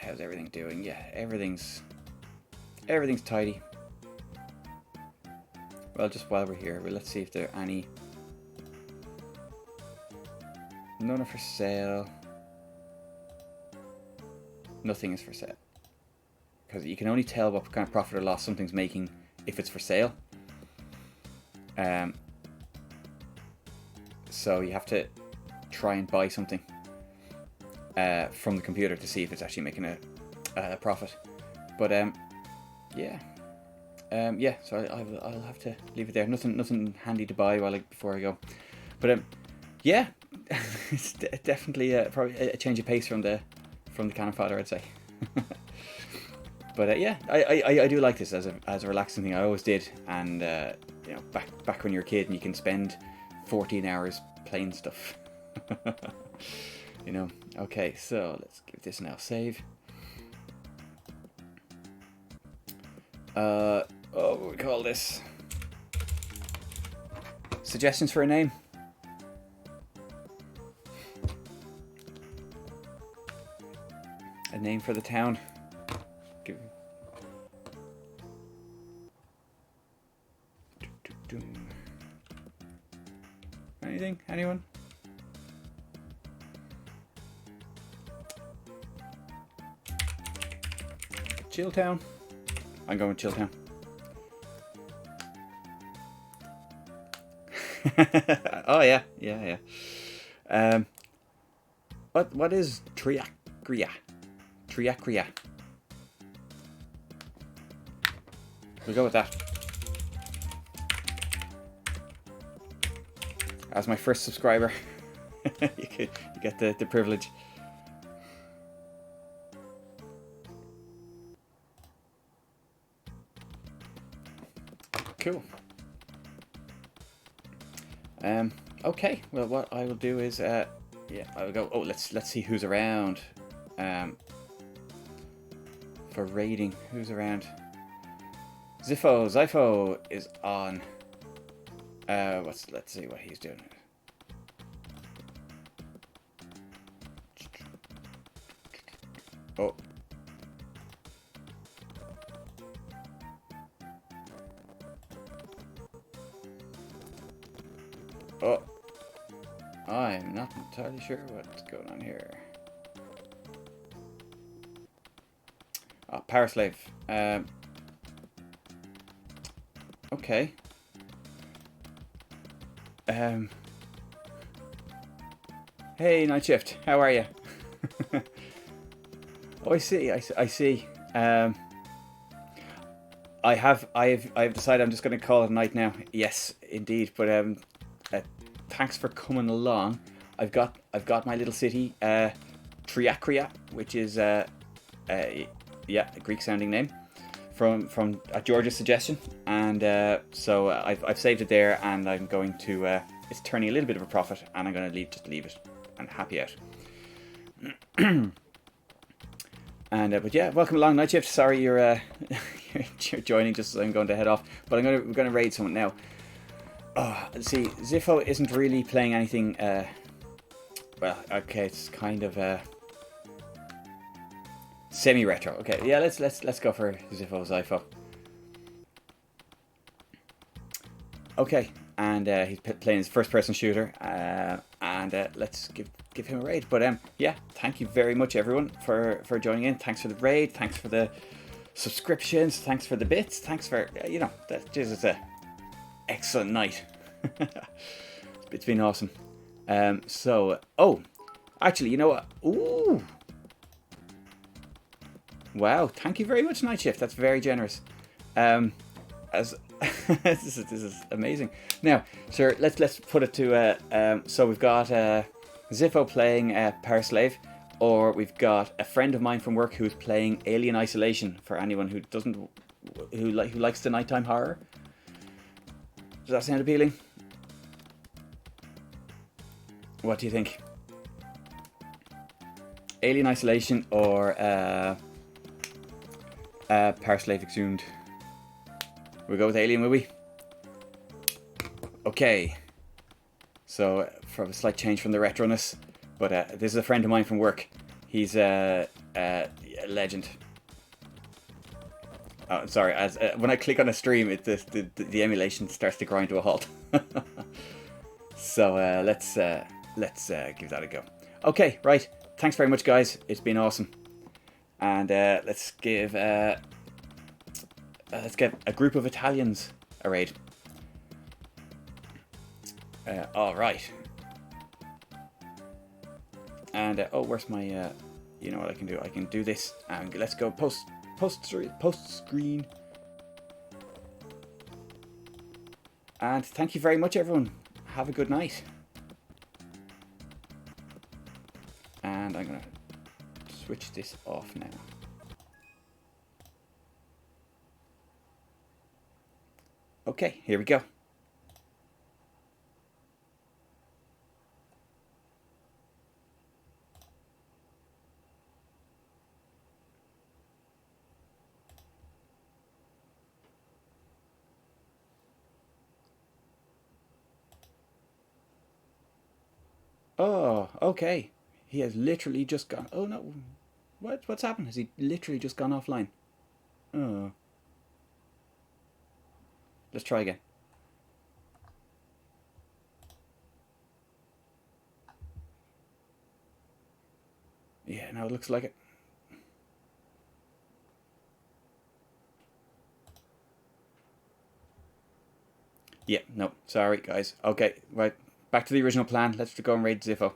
how's everything doing? Yeah, everything's tidy. Well, just while we're here, let's see if there are any. None are for sale. Nothing is for sale. Because you can only tell what kind of profit or loss something's making if it's for sale. So you have to try and buy something from the computer to see if it's actually making a profit. But yeah. So I'll have to leave it there. Nothing handy to buy before I go. But yeah, it's definitely probably a change of pace from the Cannon Fodder, I'd say. But yeah, I do like this as a relaxing thing. I always did, and you know, back when you're a kid and you can spend 14 hours playing stuff. You know. Okay, so let's give this now save. What would we call this? Suggestions for a name? A name for the town? Anything? Anyone? Chilltown? I'm going Chilltown. Oh yeah. What is Triacria? Triacria. We'll go with that. As my first subscriber, you get the privilege. Cool. Okay. Well, what I will do is, yeah, I will go. Oh, let's see who's around. For raiding, who's around? Zypho is on. Let's see what he's doing. Oh. Oh. I'm not entirely sure what's going on here. Oh, Paraslave. Okay. Hey, Night Shift. How are you? Oh, I see. I've decided I'm just going to call it a night now. Yes, indeed. But thanks for coming along. I've got my little city, Triacria, which is a Greek sounding name from George's suggestion, and so I've saved it there, and I'm going to it's turning a little bit of a profit, and I'm going to just leave it and happy out. And but yeah, welcome along, Night Shift. Sorry you're you're joining just as I'm going to head off, but we're going to raid someone now. Oh, let's see. Zypho isn't really playing anything. Well, okay, it's kind of semi-retro. Okay, yeah, let's go for Zypho. Okay, and he's playing his first-person shooter, and let's give him a raid. But yeah, thank you very much, everyone, for joining in. Thanks for the raid. Thanks for the subscriptions. Thanks for the bits. Thanks for that. Just a excellent night. It's been awesome. Actually, you know what? Ooh. Wow, thank you very much, Night Shift. That's very generous. As this is amazing. Now, sir, let's put it to so we've got Zypho playing Paraslave, or we've got a friend of mine from work who's playing Alien Isolation. For anyone who likes the nighttime horror. Does that sound appealing? What do you think? Alien Isolation or Parslave Exhumed? We'll go with Alien, will we? Okay. So, for a slight change from the retroness, but this is a friend of mine from work. He's a legend. Oh, sorry. As when I click on a stream, the emulation starts to grind to a halt. So let's give that a go. Okay, right. Thanks very much, guys. It's been awesome. And let's get a group of Italians a raid. All right. And oh, where's my? You know what I can do? I can do this. And let's go post screen. And thank you very much, everyone. Have a good night. And I'm gonna switch this off now. Okay, here we go. Oh, okay. He has literally just gone. Oh no, what's happened? Has he literally just gone offline? Oh, let's try again. Yeah, no, it looks like it. Yeah, no, sorry guys. Okay, right, back to the original plan. Let's go and raid Ziffo.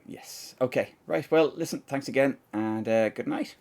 Yes. Okay. Right. Well, listen. Thanks again, and good night.